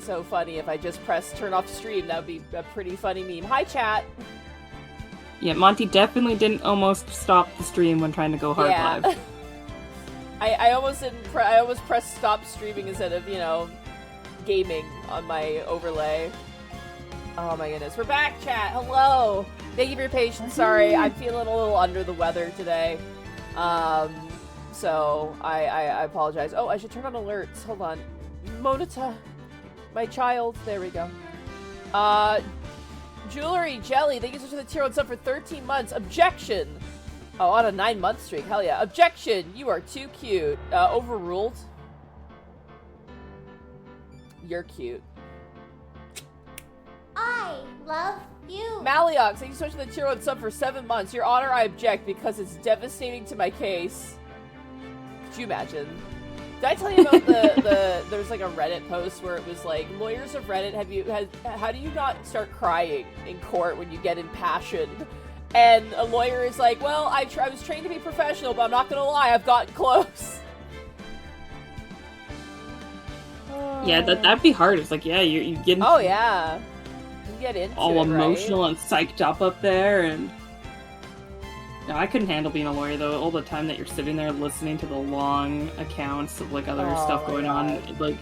so funny if I just press turn off stream. That would be a pretty funny meme. Hi, chat. Yeah, Monty definitely didn't almost stop the stream when trying to go hard live. I almost didn't. I almost pressed stop streaming instead of, you know, gaming on my overlay. Oh my goodness, we're back, chat. Hello. Thank you for your patience. Sorry, I'm feeling a little under the weather today. So I apologize. Oh, I should turn on alerts. Hold on. Monita, my child. There we go. Jewelry Jelly, thank you so much for the tier 1 sub for 13 months. Objection. Oh, on a 9-month streak. Hell yeah. Objection. You are too cute. Overruled. You're cute. I love you. Maliox, thank you so much for the tier 1 sub for 7 months. Your Honor, I object because it's devastating to my case. Could you imagine? Did I tell you about there's like a Reddit post where it was like, lawyers of Reddit, how do you not start crying in court when you get impassioned? And a lawyer is like, well, I was trained to be professional, but I'm not gonna lie, I've gotten close. Yeah, that'd be hard. It's like, yeah, you get oh yeah, you get into all it, emotional right? and psyched up there, and no, I couldn't handle being a lawyer though. All the time that you're sitting there listening to the long accounts of like other stuff going on, like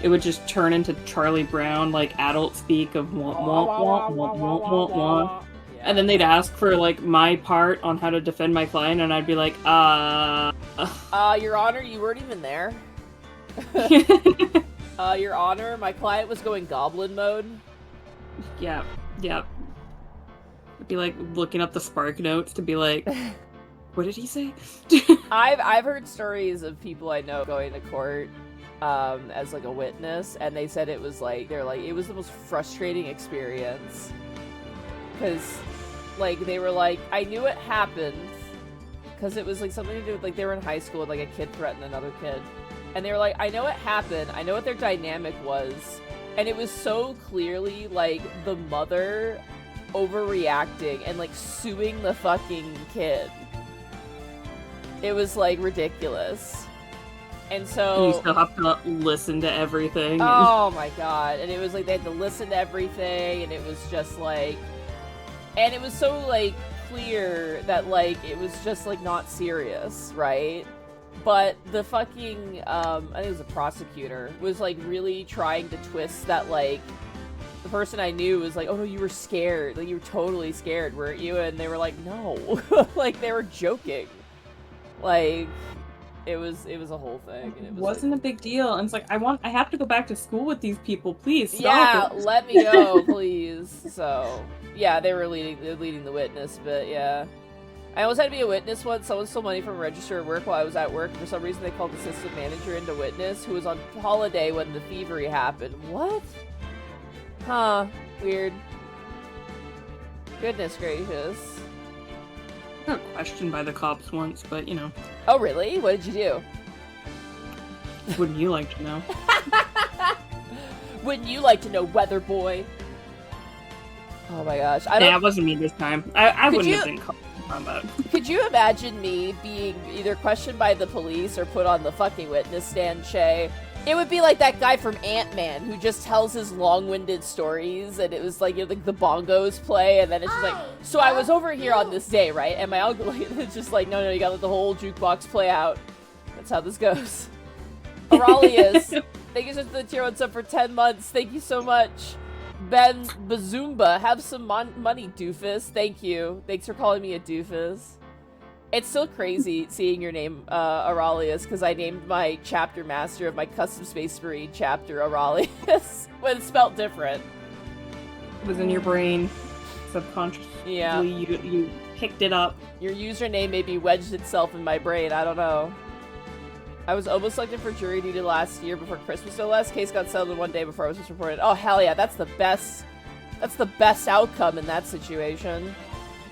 it would just turn into Charlie Brown, like adult speak of wah wah wah wah wah wah wah. And then they'd ask for, like, my part on how to defend my client, and I'd be like, Your Honor, you weren't even there. Your Honor, my client was going goblin mode. Yeah. I'd be, like, looking up the Spark notes to be like, what did he say? I've heard stories of people I know going to court, as, like, a witness, and they said it was, like, it was the most frustrating experience. Because, like, they were like, I knew it happened, because it was, like, something to do with, like, they were in high school, and, like, a kid threatened another kid. And they were like, I know it happened, I know what their dynamic was, and it was so clearly, like, the mother overreacting and, like, suing the fucking kid. It was, like, ridiculous. And so... you still have to listen to everything. Oh my god. And it was, like, they had to listen to everything, and it was just, like... And it was so, like, clear that, like, it was just, like, not serious, right? But the fucking, I think it was a prosecutor, was, like, really trying to twist that, like, the person I knew was like, oh no, you were scared. Like, you were totally scared, weren't you? And they were like, no. Like, they were joking. Like, it was a whole thing. And it wasn't like, a big deal. And it's like, I have to go back to school with these people. Please stop. Yeah, let me go, please. So... yeah, they were leading the witness, but yeah. I almost had to be a witness once. Someone stole money from a register at work while I was at work. For some reason, they called the assistant manager into witness, who was on holiday when the thievery happened. What? Huh. Weird. Goodness gracious. I got questioned by the cops once, but, you know. Oh, really? What did you do? Wouldn't you like to know? Wouldn't you like to know, weather boy? Oh my gosh. Yeah, it wasn't me this time. I wouldn't have been called on that. Could you imagine me being either questioned by the police or put on the fucking witness stand, Shay? It would be like that guy from Ant-Man who just tells his long-winded stories, and it was like, you know, like the bongos play, and then it's just like, so I was over here on this day, right? And my uncle is just like, no, you gotta let the whole jukebox play out. That's how this goes. Aurelius, thank you so much for the tier 1 sub for 10 months. Thank you so much. Ben Bazumba, have some money, doofus. Thank you. Thanks for calling me a doofus. It's still crazy seeing your name, Aurelius, because I named my chapter master of my custom Space Marine chapter Aurelius, when it's spelled different. It was in your brain, subconsciously. Yeah. You picked it up. Your username maybe wedged itself in my brain. I don't know. I was almost selected for jury duty last year before Christmas. So last case got settled in one day before I was just reported. Oh hell yeah, that's the best. That's the best outcome in that situation.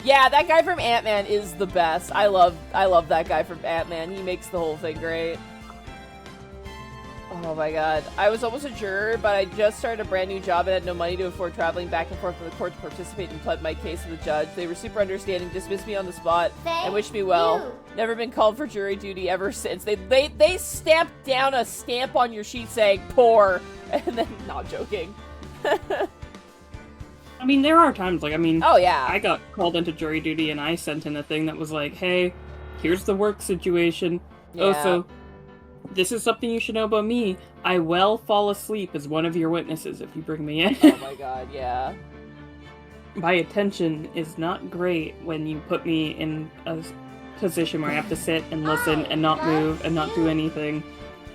Yeah, that guy from Ant-Man is the best. I love that guy from Ant-Man. He makes the whole thing great. Oh my god. I was almost a juror, but I just started a brand new job and had no money to afford traveling back and forth from the court to participate and pled my case with the judge. They were super understanding, dismissed me on the spot, and wished me well. Never been called for jury duty ever since. They stamped down a stamp on your sheet saying poor, And then, not joking. I mean, there are times, like, Oh, yeah. I got called into jury duty and I sent in a thing that was like, hey, here's the work situation. Yeah. Also, this is something you should know about me. I will fall asleep as one of your witnesses if you bring me in. Oh my god, yeah. My attention is not great when you put me in a position where I have to sit and listen and not move and not do anything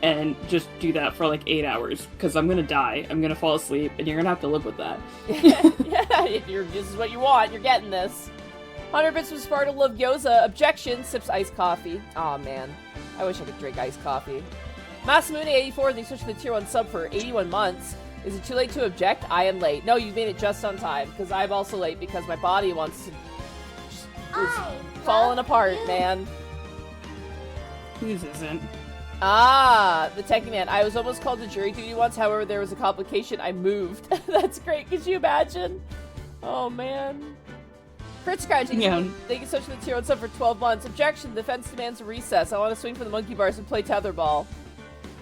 and just do that for like 8 hours because I'm gonna die. I'm gonna fall asleep and you're gonna have to live with that. Yeah, this is what you want. You're getting this. 100 bits from Sparta Love Gyoza. Objection. Sips iced coffee. Aw, man. I wish I could drink iced coffee. Masamune84, they switched to the tier 1 sub for 81 months. Is it too late to object? I am late. No, you made it just on time, because I'm also late because my body wants to just is falling apart, man. Whose isn't? Ah, the techie man. I was almost called to jury duty once, however, there was a complication. I moved. That's great. Could you imagine? Oh, man. Crit Scratch, they can switch to the tier 1 sub for 12 months. Objection, defense demands a recess. I want to swing for the monkey bars and play tetherball.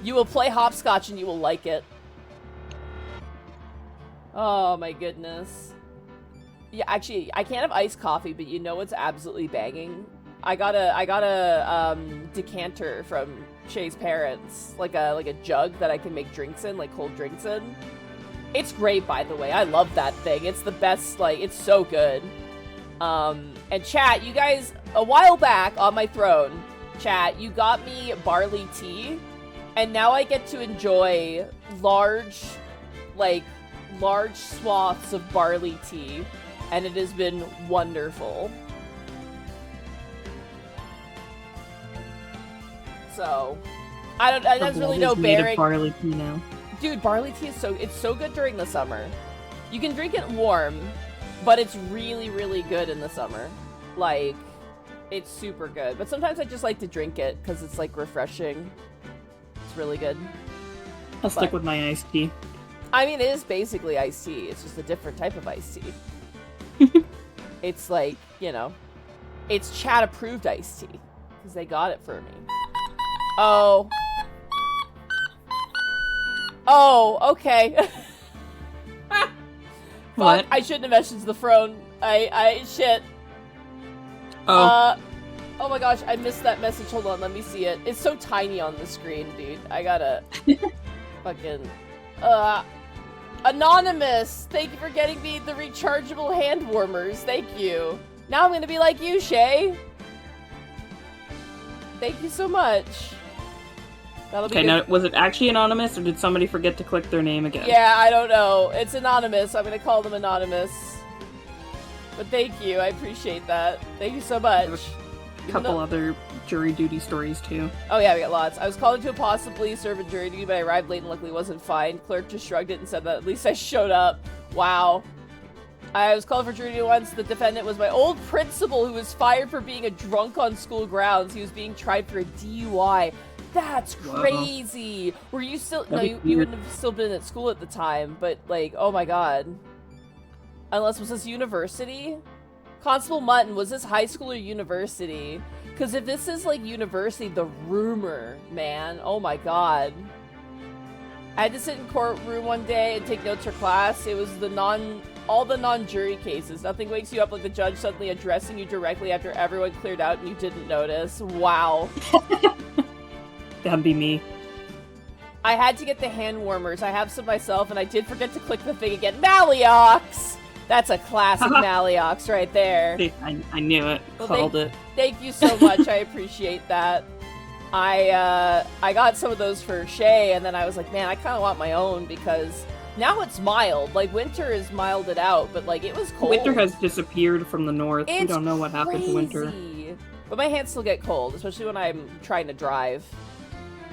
You will play hopscotch and you will like it. Oh my goodness. Yeah, actually, I can't have iced coffee, but you know what's absolutely banging? I got a decanter from Shay's parents, like a jug that I can make drinks in, like cold drinks in. It's great, by the way. I love that thing. It's the best, like, it's so good. And chat, you guys, a while back on my throne, chat, you got me barley tea, and now I get to enjoy large swaths of barley tea, and it has been wonderful. So, there's really no bearing. Barley tea now. Dude, barley tea is so good during the summer. You can drink it warm, but it's really, really good in the summer. Like, it's super good. But sometimes I just like to drink it because it's like refreshing. It's really good. I'll stick with my iced tea. I mean, it is basically iced tea. It's just a different type of iced tea. It's like, you know, it's chat-approved iced tea. Because they got it for me. Oh. Oh, okay. What? Fuck, I shouldn't have messaged the throne. Shit. Oh. Oh my gosh, I missed that message. Hold on, let me see it. It's so tiny on the screen, dude. I gotta... fucking... Anonymous! Thank you for getting me the rechargeable hand warmers. Thank you. Now I'm gonna be like you, Shay. Thank you so much. That'll be okay, good. now, was it actually anonymous, or did somebody forget to click their name again? Yeah, I don't know. It's anonymous. I'm gonna call them anonymous. But thank you. I appreciate that. Thank you so much. A couple other jury duty stories, too. Oh yeah, we got lots. I was called to possibly serve a jury duty, but I arrived late and luckily wasn't fined. Clerk just shrugged it and said that at least I showed up. Wow. I was called for jury duty once. The defendant was my old principal who was fired for being a drunk on school grounds. He was being tried for a DUI. That's crazy. Wow. Were you still... No, you wouldn't have still been at school at the time, but like, oh my god. Unless, was this university? Constable Mutton, was this high school or university? Because if this is like university, the rumor, man, oh my god. I had to sit in courtroom one day and take notes for class. It was all the non-jury cases. Nothing wakes you up like the judge suddenly addressing you directly after everyone cleared out and you didn't notice. Wow. That'd be me. I had to get the hand warmers. I have some myself, and I did forget to click the thing again. Maliox! That's a classic Maliox right there. I knew it. Well, Called it. Thank you so much. I appreciate that. I got some of those for Shay, and then I was like, man, I kind of want my own because now it's mild. Like, winter is milded out, but like, it was cold. Winter has disappeared from the north. We don't know what happened to winter. But my hands still get cold, especially when I'm trying to drive.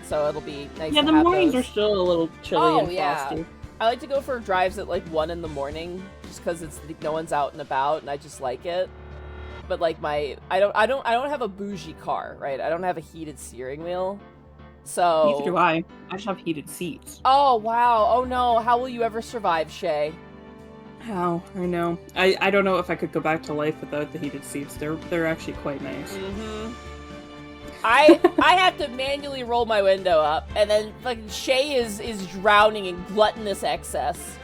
So it'll be nice to have Yeah, the mornings those. are still a little chilly and frosty. I like to go for drives at like 1 in the morning, just because it's no one's out and about, and I just like it. But like I don't have a bougie car, right? I don't have a heated steering wheel, so. Neither do I. I just have heated seats. Oh wow! Oh no! How will you ever survive, Shay? How? I know. I don't know if I could go back to life without the heated seats. They're actually quite nice. Mm-hmm. I have to manually roll my window up, and then fucking Shay is drowning in gluttonous excess.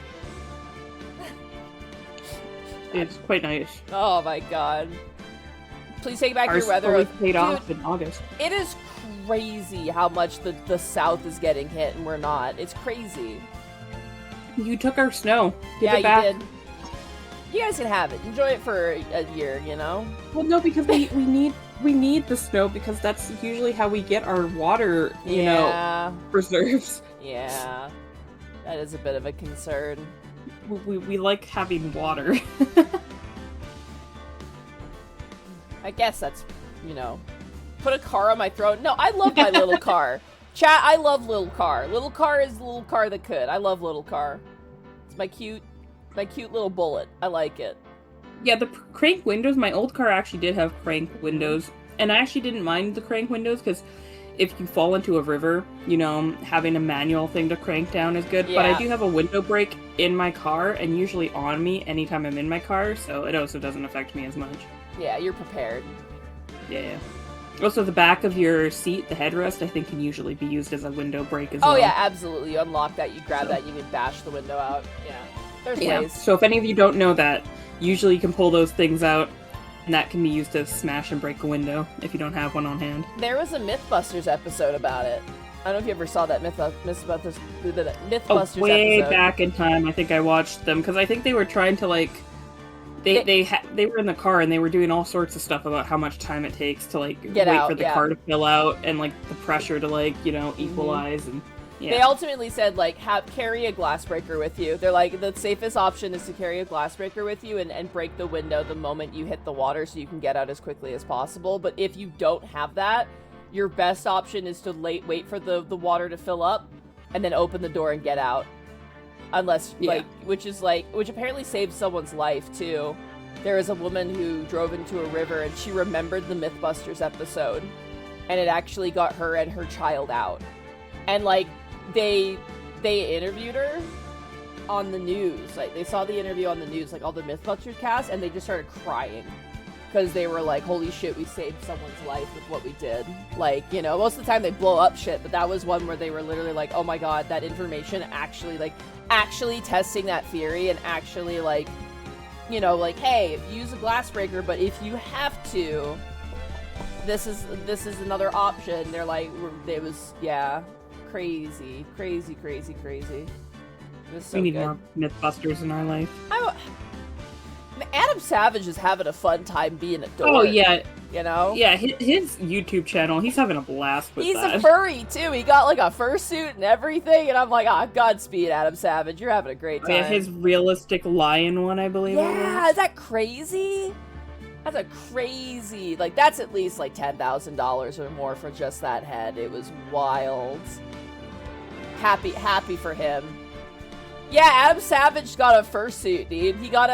It's quite nice. Oh my god. Please take back Ours your weather. always paid off in August. It is crazy how much the South is getting hit and we're not. It's crazy. You took our snow. Give Yeah, it back. you did. You guys can have it. Enjoy it for a year, you know? Well, no, because we need the snow because that's usually how we get our water, you know, reserves. Yeah. That is a bit of a concern. We like having water. I guess that's, you know, put a car on my throat. No, I love my little car. Chat, I love little car. Little car is the little car that could. I love little car. It's my cute little bullet. I like it. Yeah, the crank windows, my old car actually did have crank windows. And I actually didn't mind the crank windows because if you fall into a river, you know, having a manual thing to crank down is good. Yeah. But I do have a window brake in my car and usually on me anytime I'm in my car, so it also doesn't affect me as much. Yeah, you're prepared. Yeah. Also, the back of your seat, the headrest, I think can usually be used as a window brake as well. Oh yeah, absolutely. You unlock that, you grab that, you can bash the window out. Yeah. There's ways. So if any of you don't know that, usually you can pull those things out, and that can be used to smash and break a window if you don't have one on hand. There was a Mythbusters episode about it. I don't know if you ever saw that Mythbusters Way episode. back in time, I think I watched them, because I think they were trying to, like, they were in the car and they were doing all sorts of stuff about how much time it takes to, like, Get wait out, for the car to fill out, and, like, the pressure to, like, you know, equalize, and yeah. They ultimately said, like, carry a glass breaker with you. They're like, the safest option is to carry a glass breaker with you and break the window the moment you hit the water so you can get out as quickly as possible. But if you don't have that, your best option is to wait for the water to fill up and then open the door and get out. Unless, which apparently saved someone's life, too. There was a woman who drove into a river and she remembered the Mythbusters episode. And it actually got her and her child out. And, like, they interviewed her on the news. Like, they saw the interview on the news, like, all the Mythbusters cast, and they just started crying. Because they were like, holy shit, we saved someone's life with what we did. Like, you know, most of the time they blow up shit, but that was one where they were literally like, oh my god, that information actually testing that theory and actually, like, you know, like, hey, use a glass breaker, but if you have to, this is another option. They're like, it was, yeah. Crazy. It was so we need good. more Mythbusters in our life. Adam Savage is having a fun time being a dork. Oh, yeah. You know? Yeah, his YouTube channel, he's having a blast with He's that. a furry, too. He got, like, a fursuit and everything, and I'm like, Godspeed, Adam Savage. You're having a great time. Yeah, his realistic lion one, I believe. Yeah, is that crazy? That's a crazy... Like, that's at least, like, $10,000 or more for just that head. It was wild. Happy for him. Yeah, Adam Savage got a fursuit, dude. He got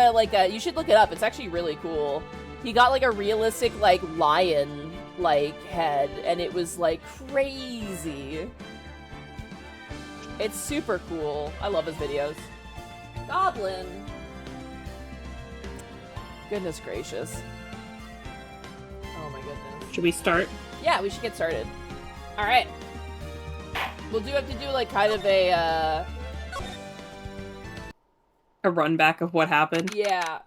you should look it up. It's actually really cool. He got, like, a realistic, like, lion, like, head, and it was, like, crazy. It's super cool. I love his videos. Goblin. Goodness gracious. Oh my goodness. Should we start? Yeah, we should get started. Alright. We'll have to do, like, kind of a run back of what happened? Yeah.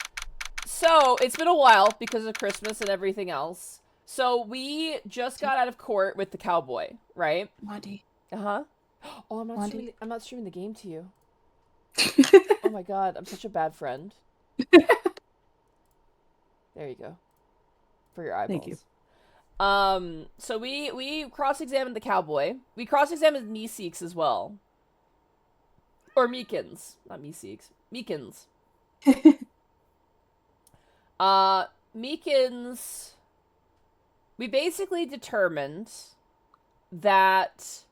So, it's been a while because of Christmas and everything else. So, we just got out of court with the cowboy, right? Monty. Uh-huh. Oh, I'm not streaming the game to you. Oh my god, I'm such a bad friend. There you go. For your eyeballs. Thank you. So we cross-examined the cowboy. We cross-examined Meeseeks as well. Or Meekins. Not Meeseeks. Meekins. Meekins... We basically determined that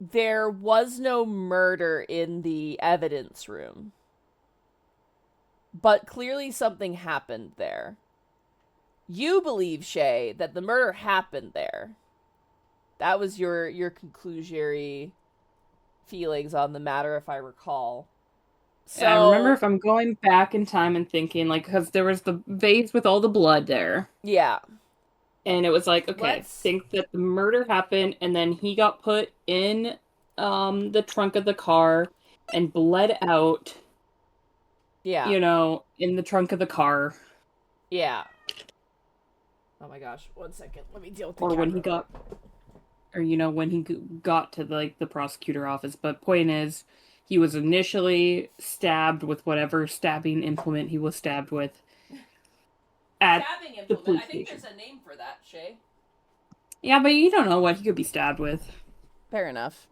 there was no murder in the evidence room. But clearly something happened there. You believe, Shay, that the murder happened there. That was your conclusionary feelings on the matter, if I recall. So I remember if I'm going back in time and thinking, like, because there was the vase with all the blood there. Yeah. And it was like, okay, Let's... think that the murder happened, and then he got put in the trunk of the car and bled out, Yeah. in the trunk of the car. Yeah. Oh my gosh. 1 second. Let me deal with the Or when he camera. when he got to the prosecutor office. But point is, he was initially stabbed with whatever stabbing implement he was stabbed with at Stabbing the implement. police I think station. there's a name for that, Shay. Yeah, but you don't know what he could be stabbed with. Fair enough.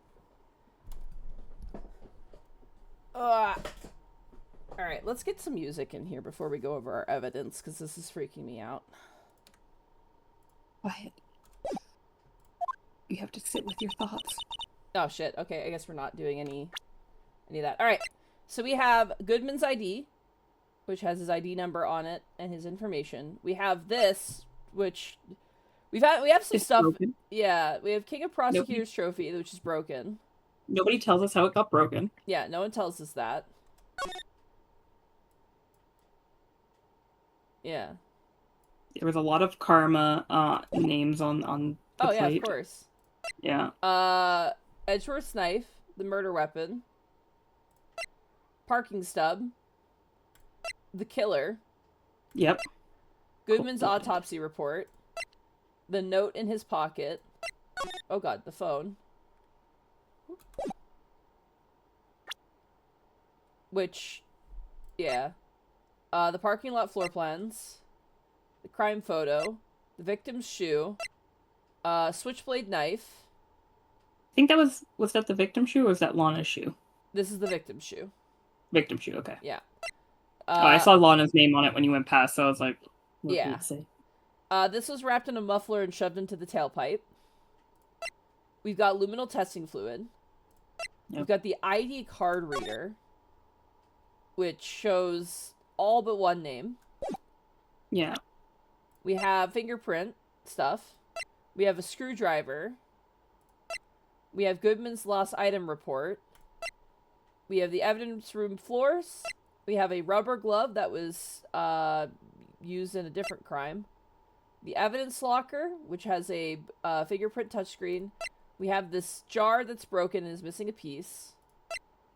Alright, let's get some music in here before we go over our evidence, because this is freaking me out. Quiet. You have to sit with your thoughts. Oh shit, okay, I guess we're not doing any of that. Alright, so we have Goodman's ID, which has his ID number on it and his information. We have this, which we have some It's stuff. broken. Yeah, we have King of Prosecutors trophy, which is broken. Nobody tells us how it got broken. Yeah, no one tells us that. Yeah. There was a lot of karma names on the plate. Yeah, of course. Yeah. Edgeworth's knife, the murder weapon, parking stub, the killer. Yep. Goodman's autopsy report, the note in his pocket. Oh god, the phone. Which, yeah. The parking lot floor plans, the crime photo, the victim's shoe, switchblade knife. I think that was that the victim shoe or was that Lana's shoe? This is the victim's shoe. Victim shoe, okay. Yeah. I saw Lana's name on it when you went past, so I was like, what yeah. did it say? This was wrapped in a muffler and shoved into the tailpipe. We've got luminal testing fluid. Yep. We've got the ID card reader, which shows all but one name. Yeah. We have fingerprint stuff. We have a screwdriver. We have Goodman's lost item report. We have the evidence room floors. We have a rubber glove that was used in a different crime. The evidence locker, which has a fingerprint touchscreen. We have this jar that's broken and is missing a piece.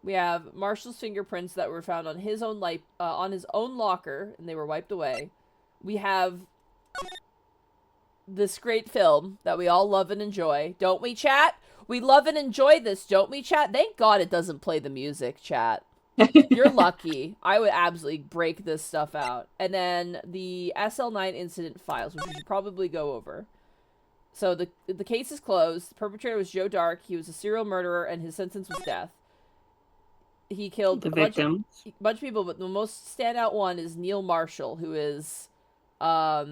We have Marshall's fingerprints that were found on his own locker, and they were wiped away. We have this great film that we all love and enjoy. Don't we, chat? We love and enjoy this, don't we, chat? Thank God it doesn't play the music, chat. You're lucky. I would absolutely break this stuff out. And then the SL9 incident files, which we should probably go over. So the case is closed. The perpetrator was Joe Dark. He was a serial murderer, and his sentence was death. He killed the bunch of people, but the most standout one is Neil Marshall, who is, oh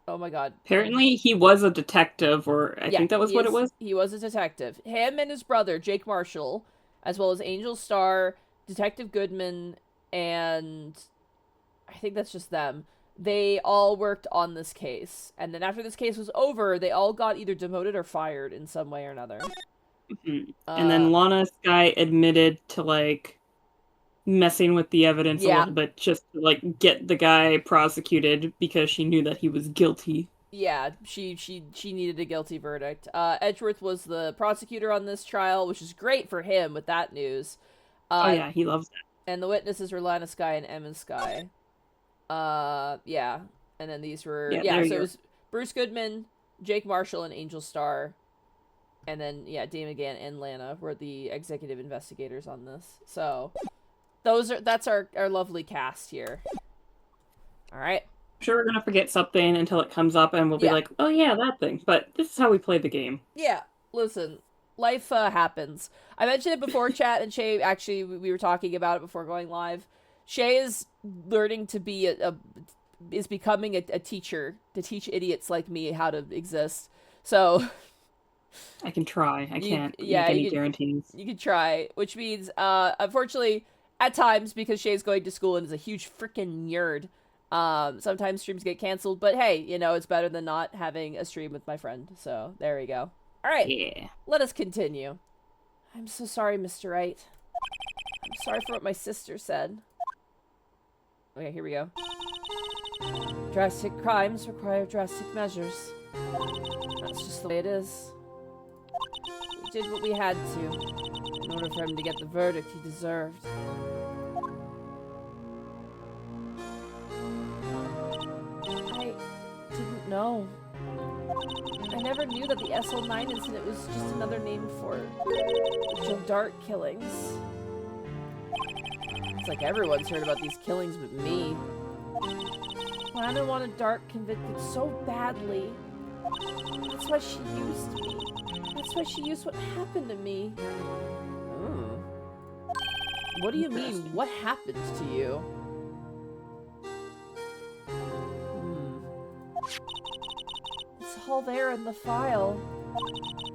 my god. Apparently he was a detective, or I think that was what it was. He was a detective. Him and his brother, Jake Marshall, as well as Angel Starr, Detective Goodman, and I think that's just them. They all worked on this case. And then after this case was over, they all got either demoted or fired in some way or another. Mm-hmm. And then Lana's guy admitted to, messing with the evidence a little bit just to, get the guy prosecuted because she knew that he was guilty. Yeah, she needed a guilty verdict. Edgeworth was the prosecutor on this trial, which is great for him with that news. Oh yeah, he loves that. And the witnesses were Lana Skye and Emma Skye. Yeah. And then these were... Yeah, so it was Bruce Goodman, Jake Marshall, and Angel Starr. And then, yeah, Dave McGann and Lana were the executive investigators on this. So, that's our lovely cast here. Alright. I'm sure we're gonna forget something until it comes up and we'll be like, oh yeah, that thing. But this is how we play the game. Yeah, listen, life happens. I mentioned it before, chat, and Shay, actually, we were talking about it before going live. Shay is learning to be is becoming a teacher to teach idiots like me how to exist. So... I can try. I can't make any guarantees. You can try, which means, unfortunately, at times, because Shay's going to school and is a huge freaking nerd, sometimes streams get canceled, but hey, it's better than not having a stream with my friend, so there we go. Alright, yeah. Let us continue. I'm so sorry, Mr. Wright. I'm sorry for what my sister said. Okay, here we go. Drastic crimes require drastic measures. That's just the way it is. We did what we had to, in order for him to get the verdict he deserved. I didn't know. I never knew that the SL9 incident was just another name for the Joe Dart killings. It's like everyone's heard about these killings but me. Lana wanted Dart convicted so badly. That's why she used me. That's why she used what happened to me. What do you mean, what happened to you? It's all there in the file.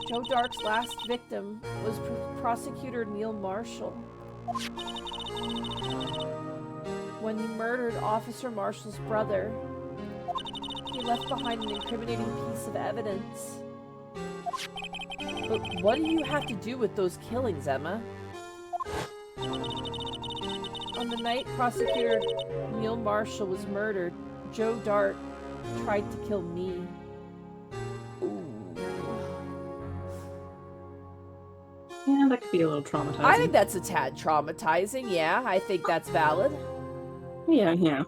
Joe Dart's last victim was prosecutor Neil Marshall. When he murdered Officer Marshall's brother, he left behind an incriminating piece of evidence. But what do you have to do with those killings, Emma? On the night prosecutor Neil Marshall was murdered, Joe Dart tried to kill me. Yeah, that could be a little traumatizing. I think that's a tad traumatizing, yeah. I think that's valid. Yeah.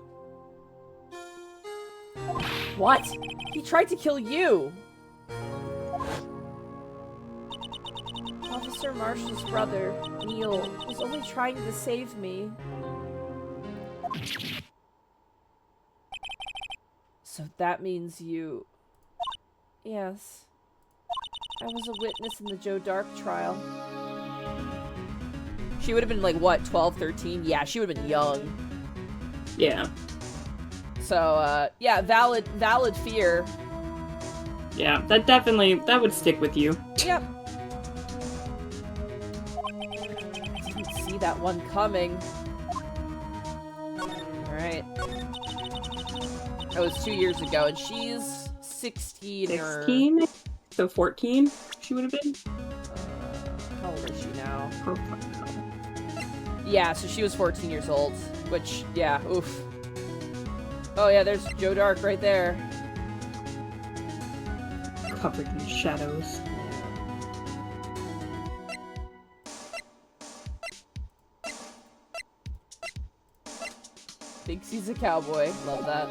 What? He tried to kill you! Officer Marshall's brother, Neil, was only trying to save me. So that means you... Yes. I was a witness in the Joe Dark trial. She would have been like, what, 12, 13? Yeah, she would have been young. Yeah. So, yeah, valid fear. Yeah, that would stick with you. Yep. Didn't see that one coming. Alright. That was 2 years ago, and she's 16 or... 16? So 14 she would have been? How old is she now? Profile. Yeah, so she was 14 years old, which, yeah, oof. Oh yeah, there's Joe Dark right there. Covered in shadows. Thinks he's a cowboy. Love that.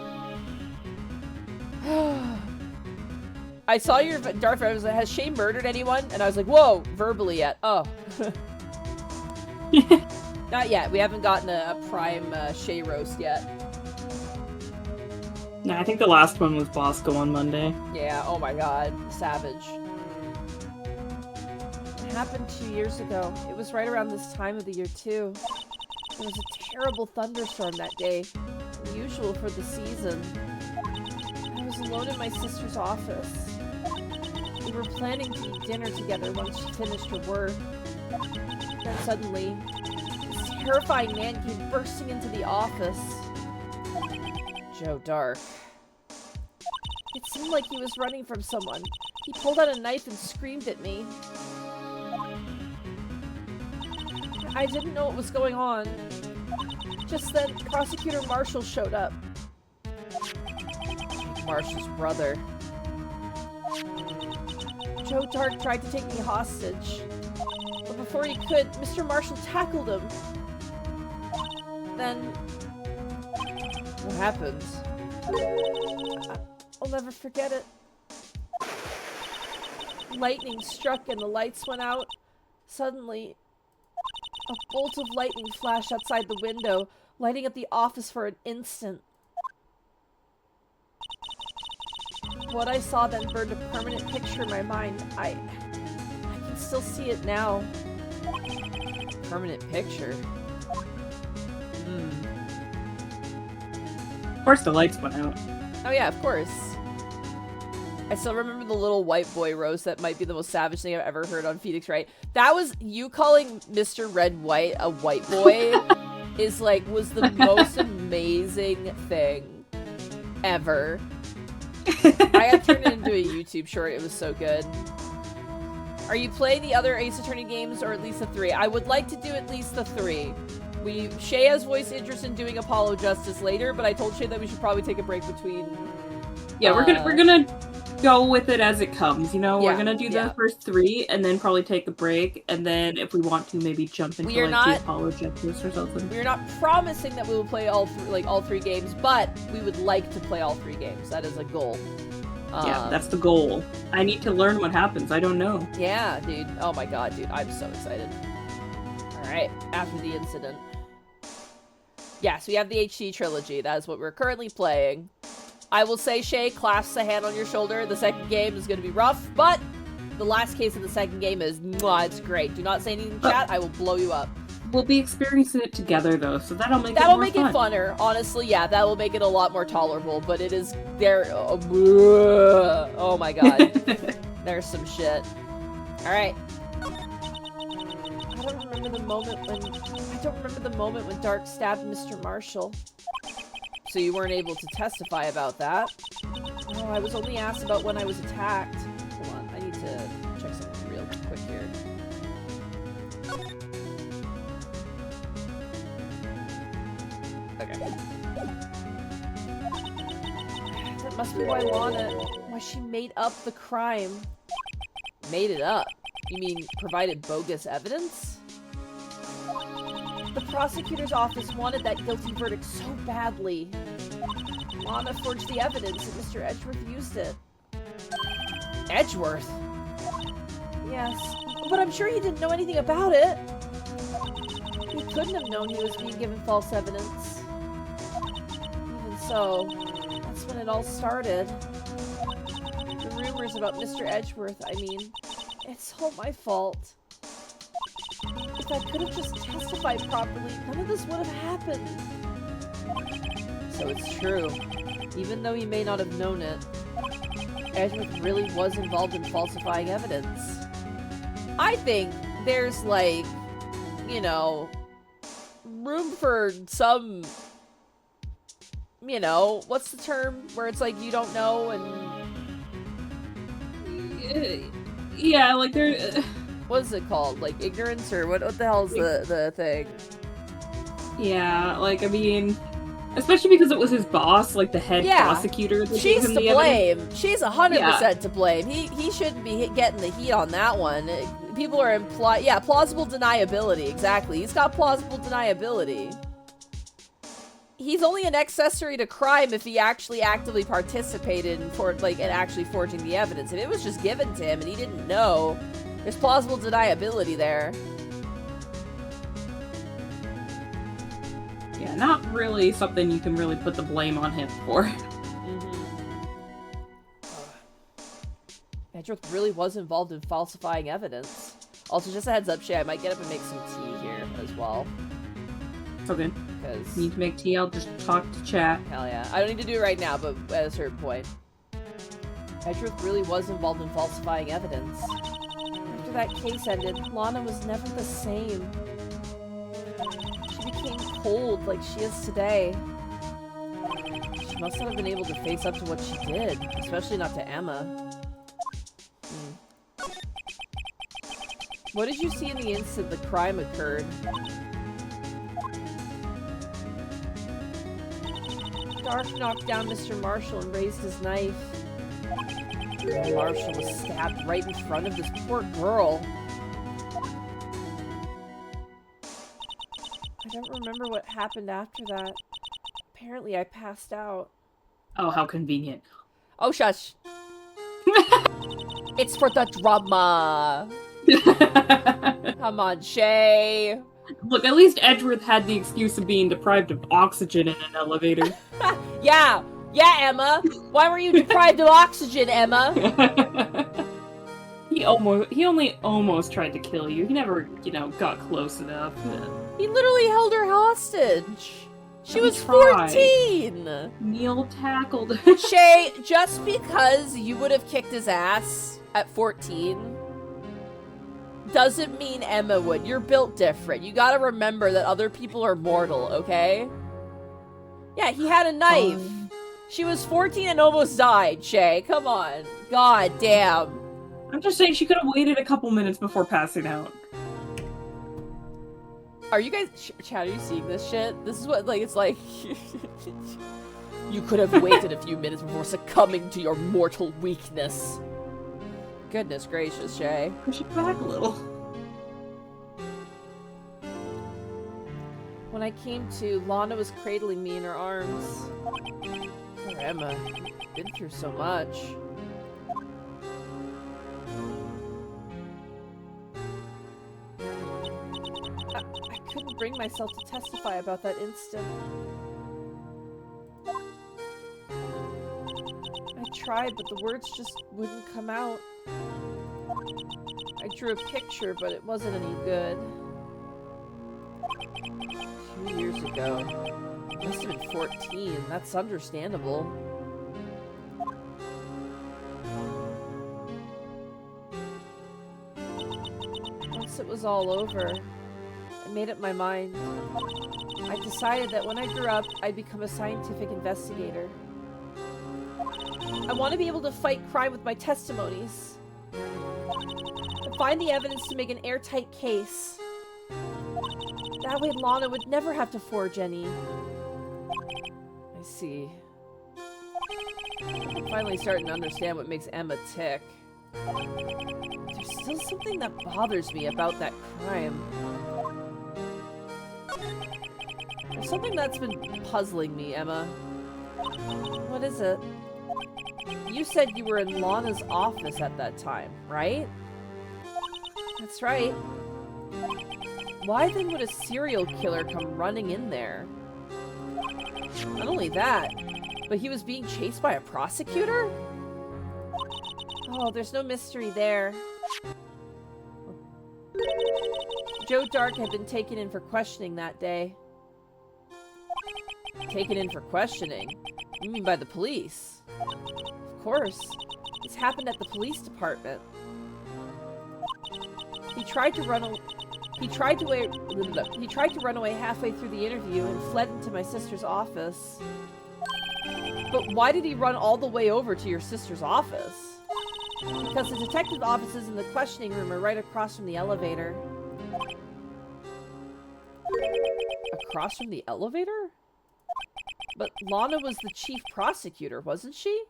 I saw your Darth Vader. I was like, has Shay murdered anyone? And I was like, whoa, verbally yet. Oh. Not yet. We haven't gotten a prime Shay roast yet. No, I think the last one was Bosco on Monday. Yeah, oh my god. Savage. It happened 2 years ago. It was right around this time of the year, too. There was a terrible thunderstorm that day. Unusual for the season. I was alone in my sister's office. We were planning to eat dinner together once she finished her work. Then suddenly, this terrifying man came bursting into the office. Joe Dark. It seemed like he was running from someone. He pulled out a knife and screamed at me. I didn't know what was going on. Just then, Prosecutor Marshall showed up. Marshall's brother. Joe Dark tried to take me hostage. But before he could, Mr. Marshall tackled him. Then... what happened? I'll never forget it. Lightning struck and the lights went out. Suddenly, a bolt of lightning flashed outside the window, lighting up the office for an instant. What I saw then burned a permanent picture in my mind. I can still see it now. Permanent picture? Of course the lights went out. Oh yeah, of course. I still remember the little white boy roast that might be the most savage thing I've ever heard on Phoenix Wright. That was, you calling Mr. Red White a white boy was the most amazing thing ever. I got turned it into a YouTube short. It was so good. Are you playing the other Ace Attorney games or at least the 3? I would like to do at least the 3. Shay has voiced interest in doing Apollo Justice later, but I told Shay that we should probably take a break between. Yeah, we're gonna go with it as it comes. You know, Yeah, we're gonna do the first 3, and then probably take a break, and then if we want to, maybe jump into the Apollo Justice or something. We're not promising that we will play all 3 games, but we would like to play all 3 games. That is a goal. Yeah, that's the goal. I need to learn what happens. I don't know. Yeah, dude. Oh my god, dude. I'm so excited. Alright, after the incident. Yes, we have the HD trilogy. That is what we're currently playing. I will say, Shay, clasps a hand on your shoulder. The second game is going to be rough, but the last case of the second game is, mwah, it's great. Do not say anything in chat. I will blow you up. We'll be experiencing it together, though, so that'll make it funner. Honestly, yeah, that will make it a lot more tolerable, but it is there. Oh my god. There's some shit. Alright. I don't remember the moment when Dark stabbed Mr. Marshall. So you weren't able to testify about that? No, I was only asked about when I was attacked. Hold on, I need to check something real quick here. Okay. That must be why she made up the crime. Made it up? You mean provided bogus evidence? The prosecutor's office wanted that guilty verdict so badly. Lana forged the evidence and Mr. Edgeworth used it. Edgeworth? Yes, but I'm sure he didn't know anything about it. He couldn't have known he was being given false evidence. Even so, that's when it all started. The rumors about Mr. Edgeworth, I mean, it's all my fault. If I could have just testified properly, none of this would have happened. So it's true. Even though he may not have known it, Edgeworth really was involved in falsifying evidence. I think there's, like, you know, room for some, you know, what's the term where it's like you don't know and... Yeah, like there... What is it called? Like ignorance, or what the hell is the thing? Yeah, like, I mean, especially because it was his boss, like the head prosecutor. She's to blame. She's 100% to blame. He shouldn't be getting the heat on that one. People are plausible deniability, exactly. He's got plausible deniability. He's only an accessory to crime if he actually actively participated in actually forging the evidence. If it was just given to him and he didn't know, there's plausible deniability there. Yeah, not really something you can really put the blame on him for. Edgeworth really was involved in falsifying evidence. Also, just a heads up, Shay, I might get up and make some tea here as well. Okay. Because need to make tea, I'll just talk to chat. Hell yeah. I don't need to do it right now, but at a certain point. Edgeworth really was involved in falsifying evidence. After that case ended, Lana was never the same. She became cold like she is today. She must not have been able to face up to what she did, especially not to Emma. What did you see in the instant the crime occurred? Dark knocked down Mr. Marshall and raised his knife. Marshall was stabbed right in front of this poor girl. I don't remember what happened after that. Apparently I passed out. Oh, how convenient. Oh, shush. It's for the drama. Come on, Shay. Look, at least Edgeworth had the excuse of being deprived of oxygen in an elevator. Yeah, Emma. Why were you deprived of oxygen, Emma? He only almost tried to kill you. He never, got close enough. He literally held her hostage. She was 14! Neil tackled her. Shay, just because you would have kicked his ass at 14 doesn't mean Emma would. You're built different. You gotta remember that other people are mortal, okay? Yeah, he had a knife. She was 14 and almost died, Shay. Come on. God damn. I'm just saying she could have waited a couple minutes before passing out. Are you guys, Chad, are you seeing this shit? This is what, like, it's like, you could have waited a few minutes before succumbing to your mortal weakness. Goodness gracious, Shay. Push it back a little. When I came to, Lana was cradling me in her arms. Poor Emma, you've been through so much. I couldn't bring myself to testify about that instant. I tried, but the words just wouldn't come out. I drew a picture, but it wasn't any good. 2 years ago. I must have been 14. That's understandable. Once it was all over, I made up my mind. I decided that when I grew up, I'd become a scientific investigator. I want to be able to fight crime with my testimonies. And find the evidence to make an airtight case. That way Lana would never have to forge any. I see. I'm finally starting to understand what makes Emma tick. There's still something that bothers me about that crime. There's something that's been puzzling me, Emma. What is it? You said you were in Lana's office at that time, right? That's right. Why then would a serial killer come running in there? Not only that, but he was being chased by a prosecutor? Oh, there's no mystery there. Joe Dark had been taken in for questioning that day. Taken in for questioning? You mean by the police? Of course. This happened at the police department. He tried to run away halfway through the interview and fled into my sister's office. But why did he run all the way over to your sister's office? Because the detective offices in the questioning room are right across from the elevator. Across from the elevator? But Lana was the chief prosecutor, wasn't she?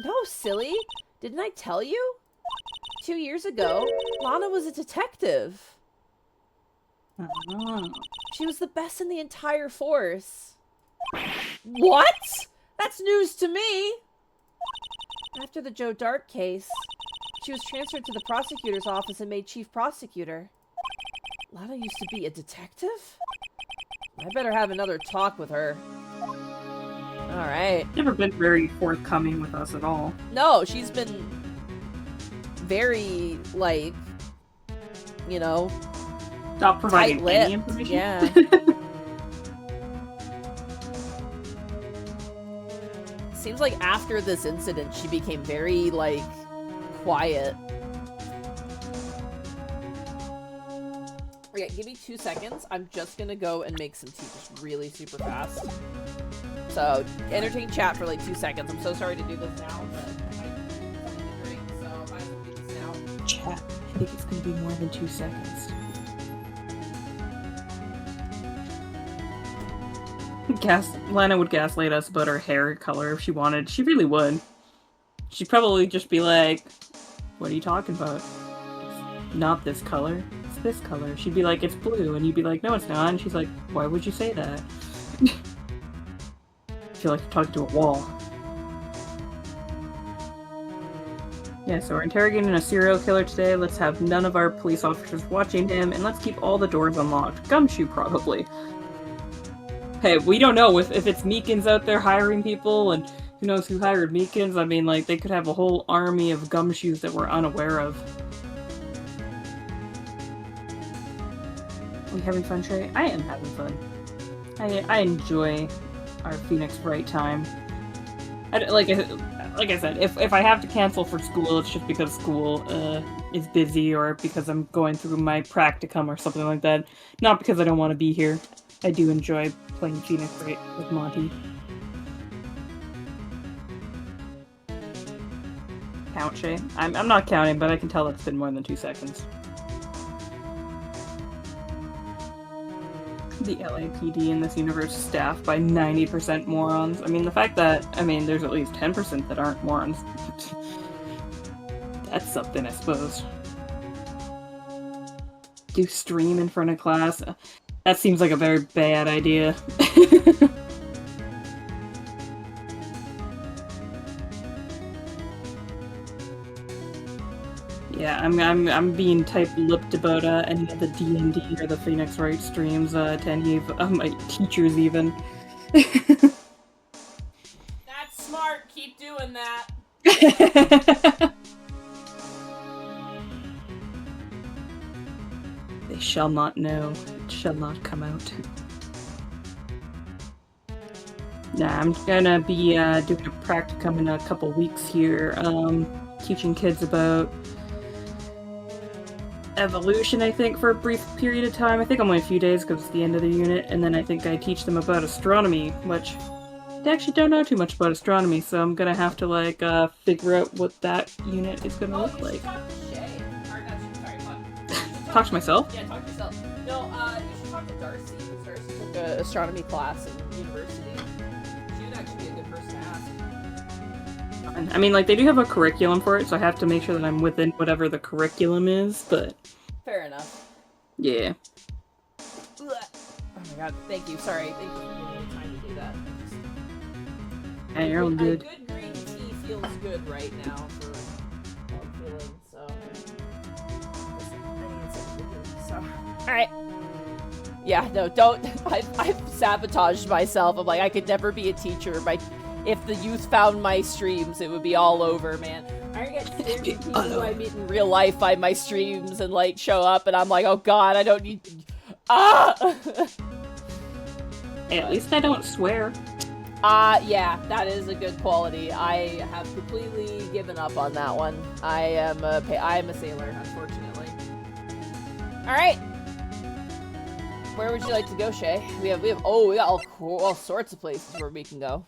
No, silly. Didn't I tell you? 2 years ago, Lana was a detective. Oh. She was the best in the entire force. What? That's news to me! After the Joe Dark case, she was transferred to the prosecutor's office and made chief prosecutor. Lana used to be a detective? I better have another talk with her. Alright. Never been very forthcoming with us at all. No, she's been very, like, you know, Stop providing tight-lipped. any information. Yeah. Seems like after this incident, she became very, like, quiet. Okay, give me 2 seconds. I'm just gonna go and make some tea just really super fast. So, entertain chat for like 2 seconds. I'm so sorry to do this now, but I need something to drink, so I have to do this now. Chat. I think it's gonna be more than 2 seconds. Lana would gaslight us about her hair color if she wanted. She really would. She'd probably just be like, what are you talking about? It's not this color. It's this color. She'd be like, it's blue. And you'd be like, no, it's not. And she's like, why would you say that? I feel like you're talking to a wall. Yeah, so we're interrogating a serial killer today. Let's have none of our police officers watching him, and let's keep all the doors unlocked. Gumshoe, probably. Hey, we don't know if it's Meekins out there hiring people, and who knows who hired Meekins. I mean, like, they could have a whole army of gumshoes that we're unaware of. Are we having fun, Shay? I am having fun. I enjoy our Phoenix Wright time. Like I said, if I have to cancel for school, it's just because school is busy, or because I'm going through my practicum or something like that. Not because I don't want to be here. I do enjoy playing Phoenix Wright with Monty. Count, Shay? I'm not counting, but I can tell it's been more than 2 seconds. the LAPD in this universe staffed by 90% morons. I mean, the fact that, there's at least 10% that aren't morons. That's something, I suppose. Do stream in front of class? That seems like a very bad idea. Yeah, I'm being tight-lipped about any of the D&D or the Phoenix Wright streams to any of my teachers even. That's smart. Keep doing that. They shall not know. It shall not come out. Nah, I'm gonna be doing a practicum in a couple weeks here, teaching kids about evolution, I think, for a brief period of time. I think only a few days because it's the end of the unit, and then I think I teach them about astronomy, which I actually don't know too much about astronomy, so I'm gonna have to, figure out what that unit is gonna look like. Talk to Shay. Or, no, sorry, Talk to myself? Yeah, talk to yourself. No, you should talk to Darcy, because Darcy took an astronomy class in university. She would actually be a good person to ask. They do have a curriculum for it, so I have to make sure that I'm within whatever the curriculum is, but... Fair enough. Yeah. Oh my god, thank you. Sorry, thank you for giving me time to do that. Yeah, you're all good. A good green tea feels good right now for how I'm feeling, so... Alright. Yeah, no, don't... I've sabotaged myself. I'm like, I could never be a teacher. If the youth found my streams, it would be all over, man. I get scared when people who I meet in real life find my streams and, show up, and I'm like, oh god, I don't need... Ah! Hey, at least I don't swear. Yeah, that is a good quality. I have completely given up on that one. I am a sailor, unfortunately. Alright. Where would you like to go, Shay? We got all sorts of places where we can go.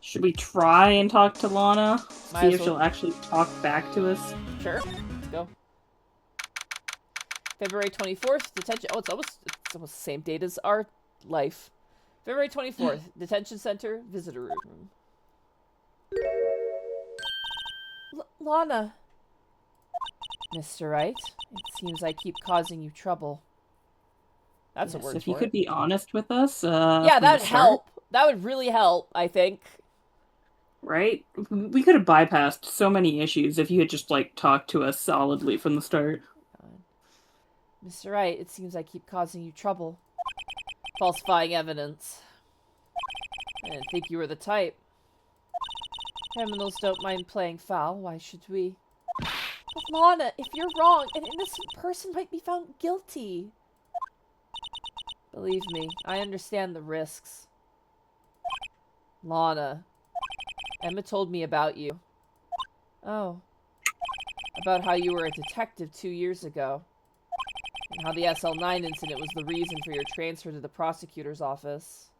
Should we try and talk to Lana? Might See as if she'll actually talk back to us? Sure. Let's go. February 24th, detention... Oh, it's almost the same date as our life. February 24th, detention center, visitor room. Lana. Mr. Wright, it seems I keep causing you trouble. That's a word if for you it. could be honest with us, yeah, that'd help. That would really help, I think. Right? We could have bypassed so many issues if you had just, talked to us solidly from the start. Mr. Wright, it seems I keep causing you trouble. Falsifying evidence. I didn't think you were the type. Criminals don't mind playing foul, why should we? But Lana, if you're wrong, an innocent person might be found guilty. Believe me, I understand the risks. Lana, Emma told me about you. Oh. About how you were a detective 2 years ago. And how the SL9 incident was the reason for your transfer to the prosecutor's office.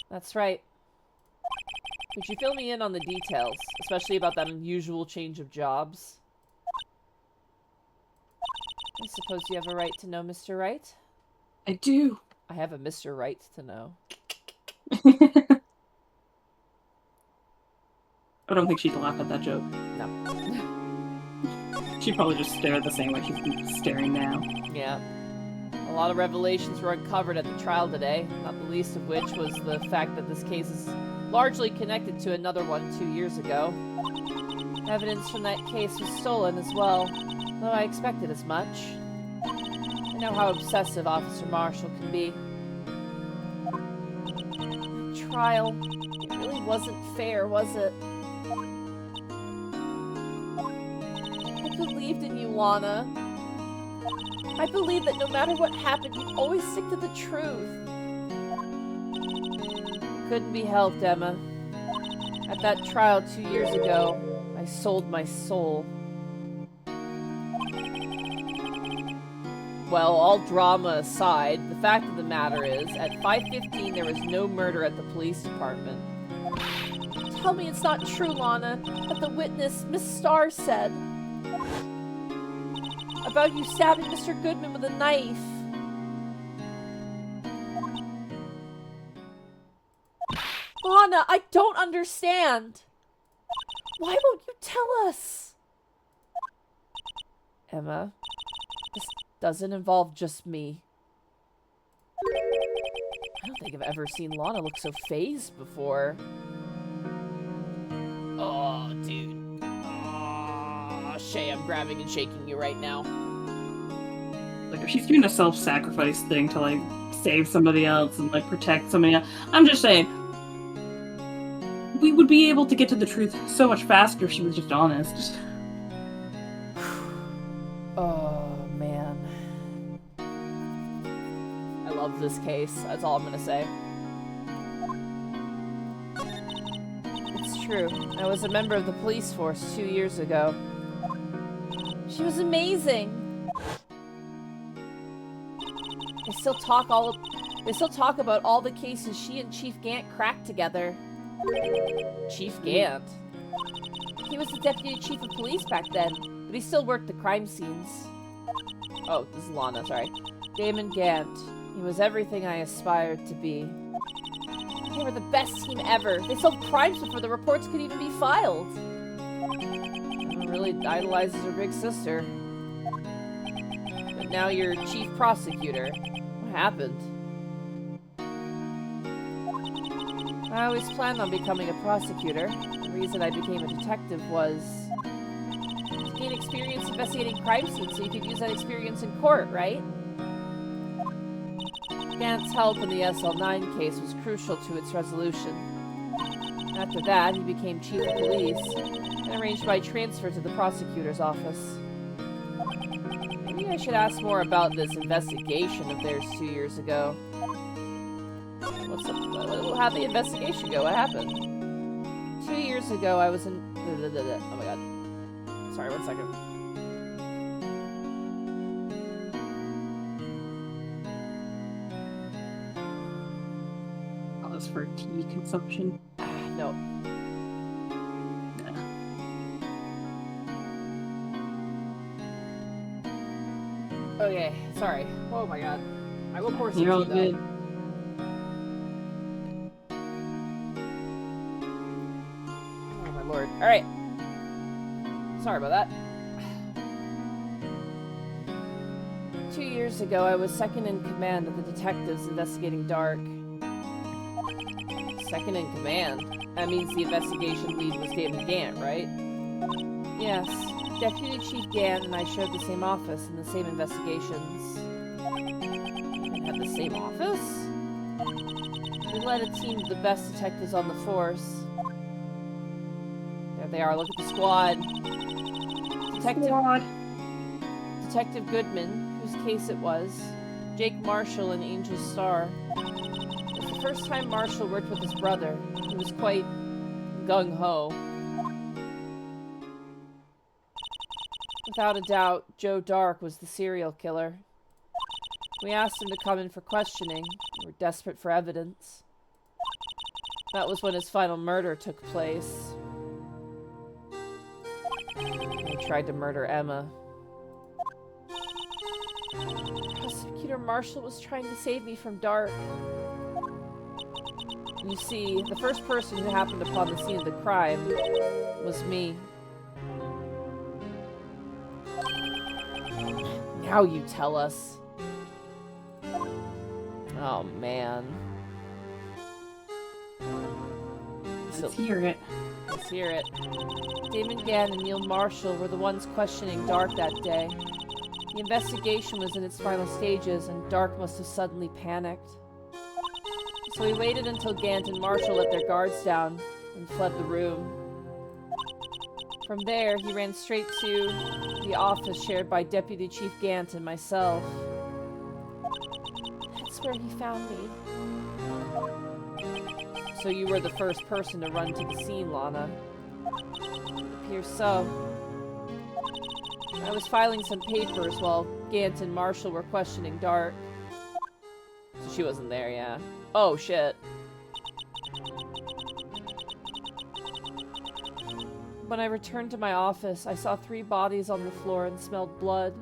That's right. Could you fill me in on the details, especially about that unusual change of jobs? I suppose you have a right to know, Mr. Wright? I do. I have a Mr. Right to know. I don't think she'd laugh at that joke. No. She'd probably just stare the same way she's staring now. Yeah. A lot of revelations were uncovered at the trial today, not the least of which was the fact that this case is largely connected to another one 2 years ago. Evidence from that case was stolen as well, though I expected as much. I know how obsessive Officer Marshall can be. The trial, it really wasn't fair, was it? I believed in you, Lana. I believed that no matter what happened, you'd always stick to the truth. It couldn't be helped, Emma. At that trial 2 years ago, I sold my soul. Well, all drama aside, the fact of the matter is, at 5:15 there was no murder at the police department. Tell me it's not true, Lana, that the witness, Miss Starr, said about you stabbing Mr. Goodman with a knife. Lana, I don't understand. Why won't you tell us? Emma, this doesn't involve just me. I don't think I've ever seen Lana look so phased before. Oh, dude. Oh, Shay, I'm grabbing and shaking you right now. Like, if she's doing a self-sacrifice thing to, like, save somebody else and, like, protect somebody else, I'm just saying, we would be able to get to the truth so much faster if she was just honest. Oh, man. I love this case. That's all I'm gonna say. It's true. I was a member of the police force 2 years ago. She was amazing. They still talk about all the cases she and Chief Gant cracked together. Chief Gant? He was the deputy chief of police back then, but he still worked the crime scenes. Oh, this is Lana, sorry. Damon Gant. He was everything I aspired to be. They were the best team ever. They solved crimes before the reports could even be filed. Emma really idolizes her big sister. But now you're chief prosecutor. What happened? I always planned on becoming a prosecutor. The reason I became a detective was to gain experience investigating crime scenes so you could use that experience in court, right? Gant's help in the SL9 case was crucial to its resolution. After that, he became chief of police and arranged my transfer to the prosecutor's office. Maybe I should ask more about this investigation of theirs 2 years ago. What's up? How'd the investigation go? What happened? 2 years ago, I was in... Oh my god. Sorry, 1 second. Pause for tea consumption. No. Okay, sorry. Oh my god. I will pour some You're all tea, though. good. Oh my lord. Alright. Sorry about that. 2 years ago, I was second in command of the detectives investigating Dark. Second in command? That means the investigation lead was David Gant, right? Yes. Deputy Chief Gant and I shared the same office and the same investigations. We had the same office? We led a team of the best detectives on the force. There they are, look at the squad. Detective Goodman, whose case it was, Jake Marshall and Angel Starr. It was the first time Marshall worked with his brother. He was quite gung-ho. Without a doubt, Joe Dark was the serial killer. We asked him to come in for questioning. We were desperate for evidence. That was when his final murder took place. He tried to murder Emma. Prosecutor Marshall was trying to save me from Dark. You see, the first person who happened upon the scene of the crime was me. Now you tell us. Oh, man. Let's hear it. Let's hear it. Damon Gann and Neil Marshall were the ones questioning Dark that day. The investigation was in its final stages, and Dark must have suddenly panicked. So we waited until Gant and Marshall let their guards down and fled the room. From there, he ran straight to the office shared by Deputy Chief Gant and myself. That's where he found me. So you were the first person to run to the scene, Lana. It appears so. I was filing some papers while Gant and Marshall were questioning Dark. So she wasn't there, yeah. Oh, shit. When I returned to my office, I saw 3 bodies on the floor and smelled blood.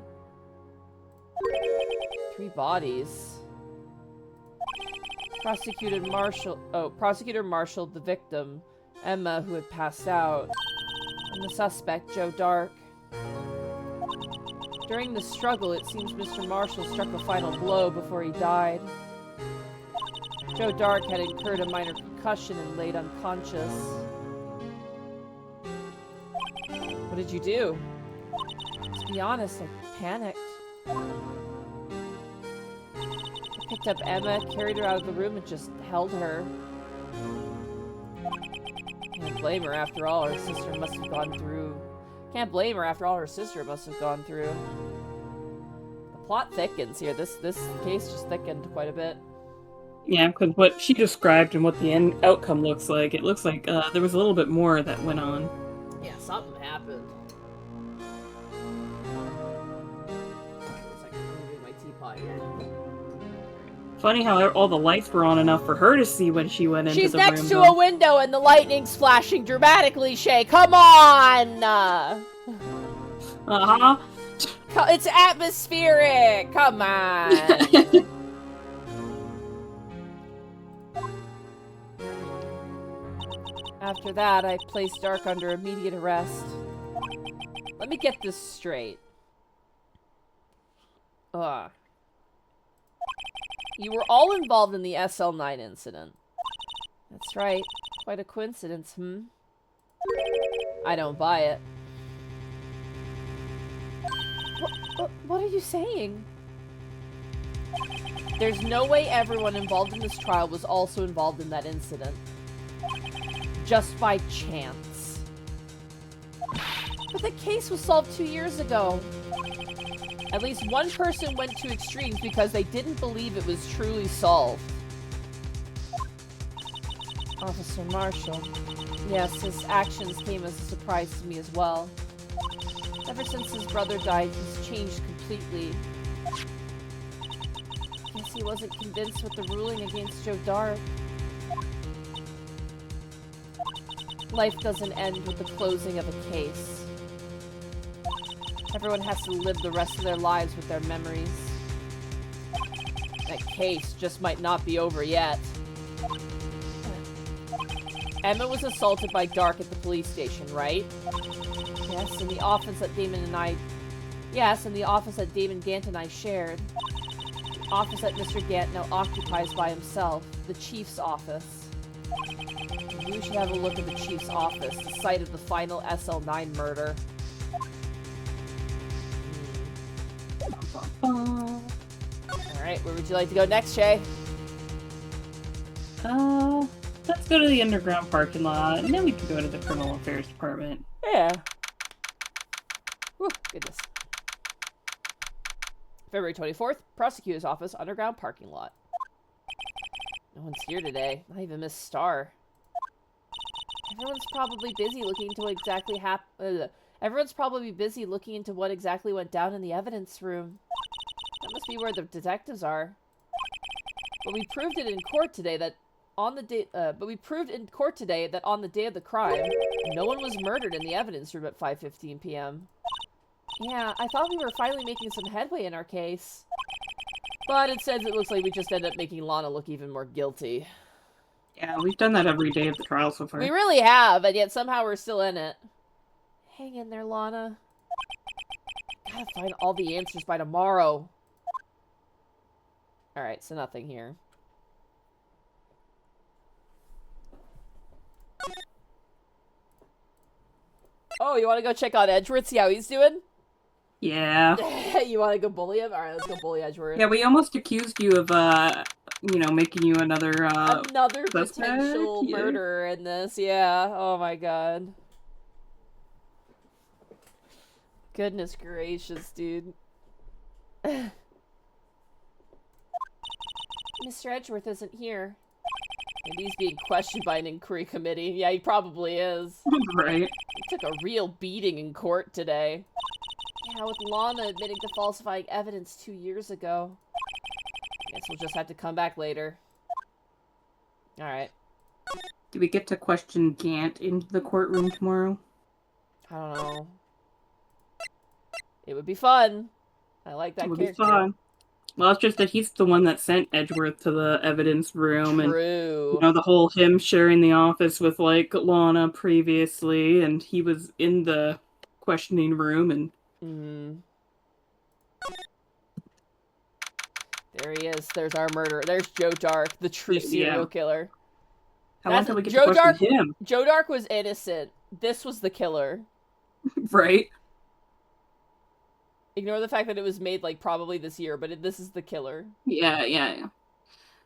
3 bodies? Prosecutor marshaled the victim, Emma, who had passed out, and the suspect, Joe Dark. During the struggle, it seems Mr. Marshall struck a final blow before he died. Joe Dark had incurred a minor concussion and laid unconscious. What did you do? To be honest, I panicked. I picked up Emma, carried her out of the room, and just held her. Can't blame her after all her sister must have gone through. The plot thickens here. This case just thickened quite a bit. Yeah, because what she described and what the end outcome looks like, it looks like there was a little bit more that went on. Yeah, something happened. Looks like I'm moving my teapot here. Funny how all the lights were on enough for her to see when she went into She's the room. next to a window and the lightning's flashing dramatically, Shay. Come on! Uh-huh. It's atmospheric! Come on! After that, I placed Dark under immediate arrest. Let me get this straight. Ugh. You were all involved in the SL9 incident. That's right. Quite a coincidence, I don't buy it. What are you saying? There's no way everyone involved in this trial was also involved in that incident. Just by chance. But the case was solved 2 years ago. At least one person went to extremes because they didn't believe it was truly solved. Officer Marshall. Yes, his actions came as a surprise to me as well. Ever since his brother died, he's changed completely. Guess he wasn't convinced with the ruling against Joe Dark. Life doesn't end with the closing of a case. Everyone has to live the rest of their lives with their memories. That case just might not be over yet. Emma was assaulted by Dark at the police station, right? Yes, in the office that Damon Gant and I shared. The office that Mr. Gant now occupies by himself. The Chief's office. Maybe we should have a look at the Chief's office, the site of the final SL9 murder. Alright, where would you like to go next, Shay? Let's go to the underground parking lot, and then we can go to the criminal affairs department. Yeah. Whew, goodness. February 24th, prosecutor's office, underground parking lot. No one's here today, not even Miss Starr. Everyone's probably busy looking into what exactly went down in the evidence room. That must be where the detectives are. But we proved it in court today that on the day of the crime, no one was murdered in the evidence room at 5:15 p.m. Yeah, I thought we were finally making some headway in our case. But instead, it looks like we just ended up making Lana look even more guilty. Yeah, we've done that every day of the trial so far. We really have, and yet somehow we're still in it. Hang in there, Lana. Gotta find all the answers by tomorrow. Alright, so nothing here. Oh, you want to go check on Edgeworth, see how he's doing? Yeah. You want to go bully him? Alright, let's go bully Edgeworth. Yeah, we almost accused you of, making you another potential murderer in this, yeah. Oh my god. Goodness gracious, dude. Mr. Edgeworth isn't here. Maybe he's being questioned by an inquiry committee. Yeah, he probably is. Right. He took a real beating in court today. Yeah, with Lana admitting to falsifying evidence 2 years ago. Guess we'll just have to come back later. Alright. Do we get to question Gant into the courtroom tomorrow? I don't know. It would be fun. I like that character. It would be fun. Well, it's just that he's the one that sent Edgeworth to the evidence room, and True. the whole him sharing the office with like Lana previously, and he was in the questioning room, and There he is. There's our murderer. There's Joe Dark, the true serial killer. How long till we get to question him? Joe Dark was innocent. This was the killer. Right? Ignore the fact that it was made, like, probably this year, but this is the killer. Yeah.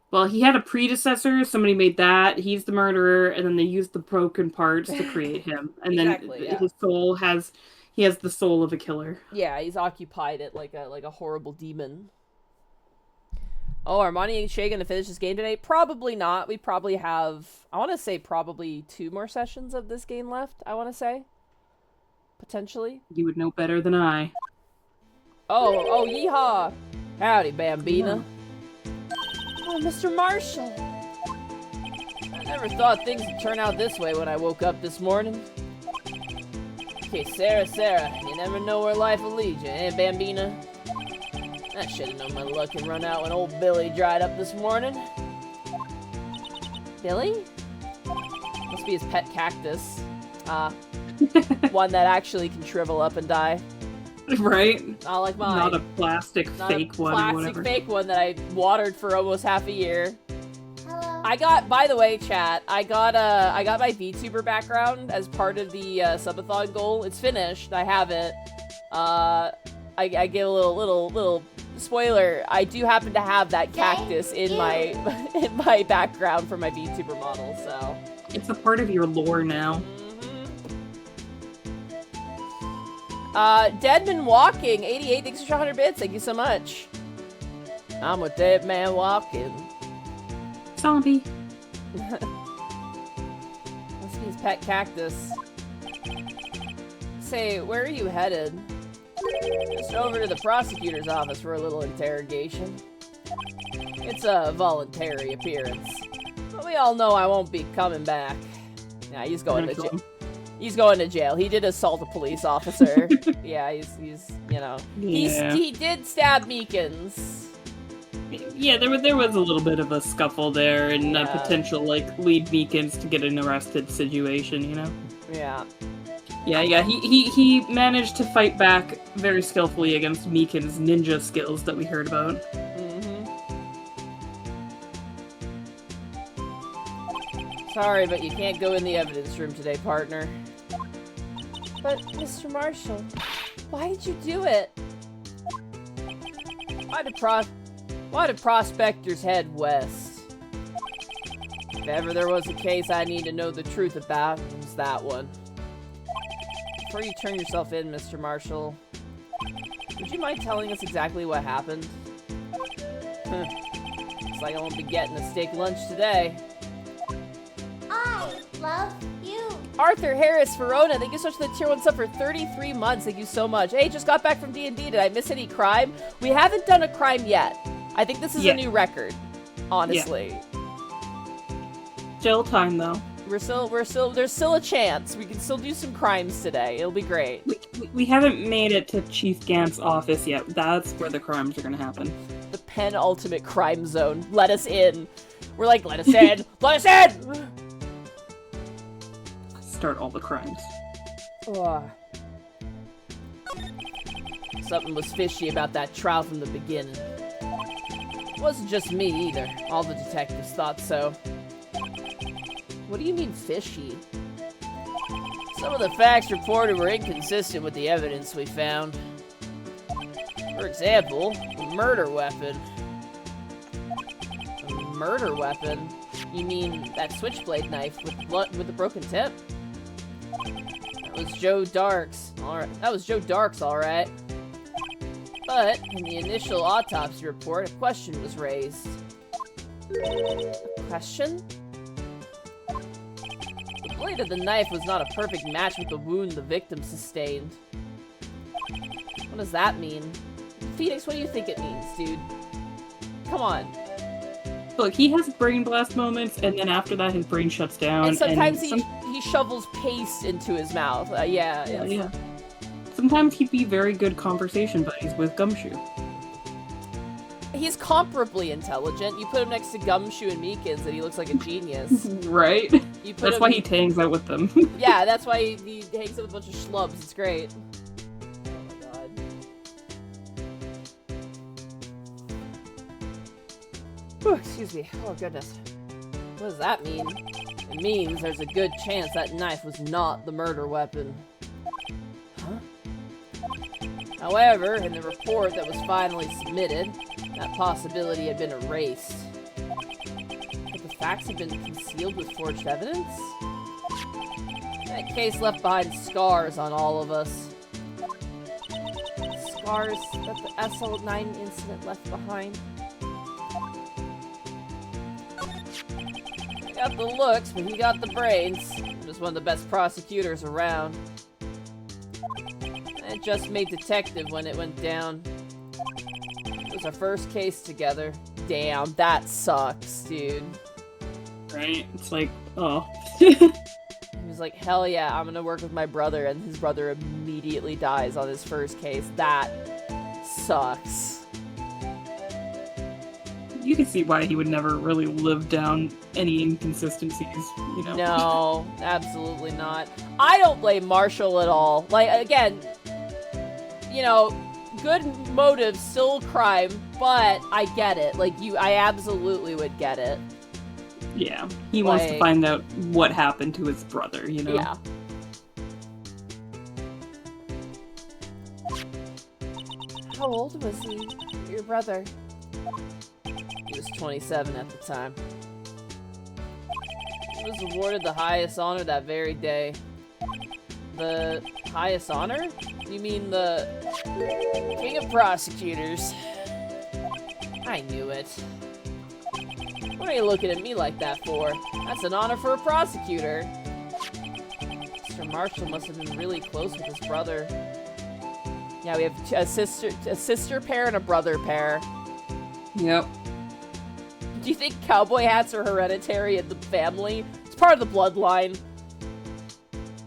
Well, he had a predecessor. Somebody made that. He's the murderer, and then they used the broken parts to create him. And Exactly, then his soul has the soul of a killer. Yeah, he's occupied it like a horrible demon. Oh, are Monty and Shay gonna finish this game today? Probably not. We probably have, I want to say, probably 2 more sessions of this game left, I want to say. Potentially. You would know better than I. Oh, yeehaw! Howdy, Bambina. Oh, Mr. Marshall. I never thought things would turn out this way when I woke up this morning. Okay, Sarah, you never know where life will lead you, eh, Bambina? I should've known my luck would run out when old Billy dried up this morning. Billy? Must be his pet cactus. One that actually can shrivel up and die. Right? Not like mine. Not a plastic fake one or whatever. Plastic fake one that I watered for almost half a year. Hello. I got, by the way, chat, I got my VTuber background as part of the subathon goal. It's finished. I have it. I give a little spoiler. I do happen to have that cactus in my background for my VTuber model, so it's a part of your lore now. Deadman Walking, 88, thanks for 100 bits, thank you so much. I'm with Deadman Walking. Zombie. Must be his pet cactus. Say, where are you headed? Just over to the prosecutor's office for a little interrogation. It's a voluntary appearance. But we all know I won't be coming back. Yeah, he's going to jail. He's going to jail. He did assault a police officer. Yeah, he's you know. Yeah. He did stab Meekins. Yeah, there was a little bit of a scuffle there and a potential, like, lead Meekins to get an arrested situation, you know? Yeah. Yeah, he managed to fight back very skillfully against Meekins' ninja skills that we heard about. Sorry, but you can't go in the evidence room today, partner. But, Mr. Marshall, why did you do it? Why did prospectors head west? If ever there was a case I need to know the truth about, it was that one. Before you turn yourself in, Mr. Marshall, would you mind telling us exactly what happened? Looks like I won't be getting a steak lunch today. I love you. Arthur Harris Verona, thank you so much for the tier 1 sub for 33 months. Thank you so much. Hey, just got back from D&D. Did I miss any crime? We haven't done a crime yet. I think this is a new record, honestly. Yeah. Still time, though. There's still a chance. We can still do some crimes today. It'll be great. We haven't made it to Chief Gant's office yet. That's where the crimes are gonna happen. The penultimate crime zone. Let us in. We're like, let us in! Let us in! Start all the crimes. Ugh. Something was fishy about that trial from the beginning. It wasn't just me either. All the detectives thought so. What do you mean fishy? Some of the facts reported were inconsistent with the evidence we found. For example, the murder weapon. A murder weapon? You mean that switchblade knife with the broken tip? That was Joe Dark's. Alright. That was Joe Dark's, alright. But, in the initial autopsy report, a question was raised. A question? The blade of the knife was not a perfect match with the wound the victim sustained. What does that mean? Phoenix, what do you think it means, dude? Come on. Look, he has brain blast moments, and then after that his brain shuts down. And sometimes he shovels paste into his mouth. Yeah. Sometimes he'd be very good conversation buddies with Gumshoe. he's comparably intelligent. You put him next to Gumshoe and Meekins, and he looks like a genius. Right? You put That's him, why he hangs out with them. Yeah, that's why he hangs out with a bunch of schlubs. It's great. Oh my god. Whew, excuse me. Oh goodness. What does that mean? It means there's a good chance that knife was not the murder weapon. Huh? However, in the report that was finally submitted, that possibility had been erased. But the facts have been concealed with forged evidence? That case left behind scars on all of us. Scars that the SL9 incident left behind. I got the looks, but he got the brains. He was one of the best prosecutors around. I just made detective when it went down. It was our first case together. Damn, that sucks, dude. Right? It's like, oh. He was like, hell yeah, I'm gonna work with my brother, and his brother immediately dies on his first case. That sucks. You can see why he would never really live down any inconsistencies, you know? No, absolutely not. I don't blame Marshall at all. Like, again, you know, good motives, still crime, but I get it. Like, I absolutely would get it. Yeah, he wants to find out what happened to his brother, you know? Yeah. How old was he, your brother? He was 27 at the time. He was awarded the highest honor that very day. The highest honor? You mean the King of Prosecutors? I knew it. What are you looking at me like that for? That's an honor for a prosecutor. Mr. Marshall must have been really close with his brother. Yeah, we have a sister pair and a brother pair. Yep. Do you think cowboy hats are hereditary in the family? It's part of the bloodline.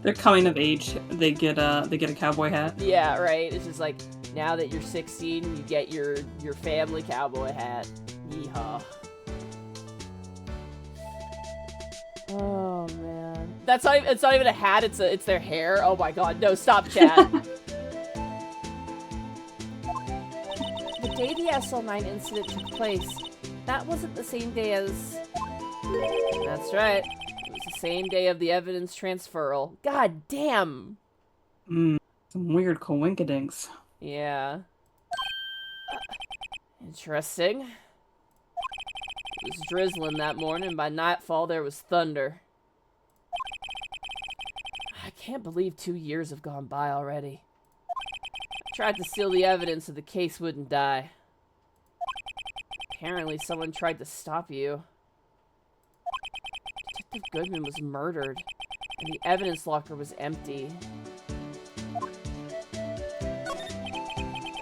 They're coming of age. They get a cowboy hat. Yeah, right. It's just like, now that you're 16, you get your family cowboy hat. Yeehaw. Oh man, it's not even a hat. It's their hair. Oh my god, no! Stop, chat. The day the SL9 incident took place, that wasn't the same day as. That's right. It was the same day of the evidence transferal. God damn. Some weird coinkydinks. Yeah. Interesting. It was drizzling that morning. By nightfall, there was thunder. I can't believe 2 years have gone by already. I tried to steal the evidence so the case wouldn't die. Apparently, someone tried to stop you. Detective Goodman was murdered, and the evidence locker was empty.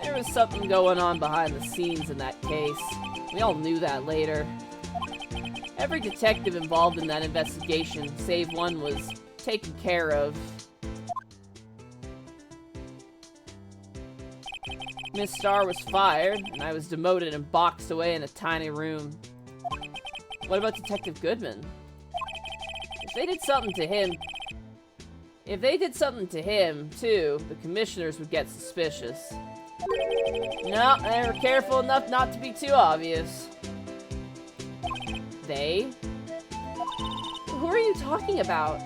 There was something going on behind the scenes in that case. We all knew that later. Every detective involved in that investigation, save one, was taken care of. Miss Starr was fired, and I was demoted and boxed away in a tiny room. What about Detective Goodman? If they did something to him, too, the commissioners would get suspicious. No, they were careful enough not to be too obvious. They? Who are you talking about?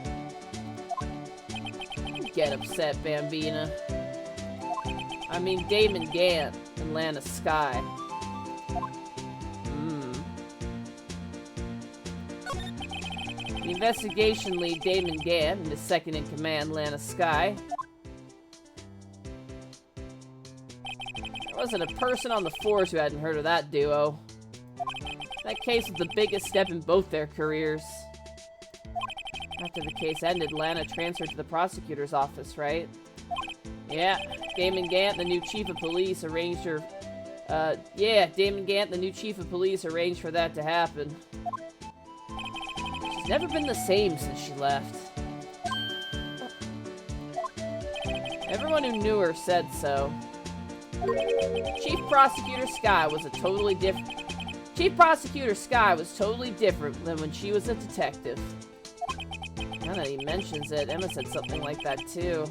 Don't get upset, Bambina. I mean Damon Gant and Lana Skye. The investigation lead Damon Gant and his second-in-command Lana Skye. There wasn't a person on the force who hadn't heard of that duo. That case was the biggest step in both their careers. After the case ended, Lana transferred to the prosecutor's office, right? Yeah, Damon Gant, the new chief of police, arranged for that to happen. She's never been the same since she left. Everyone who knew her said so. Chief Prosecutor Sky was totally different than when she was a detective. Now that he mentions it, Emma said something like that too.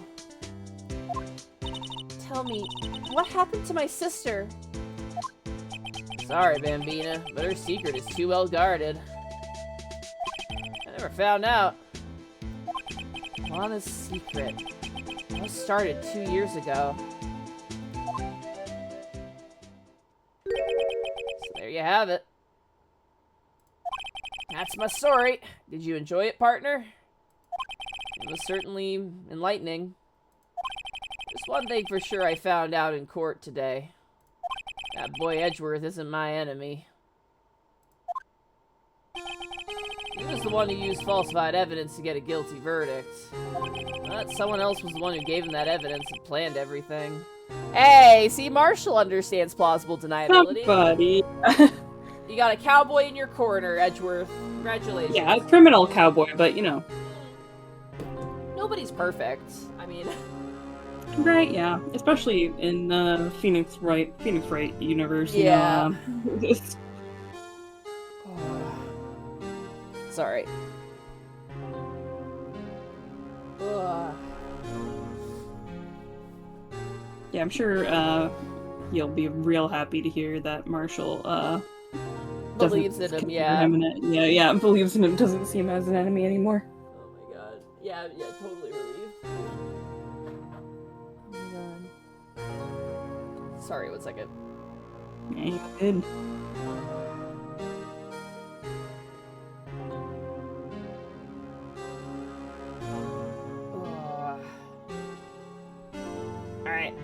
Tell me, what happened to my sister? Sorry, Bambina, but her secret is too well guarded. I never found out. Lana's secret. It was started 2 years ago. So there you have it. That's my story. Did you enjoy it, partner? It was certainly enlightening. There's one thing for sure I found out in court today. That boy Edgeworth isn't my enemy. He was the one who used falsified evidence to get a guilty verdict. But someone else was the one who gave him that evidence and planned everything. Hey, see, Marshall understands plausible deniability. Buddy. You got a cowboy in your corner, Edgeworth. Congratulations. Yeah, a criminal cowboy, but you know. Nobody's perfect. I mean... Right, yeah. Especially in the Phoenix Wright universe. Yeah. You know, Sorry. Yeah, I'm sure you'll be real happy to hear that Marshall Believes in him, yeah. Yeah, believes in him, doesn't see him as an enemy anymore. Oh my god. Yeah, totally relieved. Oh my god. Sorry, 1 second. Yeah, you did. Alright.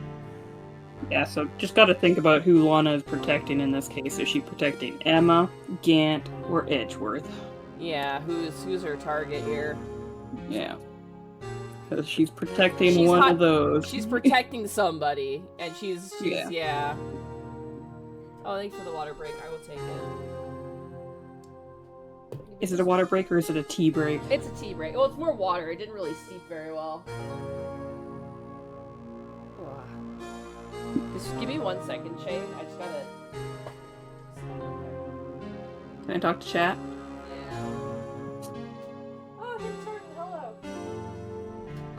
Yeah, so just gotta think about who Lana is protecting in this case. Is she protecting Emma, Gant, or Edgeworth? Yeah, who's her target here? Yeah. Because she's protecting one of those. She's protecting somebody, and she's yeah. Oh, thanks for the water break. I will take it. Is it a water break or is it a tea break? It's a tea break. Well, it's more water. It didn't really steep very well. Just give me 1 second, Shay. I just gotta... Can I talk to chat? Yeah. Oh, hey, Torton, hello.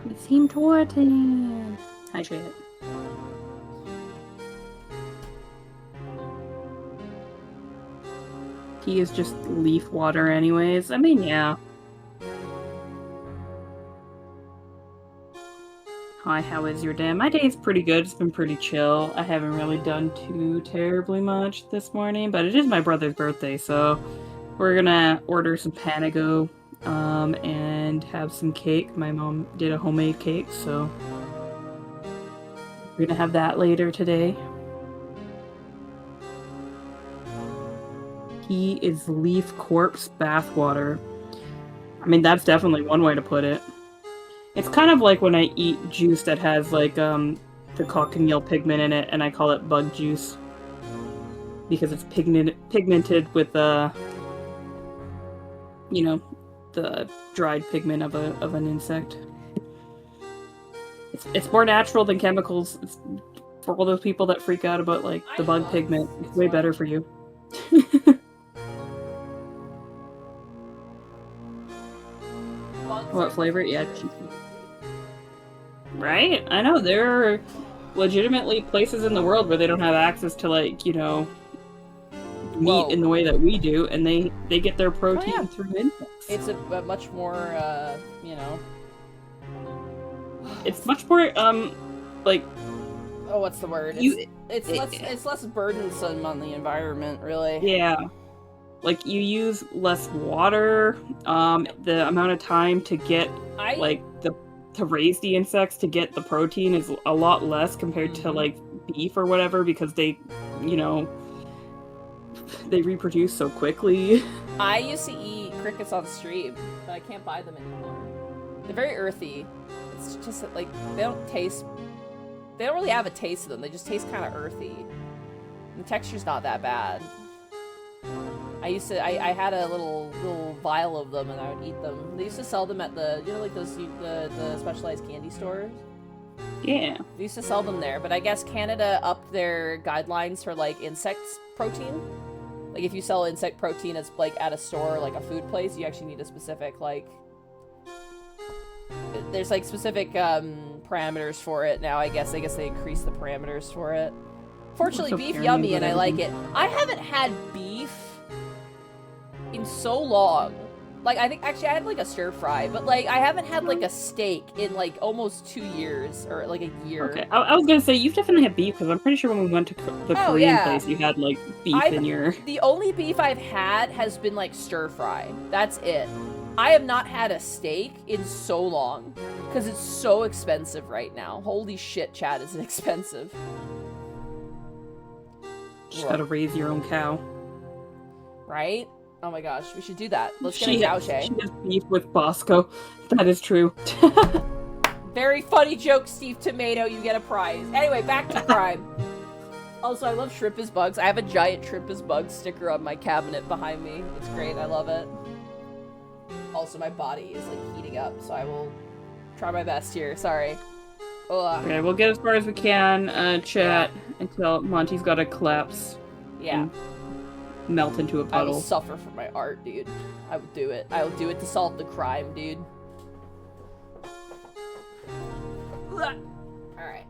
It's him, Torton. Hi, chat. Tea is just leaf water anyways. I mean, yeah. Hi, how is your day? My day's pretty good. It's been pretty chill. I haven't really done too terribly much this morning, but it is my brother's birthday, so we're gonna order some Panago and have some cake. My mom did a homemade cake, so we're gonna have that later today. He is leaf corpse bathwater. I mean, that's definitely one way to put it. It's kind of like when I eat juice that has, like, the cochineal pigment in it, and I call it bug juice. Because it's pigmented with, you know, the dried pigment of an insect. It's more natural than chemicals. It's for all those people that freak out about, like, the bug pigment. It's way better for you. What flavor? Yeah, cheesy. Right? I know, there are legitimately places in the world where they don't have access to, like, you know, meat in the way that we do, and they get their protein through insects. It's a much more, you know... It's much more, like... Oh, what's the word? It's less burdensome on the environment, really. Yeah. Like, you use less water, the amount of time to get, to raise the insects to get the protein is a lot less compared to, like, beef or whatever, because they, you know, they reproduce so quickly. I used to eat crickets on the street, but I can't buy them anymore. They're very earthy. It's just, like, they don't really have a taste to them. They just taste kind of earthy. And the texture's not that bad. I had a little vial of them, and I would eat them. They used to sell them at the, you know, like those, the specialized candy stores? Yeah. They used to sell them there, but I guess Canada upped their guidelines for, like, insect protein. Like, if you sell insect protein as, like, at a store, like a food place, you actually need a specific, like... There's, like, specific, parameters for it now, I guess. I guess they increased the parameters for it. Fortunately, So beef pyramid yummy, with and I like it. everything. I haven't had beef in so long. Like, I think, actually, I had, like, a stir fry, but, like, I haven't had, like, a steak in, like, almost 2 years, or, like, a year. Okay, I was gonna say, you've definitely had beef, because I'm pretty sure when we went to the Oh, Korean yeah. place, you had, like, beef in your... The only beef I've had has been, like, stir fry. That's it. I have not had a steak in so long, because it's so expensive right now. Holy shit, Chad, is it expensive. Just gotta raise your own cow. Right? Oh my gosh, we should do that. Let's get a cow shay. She has beef with Bosco. That is true. Very funny joke, Steve Tomato. You get a prize. Anyway, back to crime. Also, I love Shrimp is Bugs. I have a giant Shrimp is Bugs sticker on my cabinet behind me. It's great. I love it. Also, my body is, like, heating up, so I will try my best here. Sorry. Ugh. Okay, we'll get as far as we can, chat, until Monty's gotta collapse. Yeah. Melt into a I puddle. will suffer for my art, dude. I will do it. I will do it to solve the crime, dude. Alright.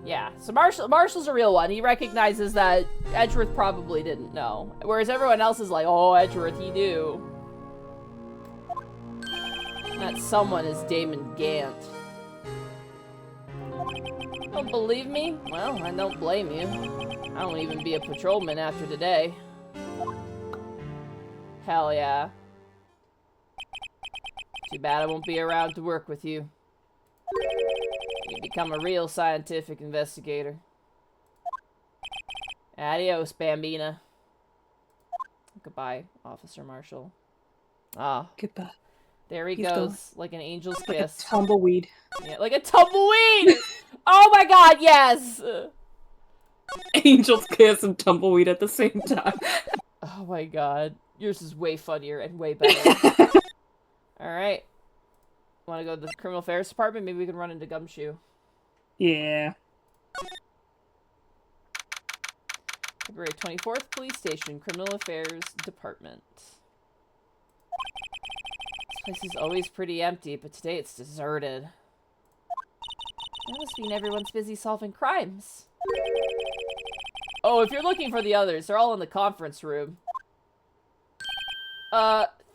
Yeah, so Marshall's a real one. He recognizes that Edgeworth probably didn't know. Whereas everyone else is like, oh, Edgeworth, he knew. That someone is Damon Gant. Don't believe me? Well, I don't blame you. I won't even be a patrolman after today. Hell yeah. Too bad I won't be around to work with you. You become a real scientific investigator. Adios, Bambina. Goodbye, Officer Marshall. Ah, Goodbye. there he He's goes, gone. like an angel's Like a kiss. tumbleweed. Yeah, like a tumbleweed! Oh my god, yes! Angel's kiss and tumbleweed at the same time. Oh my god. Yours is way funnier and way better. Alright. Want to go to the Criminal Affairs Department? Maybe we can run into Gumshoe. Yeah. February 24th, Police Station, Criminal Affairs Department. This place is always pretty empty, but today it's deserted. That must mean everyone's busy solving crimes. Oh, if you're looking for the others, they're all in the conference room.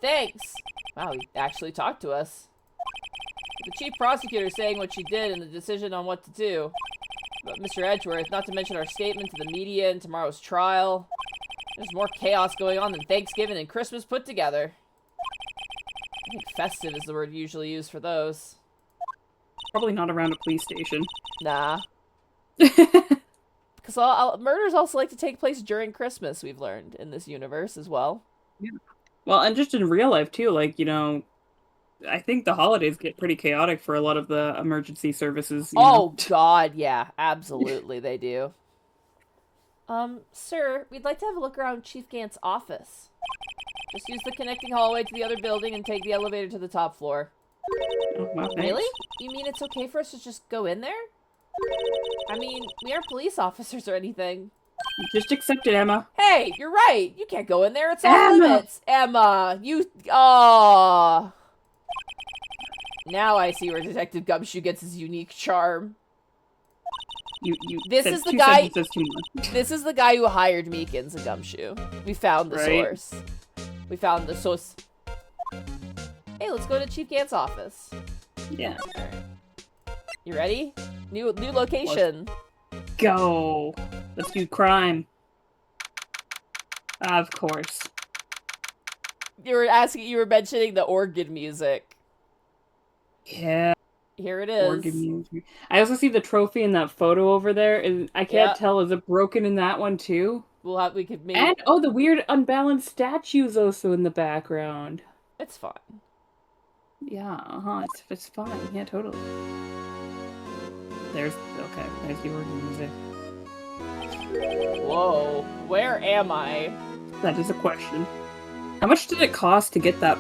Thanks. Wow, he actually talked to us. The chief prosecutor saying what she did and the decision on what to do. But Mr. Edgeworth, not to mention our statement to the media and tomorrow's trial. There's more chaos going on than Thanksgiving and Christmas put together. I think festive is the word usually used for those. Probably not around a police station. Nah. Because murders also like to take place during Christmas, we've learned, in this universe as well. Yeah. Well, and just in real life, too, like, you know, I think the holidays get pretty chaotic for a lot of the emergency services. You know? God, yeah. Absolutely, they do. Sir, we'd like to have a look around Chief Gant's office. Just use the connecting hallway to the other building and take the elevator to the top floor. Oh, wow, thanks. Really? You mean it's okay for us to just go in there? I mean, we aren't police officers or anything. Just accept it, Emma. Hey, you're right. You can't go in there. It's off Emma! limits. Emma, you... Aww. Now I see where Detective Gumshoe gets his unique charm. You This said is the two guy- sentences too much. This is the guy who hired Meekins and Gumshoe. We found the Right. source. We found the source. Hey, let's go to Chief Gant's office. Yeah. You ready? New location. Go. Let's do crime. Of course. You were mentioning the organ music. Yeah. Here it is. Organ music. I also see the trophy in that photo over there, and I can't Yeah. tell, is it broken in that one too? We could maybe... And, oh, the weird unbalanced statue's also in the background. It's fine. Yeah, it's fine. Yeah, totally. There's the organ music. Whoa, where am I? That is a question. How much did it cost to get that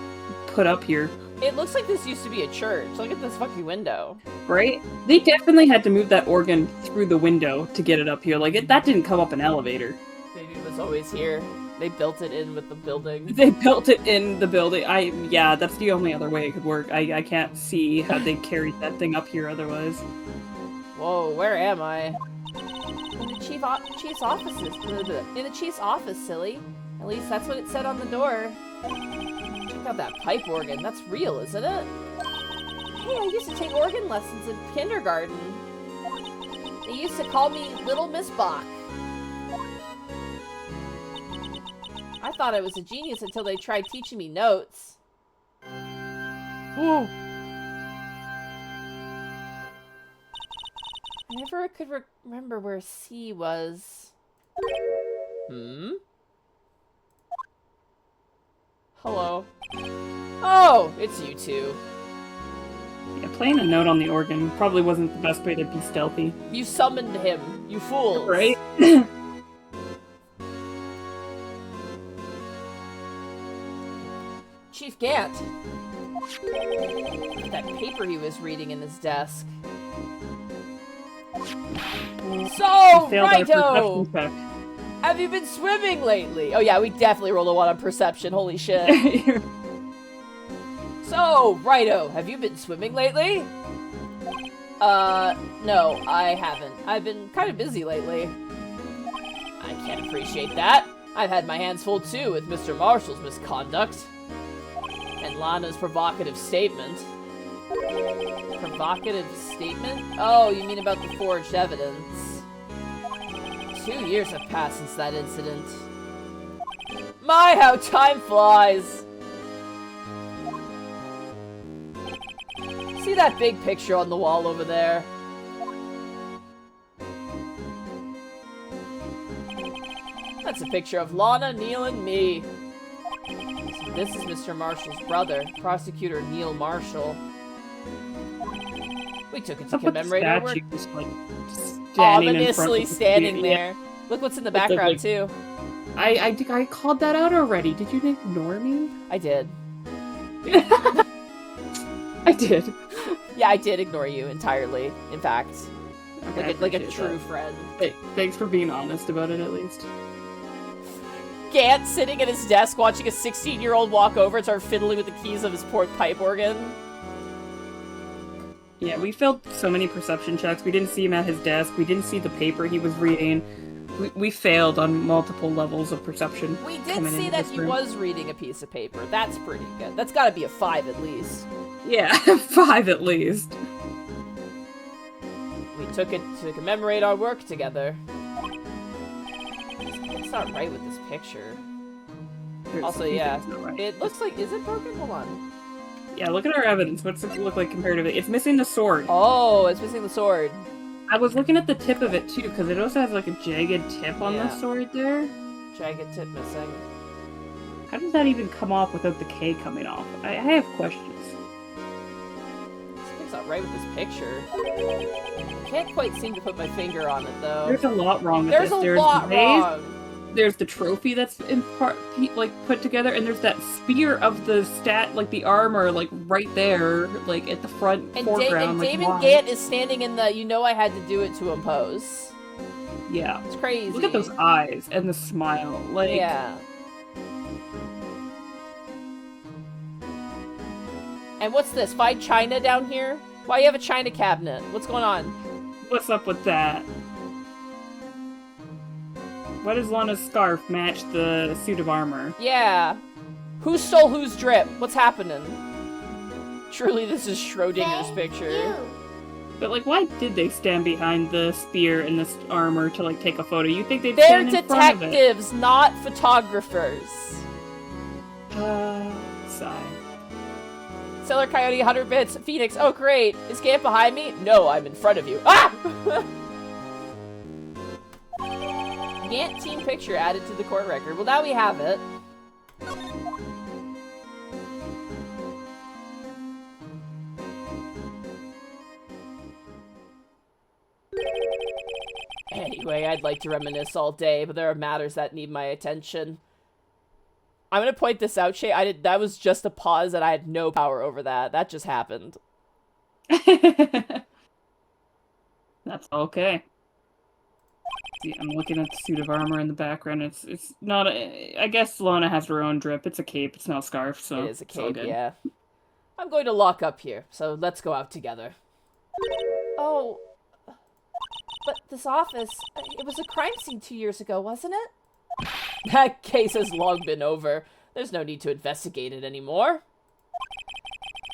put up here? It looks like this used to be a church. Look at this fucking window. Right? They definitely had to move that organ through the window to get it up here. Like, that didn't come up an elevator. Maybe it was always here. They built it in with the building. They built it in the building. Yeah, that's the only other way it could work. I can't see how they carried that thing up here otherwise. Whoa, where am I? In the chief's offices. In the chief's office, silly. At least that's what it said on the door. Check out that pipe organ. That's real, isn't it? Hey, I used to take organ lessons in kindergarten. They used to call me Little Miss Bach. I thought I was a genius until they tried teaching me notes. Ooh. I never could remember where C was. Hmm? Hello. Oh, it's you two. Yeah, playing a note on the organ probably wasn't the best way to be stealthy. You summoned him, you fools. Right? Chief Gant. Look at that paper he was reading in his desk. So, righto! Have you been swimming lately? Oh yeah, we definitely rolled a 1 on perception, holy shit. So, righto, have you been swimming lately? No, I haven't. I've been kind of busy lately. I can't appreciate that. I've had my hands full too with Mr. Marshall's misconduct. And Lana's provocative statement. Provocative statement? Oh, you mean about the forged evidence. 2 years have passed since that incident. My, how time flies! See that big picture on the wall over there? That's a picture of Lana, Neil, and me. So this is Mr. Marshall's brother, Prosecutor Neil Marshall. We took it to commemorate our work. Just, like, Ominously standing there. Look what's in the background, too. I called that out already. Did you ignore me? I did. I did. Yeah, I did ignore you entirely, in fact. Okay, like a true friend. Hey, thanks for being honest about it, at least. Gant sitting at his desk watching a 16-year-old walk over and start fiddling with the keys of his port pipe organ. Yeah, we failed so many perception checks. We didn't see him at his desk. We didn't see the paper he was reading. We failed on multiple levels of perception. We did see that he was reading a piece of paper. That's pretty good. That's gotta be a 5 at least. Yeah, 5 at least. We took it to commemorate our work together. It's not right with this picture. Also, yeah, right. It looks like, is it broken? Hold on. Yeah, look at our evidence. What's it look like comparatively? It's missing the sword. Oh, it's missing the sword. I was looking at the tip of it too, because it also has like a jagged tip on the sword there. Jagged tip missing. How does that even come off without the K coming off? I have questions. Something's not right with this picture. I can't quite seem to put my finger on it though. There's a lot wrong with this. There's a lot wrong. There's the trophy that's in part like put together, and there's that spear of the the armor, like right there, like at the front foreground. And like, Damon Gant is standing in the "you know I had to do it to him" pose. Yeah, it's crazy. Look at those eyes and the smile. Like, yeah. And what's this? Find China down here? Why you have a China cabinet? What's going on? What's up with that? Why does Lana's scarf match the suit of armor? Yeah. Who stole whose drip? What's happening? Truly, this is Schrodinger's picture. You. But, like, why did they stand behind the spear and the armor to, like, take a photo? You think they'd They're stand in front of it? detectives, not photographers. Sigh. Seller Coyote, 100 bits. Phoenix, oh great. Is Gant behind me? No, I'm in front of you. Ah! Gant team picture added to the court record. Well, now we have it. Anyway, I'd like to reminisce all day, but there are matters that need my attention. I'm gonna point this out, Shay. That was just a pause, and I had no power over that. That just happened. That's okay. See, I'm looking at the suit of armor in the background. It's not I guess Lana has her own drip. It's a cape. It's not a scarf, so It is a it's all cape, good. yeah. I'm going to lock up here, so let's go out together. Oh, but this office, it was a crime scene 2 years ago, wasn't it? That case has long been over. There's no need to investigate it anymore.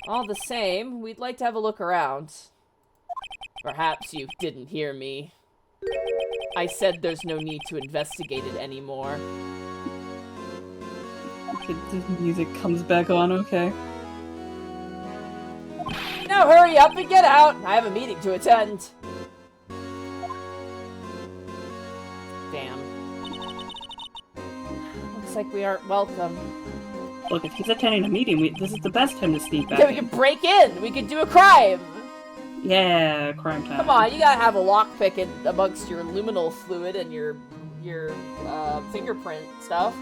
All the same, we'd like to have a look around. Perhaps you didn't hear me. I said there's no need to investigate it anymore. The music comes back on, okay. Now hurry up and get out! I have a meeting to attend. Damn. Looks like we aren't welcome. Look, if he's attending a meeting, this is the best time to sneak back Yeah, we can break in! We can do a crime! Yeah, crime time. Come on, you gotta have a lockpick amongst your luminal fluid and your fingerprint stuff.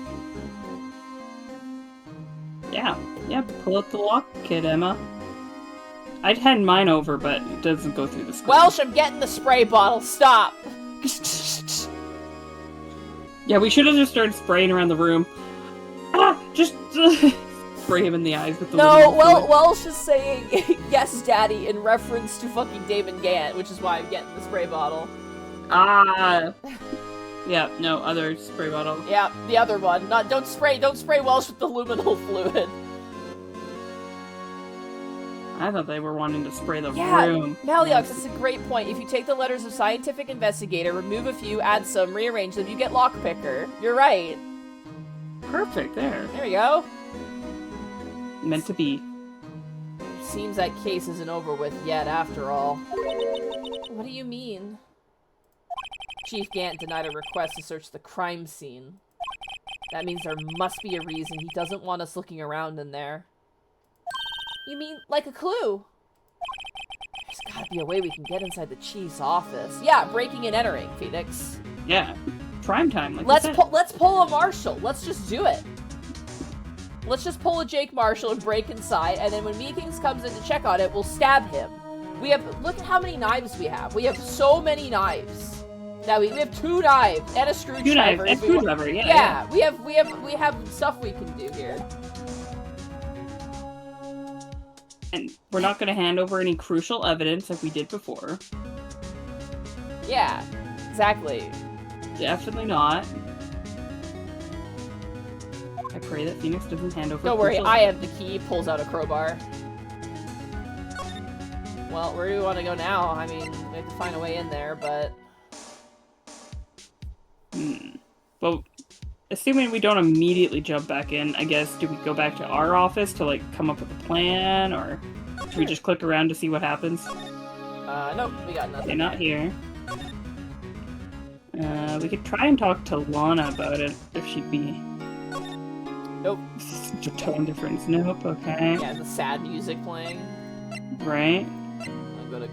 Yeah, pull out the lock kit, Emma. I'd hand mine over, but it doesn't go through the screen. Welsh, I'm getting the spray bottle. Stop! Yeah, we should have just started spraying around the room. Just spray him in the eyes with the No, luminal fluid. Welsh is saying, yes, daddy, in reference to fucking Damon Gant, which is why I'm getting the spray bottle. Ah. Yeah, no, other spray bottle. Yeah, the other one. Don't spray Welsh with the luminal fluid. I thought they were wanting to spray the Yeah, room. Maliox, that's a great point. If you take the letters of scientific investigator, remove a few, add some, rearrange them, you get lockpicker. You're right. Perfect, there. There we go. Meant to be. Seems that case isn't over with yet, after all. What do you mean? Chief Gant denied a request to search the crime scene. That means there must be a reason he doesn't want us looking around in there. You mean, like a clue? There's gotta be a way we can get inside the chief's office. Yeah, breaking and entering, Phoenix. Yeah. Prime time, like Let's pull a Marshall. Let's just do it. Let's just pull a Jake Marshall and break inside, and then when Meekings comes in to check on it, we'll stab him. Look at how many knives we have. We have so many knives. Now we have 2 knives and a screwdriver. 2 knives and a screwdriver, yeah. Yeah, we have stuff we can do here. And we're not going to hand over any crucial evidence like we did before. Yeah, exactly. Definitely not. I pray that Phoenix doesn't hand over. Don't worry, crucial I have the key. Pulls out a crowbar. Well, where do we want to go now? I mean, we have to find a way in there, but... Well, assuming we don't immediately jump back in, I guess, do we go back to our office to, like, come up with a plan, or should we just click around to see what happens? Nope, we got nothing. Okay, not here. We could try and talk to Lana about it, if she'd be... Nope. Such a tone difference. Nope, okay. Yeah, the sad music playing. Right. I'll go to...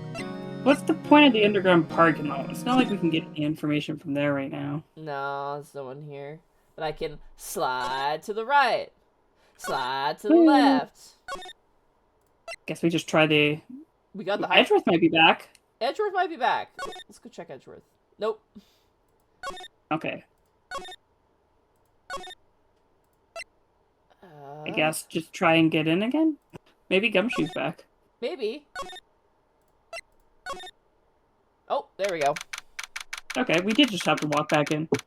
What's the point of the underground parking lot? It's not like we can get any information from there right now. No, there's no one here. But I can slide to the right. Slide to the left. Guess we just try the... We got the... Edgeworth might be back. Edgeworth might be back. Let's go check Edgeworth. Nope. Okay. I guess just try and get in again? Maybe Gumshoe's back. Maybe. Oh, there we go. Okay, we did just have to walk back in. Get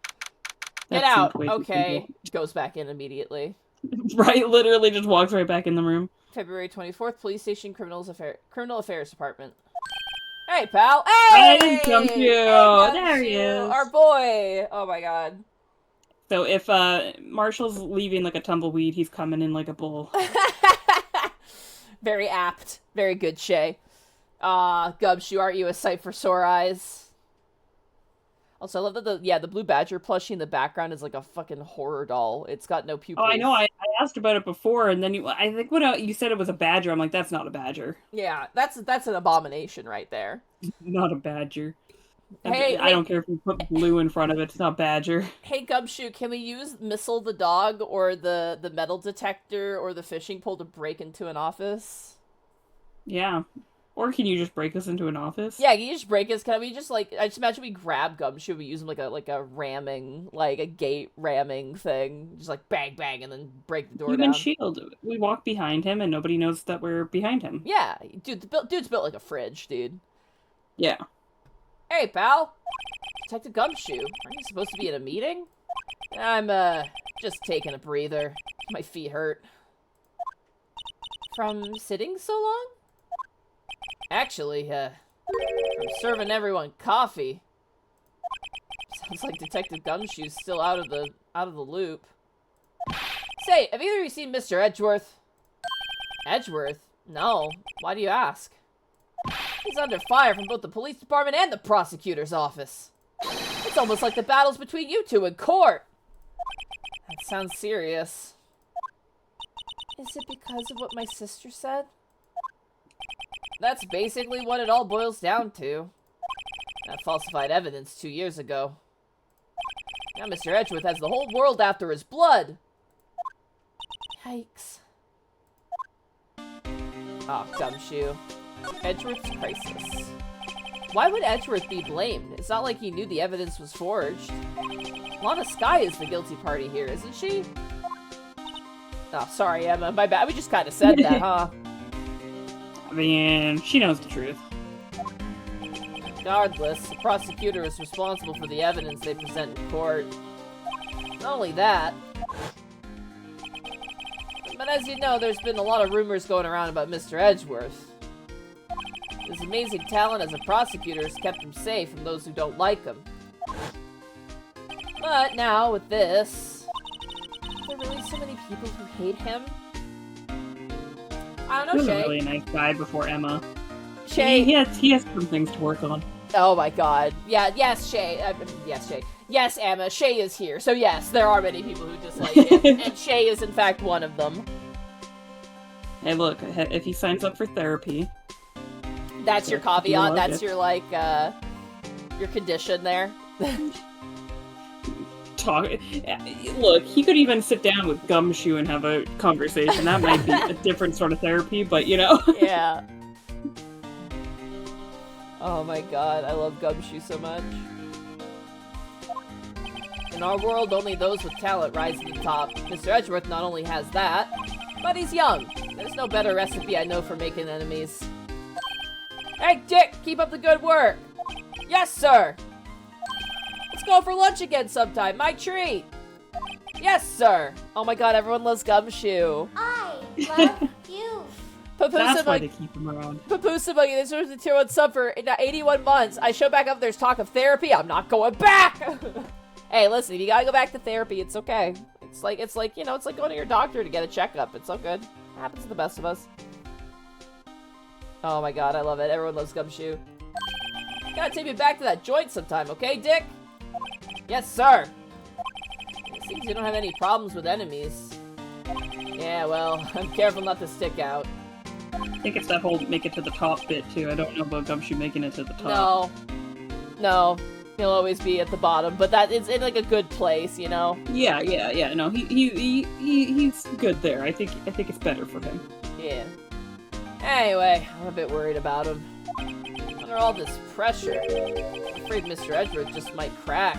That out. seemed way too Okay. Goes back in immediately. simple. Right, literally just walks right back in the room. February 24th, Police Station Criminal Affairs Department. Hey, pal. Hey! Hey, Gumshoe! Hey, There he is. Our boy! Oh my god. So if Marshall's leaving like a tumbleweed, he's coming in like a bull. Very apt. Very good, Shay. Gumshoe, aren't you a sight for sore eyes? Also, I love that the Blue Badger plushie in the background is like a fucking horror doll. It's got no pupils. Oh, I know. I asked about it before, and then I think when you said it was a badger, I'm like, that's not a badger. Yeah, that's an abomination right there. Not a badger. Hey, I don't care if you put blue in front of it. It's not Badger. hey, Gumshoe, can we use Missile the dog or the metal detector or the fishing pole to break into an office? Yeah. Or can you just break us into an office? Yeah, can you just break us? Can we just like? I just imagine we grab Gumshoe, we use him like a ramming, like a gate ramming thing, just like bang bang, and then break the door Human down. shield. We walk behind him, and nobody knows that we're behind him. Yeah, dude, dude's built like a fridge, dude. Yeah. Hey, pal, Detective Gumshoe, aren't you supposed to be in a meeting? I'm just taking a breather. My feet hurt from sitting so long. Actually, from serving everyone coffee. Sounds like Detective Gumshoe's still out of the loop. Say, have either of you seen Mr. Edgeworth? Edgeworth? No. Why do you ask? He's under fire from both the police department and the prosecutor's office. It's almost like the battles between you two in court. That sounds serious. Is it because of what my sister said? That's basically what it all boils down to. That falsified evidence 2 years ago. Now Mr. Edgeworth has the whole world after his blood. Yikes. Oh, Gumshoe. Edgeworth's crisis. Why would Edgeworth be blamed? It's not like he knew the evidence was forged. Lana Skye is the guilty party here, isn't she? Oh, sorry, Emma. My bad. We just kind of said that, huh? I mean, she knows the truth. Regardless, the prosecutor is responsible for the evidence they present in court. Not only that, but as you know, there's been a lot of rumors going around about Mr. Edgeworth. His amazing talent as a prosecutor has kept him safe from those who don't like him. But now, with this, are there really so many people who hate him? I don't know, He was Shay. a really nice guy before Emma. Shay. He has some things to work on. Oh my god. Yeah, yes, Shay. Yes, Shay. Yes, Emma. Shay is here. So yes, there are many people who dislike him. And Shay is in fact one of them. Hey, look, if he signs up for therapy... That's your You'll caveat. like That's it. your, like, your condition there. Look, he could even sit down with Gumshoe and have a conversation. That might be a different sort of therapy, but you know. Yeah. Oh my god, I love Gumshoe so much. In our world, only those with talent rise to the top. Mr. Edgeworth not only has that, but he's young. There's no better recipe I know for making enemies. Hey, Dick, keep up the good work. Yes, sir. Let's go for lunch again sometime. My treat. Yes, sir. Oh my god, everyone loves Gumshoe. I love you. That's why they keep him around. Papusa Buggy, this was the tier 1 sub for 81 months. I show back up, there's talk of therapy. I'm not going back. Hey, listen, if you gotta go back to therapy, it's okay. It's like, you know, it's like going to your doctor to get a checkup. It's so good. It happens to the best of us. Oh my god, I love it. Everyone loves Gumshoe. Gotta take me back to that joint sometime, okay, Dick? Yes, sir. It seems you don't have any problems with enemies. Yeah, well, I'm careful not to stick out. I think it's that whole make it to the top bit, too. I don't know about Gumshoe making it to the top. No. He'll always be at the bottom, but that is in, like, a good place, you know? Yeah. No, he's good there. I think it's better for him. Yeah. Anyway, I'm a bit worried about him. Under all this pressure, I'm afraid Mr. Edgeworth just might crack.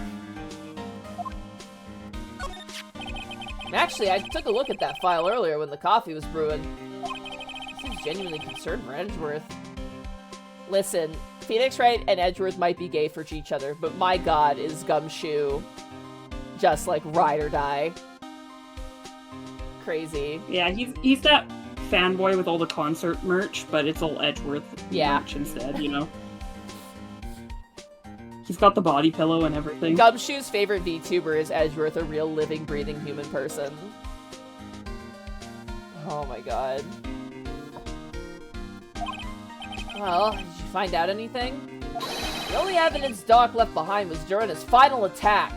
Actually, I took a look at that file earlier when the coffee was brewing. He seems genuinely concerned for Edgeworth. Listen, Phoenix Wright and Edgeworth might be gay for each other, but my god, is Gumshoe just like ride or die. Crazy. Yeah, he's that fanboy with all the concert merch, but it's all Edgeworth merch instead, you know? He's got the body pillow and everything. Gumshoe's favorite VTuber is Edgeworth, a real living, breathing human person. Oh my god. Well, did you find out anything? The only evidence Doc left behind was during his final attack.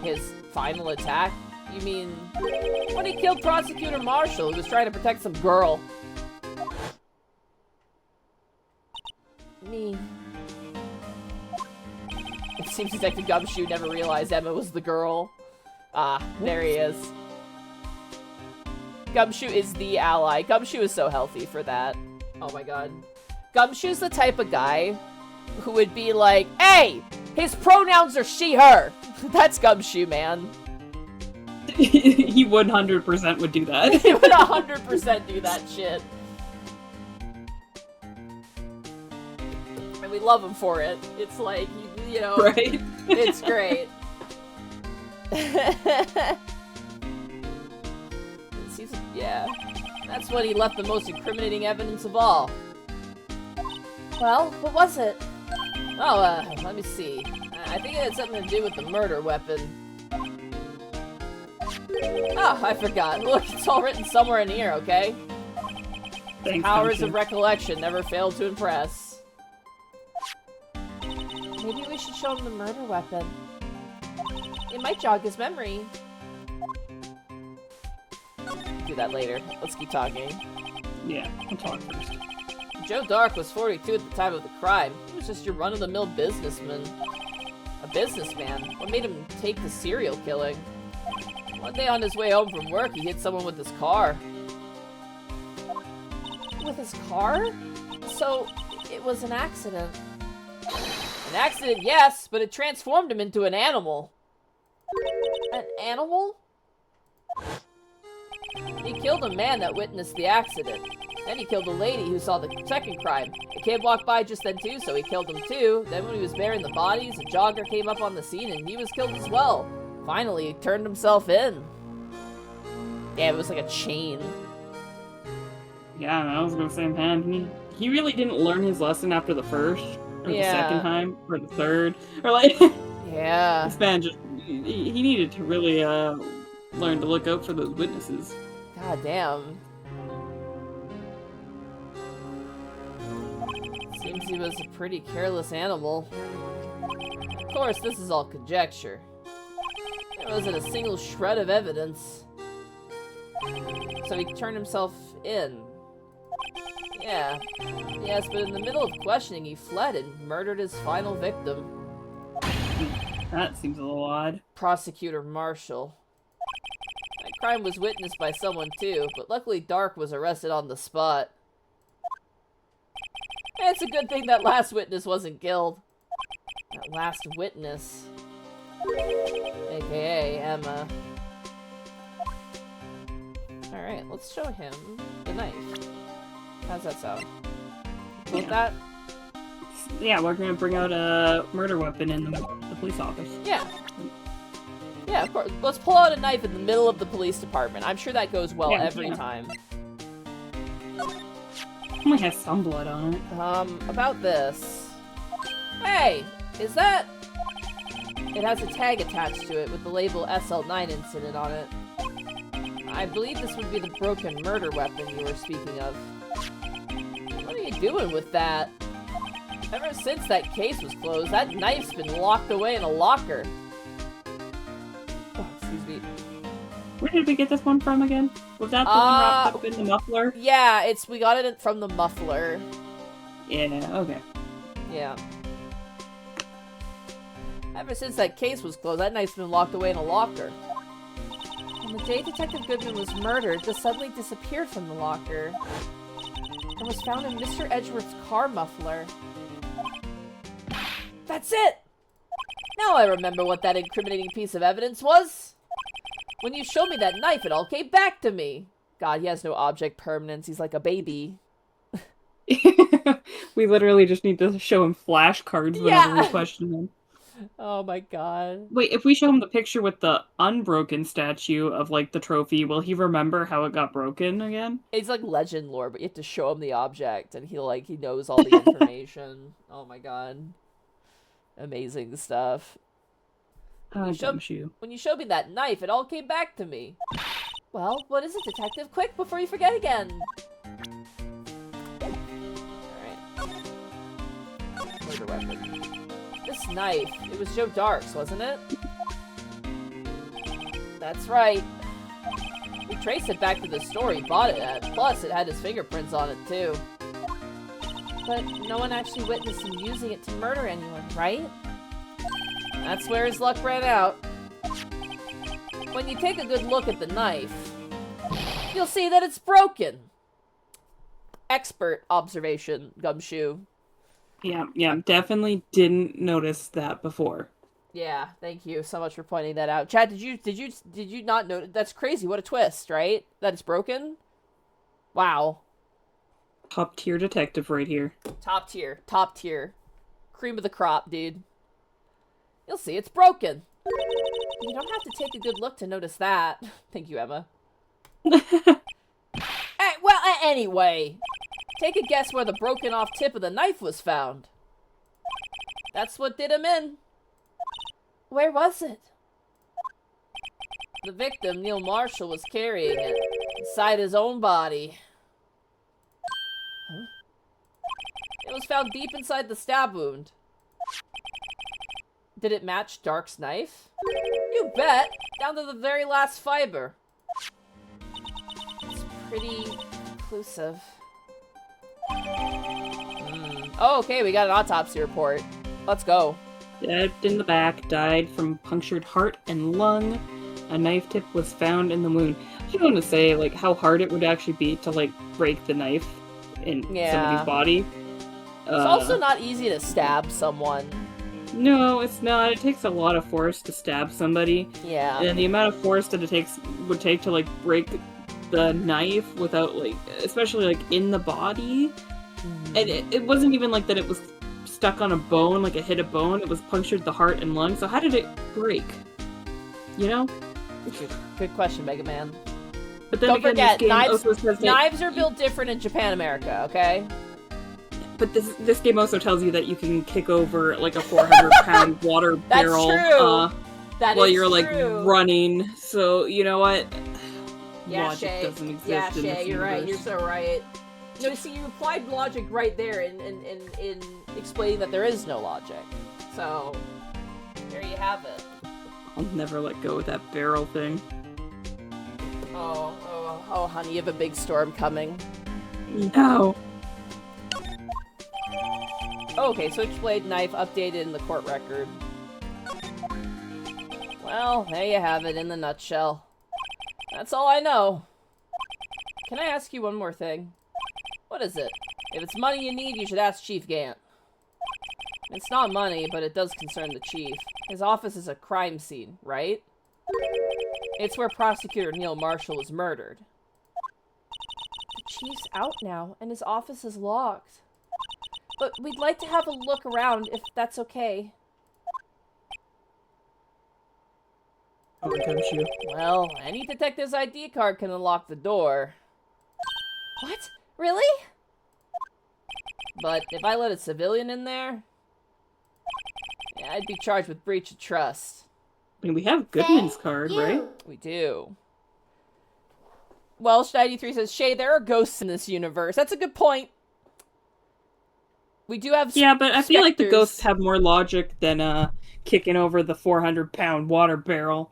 His final attack? You mean when he killed Prosecutor Marshall, who was trying to protect some girl? seems Detective Gumshoe never realized Emma was the girl. Ah, there he is. Gumshoe is the ally. Gumshoe is so healthy for that. Oh my god. Gumshoe's the type of guy who would be like, hey, his pronouns are she, her. That's Gumshoe, man. He 100% would do that. He would 100% do that shit. And we love him for it. It's like, you know, right? It's great. Yeah, that's when he left the most incriminating evidence of all. Well, what was it? Oh, let me see. I think it had something to do with the murder weapon. Oh, I forgot. Look, it's all written somewhere in here, okay? Thanks, Powers Gumshoe. of recollection never failed to impress. Maybe we should show him the murder weapon. It might jog his memory. Do that later. Let's keep talking. Yeah, we'll talk first. Joe Dark was 42 at the time of the crime. He was just your run-of-the-mill businessman. A businessman? What made him take to serial killing? One day on his way home from work, he hit someone with his car. With his car? So, it was an accident. An accident, yes, but it transformed him into an animal. An animal? He killed a man that witnessed the accident. Then he killed a lady who saw the second crime. A kid walked by just then too, so he killed him too. Then when he was burying the bodies, a jogger came up on the scene and he was killed as well. Finally, he turned himself in. Yeah, it was like a chain. Yeah, I was gonna say, man, he really didn't learn his lesson after the first, or the second time, or the third, or like... Yeah. This man just, he needed to really, learn to look out for those witnesses. God damn. Seems he was a pretty careless animal. Of course, this is all conjecture. There wasn't a single shred of evidence. So he turned himself in. Yeah. Yes, but in the middle of questioning, he fled and murdered his final victim. That seems a little odd. Prosecutor Marshall. That crime was witnessed by someone too, but luckily Dark was arrested on the spot. It's a good thing that last witness wasn't killed. That last witness. AKA Emma. Alright, let's show him the knife. How's that sound? With that? Yeah, we're gonna bring out a murder weapon in the police office. Yeah. Yeah, of course. Let's pull out a knife in the middle of the police department. I'm sure that goes well every time. Only has some blood on it. About this. Hey! Is that... It has a tag attached to it with the label SL9 incident on it. I believe this would be the broken murder weapon you were speaking of. What are you doing with that? Ever since that case was closed, that knife's been locked away in a locker. Oh, excuse me. Where did we get this one from again? Was that the one wrapped up in the muffler? Yeah, we got it from the muffler. Yeah, okay. Yeah. Ever since that case was closed, that knife's been locked away in a locker. On the day Detective Goodman was murdered, this suddenly disappeared from the locker. And was found in Mr. Edgeworth's car muffler. That's it! Now I remember what that incriminating piece of evidence was. When you showed me that knife, it all came back to me. God, he has no object permanence. He's like a baby. We literally just need to show him flashcards whenever we question him. Oh my god. Wait, if we show him the picture with the unbroken statue of, like, the trophy, will he remember how it got broken again? It's like legend lore, but you have to show him the object, and he knows all the information. Oh my god. Amazing stuff. When you showed me that knife, it all came back to me. Well, what is it, Detective? Quick, before you forget again! Alright. Murder weapon. This knife, it was Joe Dark's, wasn't it? That's right. We traced it back to the store he bought it at. Plus, it had his fingerprints on it, too. But no one actually witnessed him using it to murder anyone, right? That's where his luck ran out. When you take a good look at the knife, you'll see that it's broken. Expert observation, Gumshoe. Yeah, definitely didn't notice that before. Yeah, thank you so much for pointing that out. Chad, did you not notice? That's crazy. What a twist, right? That it's broken? Wow. Top tier detective right here. Top tier. Top tier. Cream of the crop, dude. You'll see it's broken. You don't have to take a good look to notice that. Thank you, Emma. Anyway. Take a guess where the broken off tip of the knife was found. That's what did him in. Where was it? The victim, Neil Marshall, was carrying it inside his own body. Huh? It was found deep inside the stab wound. Did it match Dark's knife? You bet! Down to the very last fiber. It's pretty conclusive. Oh, okay, we got an autopsy report. Let's go. Stabbed in the back, died from punctured heart and lung. A knife tip was found in the wound. I just want to say, like, how hard it would actually be to, like, break the knife in somebody's body. It's also not easy to stab someone. No, it's not. It takes a lot of force to stab somebody. Yeah. And the amount of force that it would take to, like, break the knife without, like, especially, like, in the body. Mm-hmm. And it wasn't even like that it was stuck on a bone, like it hit a bone. It was punctured the heart and lung. So how did it break? You know? Good question, Mega Man. But then don't again, forget, knives are built different in Japan, America, okay? But this game also tells you that you can kick over like a 400-pound water barrel while you're like running. So you know what? Yeah, logic Shay. doesn't exist Yeah, in Shay, this you're right. universe. You're so right. No, see, you applied logic right there in explaining that there is no logic. So, there you have it. I'll never let go of that barrel thing. Oh, honey, you have a big storm coming. No. Okay, switchblade knife updated in the court record. Well, there you have it in the nutshell. That's all I know. Can I ask you one more thing? What is it? If it's money you need, you should ask Chief Gant. It's not money, but it does concern the chief. His office is a crime scene, right? It's where Prosecutor Neil Marshall was murdered. The chief's out now, and his office is locked. But we'd like to have a look around, if that's okay. Oh, Gumshoe. Well, any detective's ID card can unlock the door. What? Really? But if I let a civilian in there, yeah, I'd be charged with breach of trust. I mean, we have Goodman's card, right? We do. Welsh 93 says, Shay, there are ghosts in this universe. That's a good point. We do have Yeah, but I feel like the specters. ghosts have more logic than kicking over the 400-pound water barrel.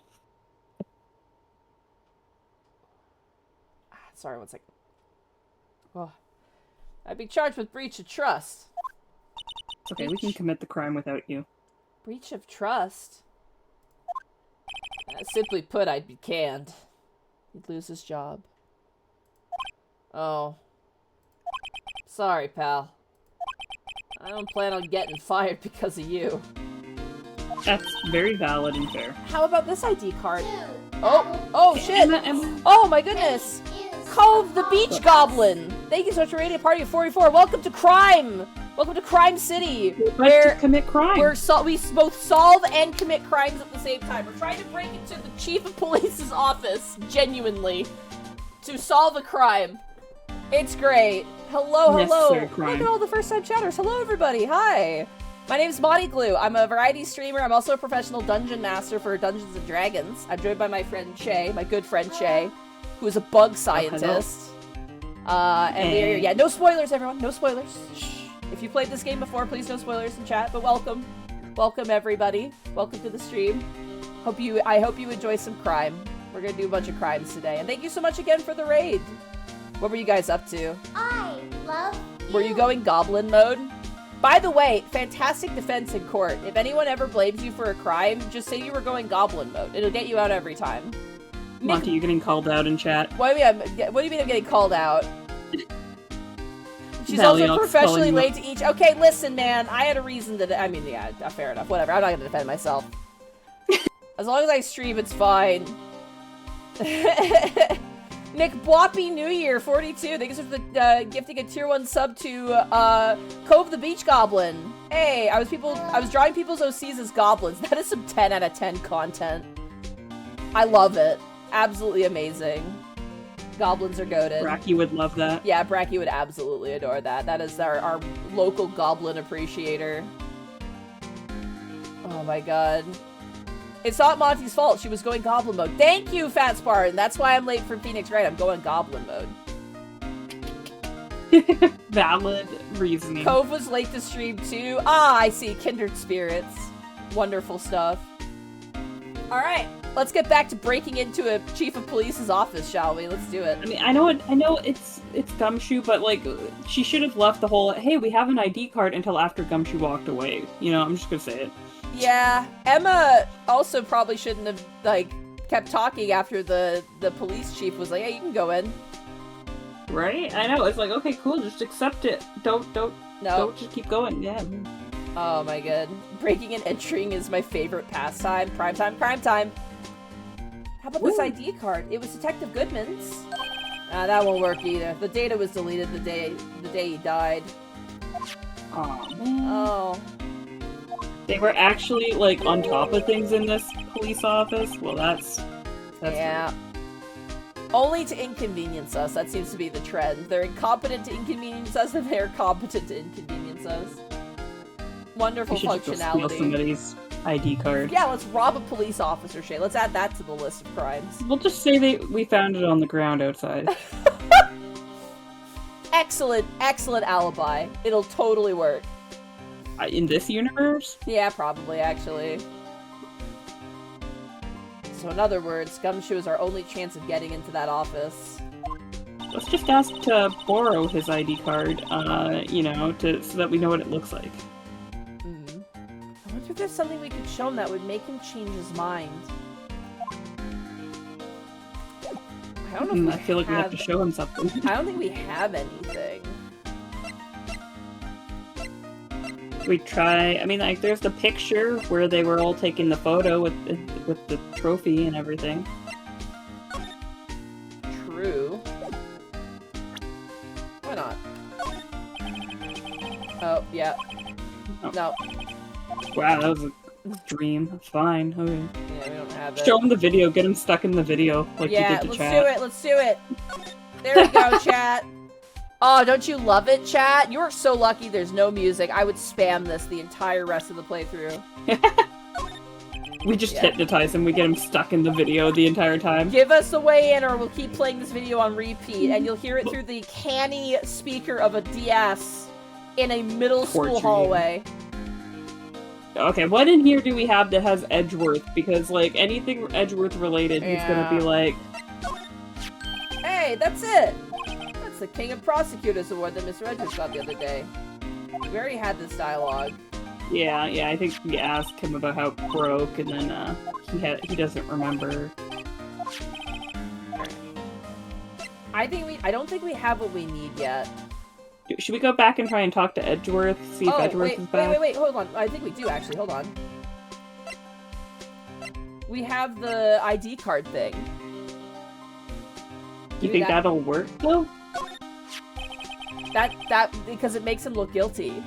Sorry, one second. Oh. I'd be charged with breach of trust. Okay, we can commit the crime without you. Breach of trust? Simply put, I'd be canned. He'd lose his job. Oh. Sorry, pal. I don't plan on getting fired because of you. That's very valid and fair. How about this ID card? Oh shit! Emma. Oh my goodness! Cove the Beach Goblin! Thank you so much for rating a party of 44. Welcome to crime! Welcome to Crime City! Where to commit crime. We both solve and commit crimes at the same time. We're trying to break into the chief of police's office, genuinely, to solve a crime. It's great. Hello. Necessary crime. Look at all the first-time chatters. Hello, everybody. Hi. My name is Monty Glue. I'm a variety streamer. I'm also a professional dungeon master for Dungeons & Dragons. I'm joined by my friend Shay, my good friend Shay, who is a bug scientist. And we're yeah, no spoilers, everyone. No spoilers. Shh. If you played this game before, please no spoilers in chat. But welcome, everybody. Welcome to the stream. I hope you enjoy some crime. We're gonna do a bunch of crimes today. And thank you so much again for the raid. What were you guys up to? I love you. Were you going goblin mode? By the way, fantastic defense in court. If anyone ever blames you for a crime, just say you were going goblin mode. It'll get you out every time. Monty, you're getting called out in chat. What do you mean I'm getting called out? She's Valley also Ox professionally calling late to each. Okay, listen, man. I had a reason to. I mean, yeah, fair enough. Whatever. I'm not gonna defend myself. As long as I stream, it's fine. Nick Boppy New Year 42. Thanks for the gifting a tier 1 sub to Cove the Beach Goblin. Hey, I was drawing people's OCs as goblins. That is some 10 out of 10 content. I love it. Absolutely amazing. Goblins are goated. Bracky would love that. Yeah, Bracky would absolutely adore that. That is our local goblin appreciator. Oh my god. It's not Monty's fault. She was going goblin mode. Thank you, Fat Spartan. That's why I'm late for Phoenix Wright. I'm going goblin mode. Valid reasoning. Cove was late to stream too. Ah, I see. Kindred spirits. Wonderful stuff. Alright, let's get back to breaking into a chief of police's office, shall we? Let's do it. I mean, I know it's Gumshoe, but like, she should have left the whole, hey, we have an ID card until after Gumshoe walked away. You know, I'm just gonna say it. Yeah, Emma also probably shouldn't have, like, kept talking after the police chief was like, hey, you can go in. Right? I know, it's like, okay, cool, just accept it. Don't just keep going, yeah. Oh my god. Breaking and entering is my favorite pastime. Prime time. How about this ID card? It was Detective Goodman's. That won't work either. The data was deleted the day he died. Aw, man. Oh. They were actually, like, on top of things in this police office? Well, that's yeah. Weird. Only to inconvenience us. That seems to be the trend. They're incompetent to inconvenience us, and they're competent to inconvenience us. Wonderful We should just go steal functionality. somebody's ID card. Yeah, let's rob a police officer, Shay. Let's add that to the list of crimes. We'll just say we found it on the ground outside. Excellent alibi. It'll totally work. In this universe? Yeah, probably, actually. So in other words, Gumshoe is our only chance of getting into that office. Let's just ask to borrow his ID card, you know, so that we know what it looks like. I wonder if there's something we could show him that would make him change his mind. I don't know if I feel like we have to show him something. I don't think we have anything. We try. I mean, like, there's the picture where they were all taking the photo with the trophy and everything. True. Why not? Oh, yeah. Oh. No. Wow, that was a dream. Fine. Okay. Yeah, we don't have it. Show him the video. Get him stuck in the video like you did to chat. Let's do it. There we go, chat. Oh, don't you love it, chat? You are so lucky there's no music. I would spam this the entire rest of the playthrough. We just hypnotize him. We get him stuck in the video the entire time. Give us the way in or we'll keep playing this video on repeat, and you'll hear it through the canny speaker of a DS in a middle school hallway. Okay, what in here do we have that has Edgeworth? Because, like, anything Edgeworth related, he's gonna be like... Hey, that's it! That's the King of Prosecutors Award that Mr. Edgeworth got the other day. We already had this dialogue. Yeah, I think we asked him about how it broke, and then, he doesn't remember. I don't think we have what we need yet. Should we go back and try and talk to Edgeworth, see if Edgeworth is back? Wait, hold on. I think we do, actually. Hold on. We have the ID card thing. You think that'll work, though? Because it makes him look guilty.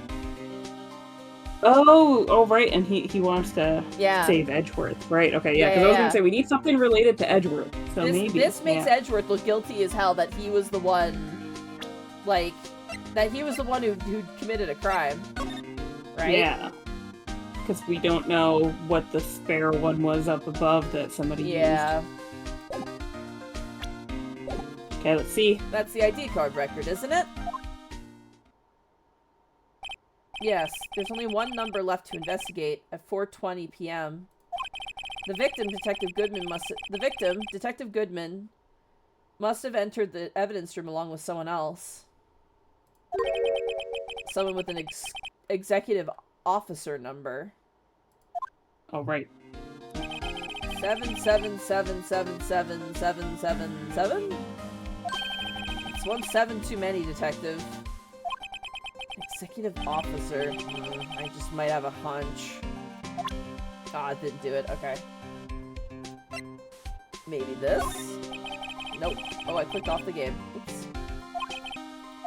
Oh, right, and he wants to Yeah. save Edgeworth. Right, okay, yeah, because I was gonna say, we need something related to Edgeworth, so maybe. This makes Edgeworth look guilty as hell that he was the one, like... That he was the one who committed a crime, right? Yeah. Because we don't know what the spare one was up above that somebody used. Okay, let's see. That's the ID card record, isn't it? Yes, there's only one number left to investigate at 4:20 p.m. The victim, Detective Goodman, must have entered the evidence room along with someone else. Someone with an executive officer number. Oh, right. 777777777. It's 17 too many, detective. Executive officer. I just might have a hunch. Ah, it didn't do it. Okay. Maybe this? Nope. Oh, I clicked off the game. Oops.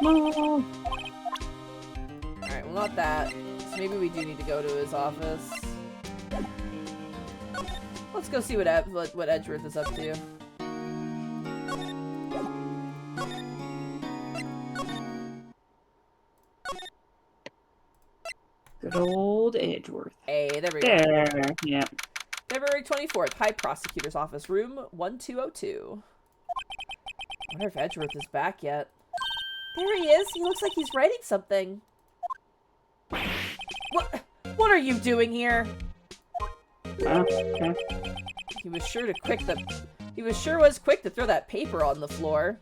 No. Alright, well, not that. So maybe we do need to go to his office. Let's go see what Edgeworth is up to. Good old Edgeworth. Hey, there we go. There. Yeah. February 24th, High Prosecutor's Office, room 1202. I wonder if Edgeworth is back yet. There he is. He looks like he's writing something. What are you doing here? Okay. He was sure was quick to throw that paper on the floor.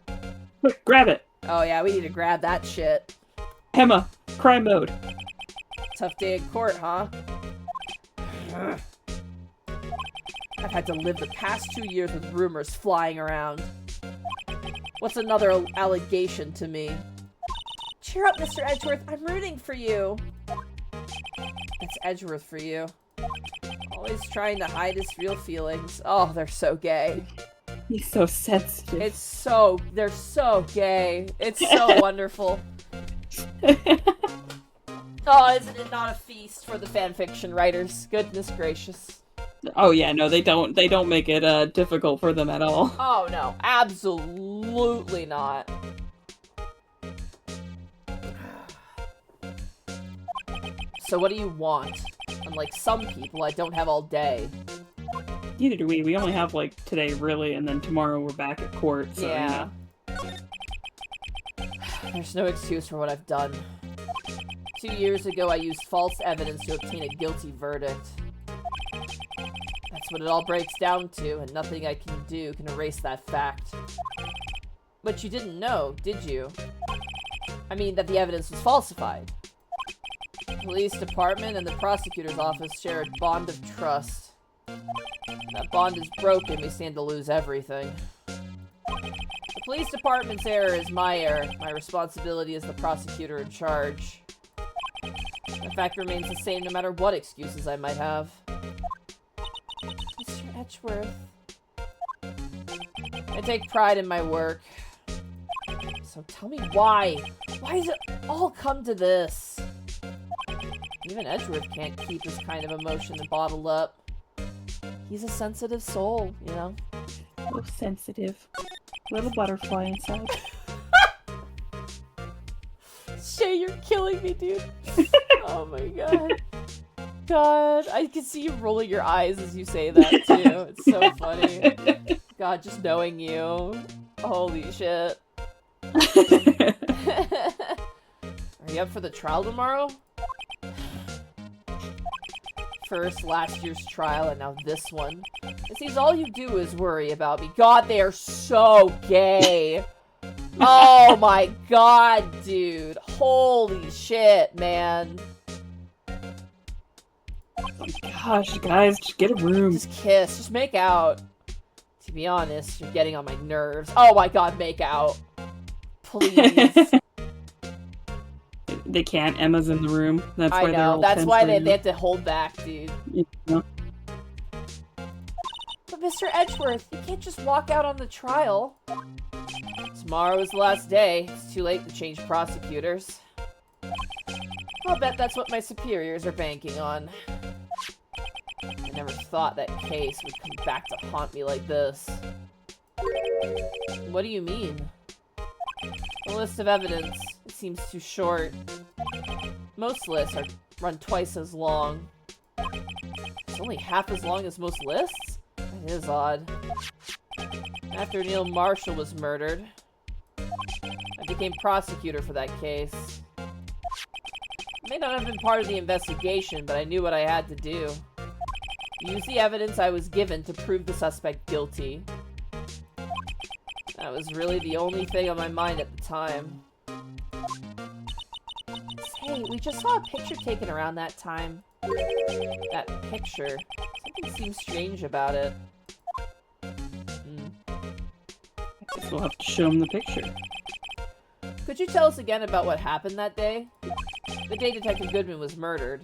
Quick, grab it. Oh yeah, we need to grab that shit. Emma, crime mode. Tough day in court, huh? I've had to live the past 2 years with rumors flying around. What's another allegation to me? Cheer up, Mr. Edgeworth. I'm rooting for you. It's Edgeworth for you. Always trying to hide his real feelings. Oh, they're so gay. He's so sensitive. They're so gay. It's so wonderful. Oh, isn't it not a feast for the fanfiction writers? Goodness gracious. Oh yeah, no, they don't make it difficult for them at all. Oh no, absolutely not. So what do you want? Unlike some people, I don't have all day. Neither do we. We only have like today, really, and then tomorrow we're back at court. So, yeah. There's no excuse for what I've done. 2 years ago, I used false evidence to obtain a guilty verdict. That's what it all breaks down to, and nothing I can do can erase that fact. But you didn't know, did you? I mean, that the evidence was falsified. The police department and the prosecutor's office share a bond of trust. That bond is broken, we stand to lose everything. The police department's error is my error. My responsibility is the prosecutor in charge. The fact remains the same no matter what excuses I might have. Mr. Edgeworth. I take pride in my work. So tell me why. Why does it all come to this? Even Edgeworth can't keep this kind of emotion bottled up. He's a sensitive soul, you know? So sensitive. Little butterfly inside. Shay, you're killing me, dude. Oh my god. God, I can see you rolling your eyes as you say that, too. It's so funny. God, just knowing you. Holy shit. Are you up for the trial tomorrow? First, last year's trial, and now this one. It seems all you do is worry about me. God, they are so gay. Oh my god, dude. Holy shit, man. Oh gosh, guys, just get a room. Just kiss. Just make out. To be honest, you're getting on my nerves. Oh my god, make out. Please. They can't. Emma's in the room. That's why I they're know. all That's tense why right they have to hold back, dude. now. But Mr. Edgeworth, you can't just walk out on the trial. Tomorrow is the last day. It's too late to change prosecutors. I'll bet that's what my superiors are banking on. I never thought that case would come back to haunt me like this. What do you mean? The list of evidence. It seems too short. Most lists run twice as long. It's only half as long as most lists? That is odd. After Neil Marshall was murdered, I became prosecutor for that case. I may not have been part of the investigation, but I knew what I had to do. Use the evidence I was given to prove the suspect guilty. That was really the only thing on my mind at the time. Hey, we just saw a picture taken around that time. That picture. Something seems strange about it. I guess we'll have to show him the picture. Could you tell us again about what happened that day? The day Detective Goodman was murdered.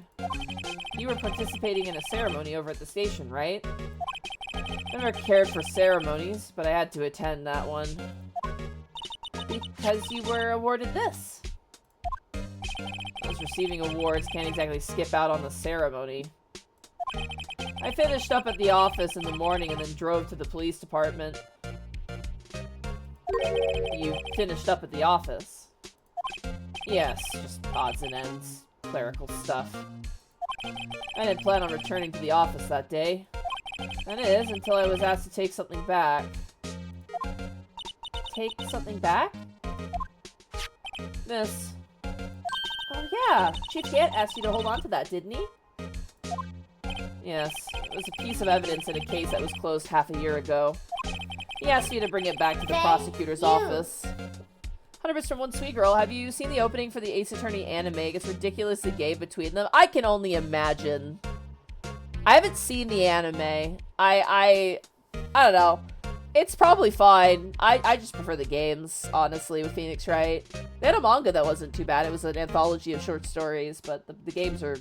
You were participating in a ceremony over at the station, right? I never cared for ceremonies, but I had to attend that one. Because you were awarded this. Those receiving awards can't exactly skip out on the ceremony. I finished up at the office in the morning and then drove to the police department. You finished up at the office? Yes, just odds and ends. Clerical stuff. I didn't plan on returning to the office that day. That is, until I was asked to take something back. Take something back? Miss. Oh yeah, Chief Gant asked you to hold on to that, didn't he? Yes, it was a piece of evidence in a case that was closed half a year ago. He asked you to bring it back to the prosecutor's office. 100 from One Sweet Girl, have you seen the opening for the Ace Attorney anime? It's ridiculously gay between them. I can only imagine. I haven't seen the anime. I don't know. It's probably fine. I just prefer the games, honestly, with Phoenix Wright. They had a manga that wasn't too bad. It was an anthology of short stories, but the games are...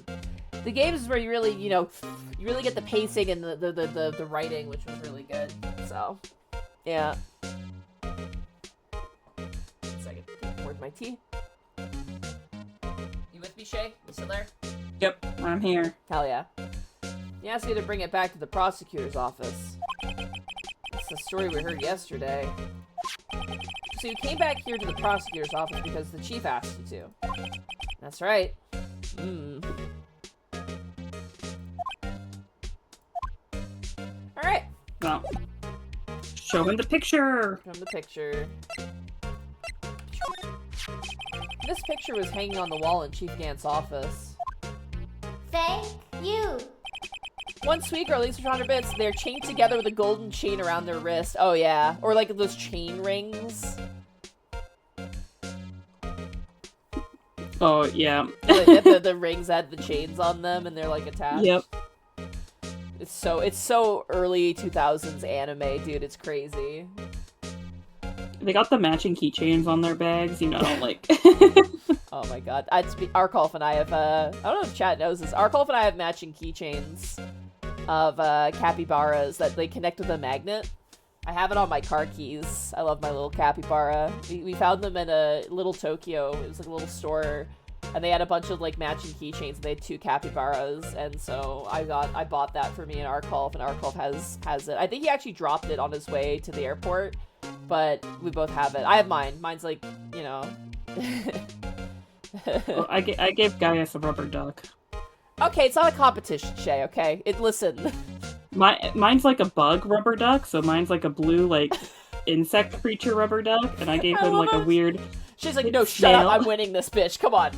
The games is where you really, you know, you really get the pacing and the writing, which was really good. So, yeah. Where's my tea? You with me, Shay? You still there? Yep, I'm here. Hell yeah. He asked me to bring it back to the prosecutor's office. That's the story we heard yesterday. So you came back here to the prosecutor's office because the chief asked you to. That's right. Alright. Well, show him the picture. Show him the picture. This picture was hanging on the wall in Chief Gant's office. Thank you. One Sweet Girl, these are 100 bits. They're chained together with a golden chain around their wrist. Oh yeah. Or like those chain rings. Oh, yeah. the rings had the chains on them and they're like attached. Yep. It's so early 2000s anime, dude. It's crazy. They got the matching keychains on their bags, you know, like... Oh my god. Arkolf and I have, I don't know if chat knows this. Arkolf and I have matching keychains of capybaras that they connect with a magnet. I have it on my car keys. I love my little capybara. We found them in a little Tokyo. It was like a little store. And they had a bunch of like matching keychains and they had 2 capybaras. And so I bought that for me and Arkolf, and Arkolf has it. I think he actually dropped it on his way to the airport. But we both have it. I have mine. Mine's like, you know. Well, I gave Gaius a rubber duck. Okay, it's not a competition, Shay, okay? Listen. Mine's like a bug rubber duck, so mine's like a blue, like, insect creature rubber duck, and I gave him like a weird... She's like, no, shut up, I'm winning this, bitch, come on.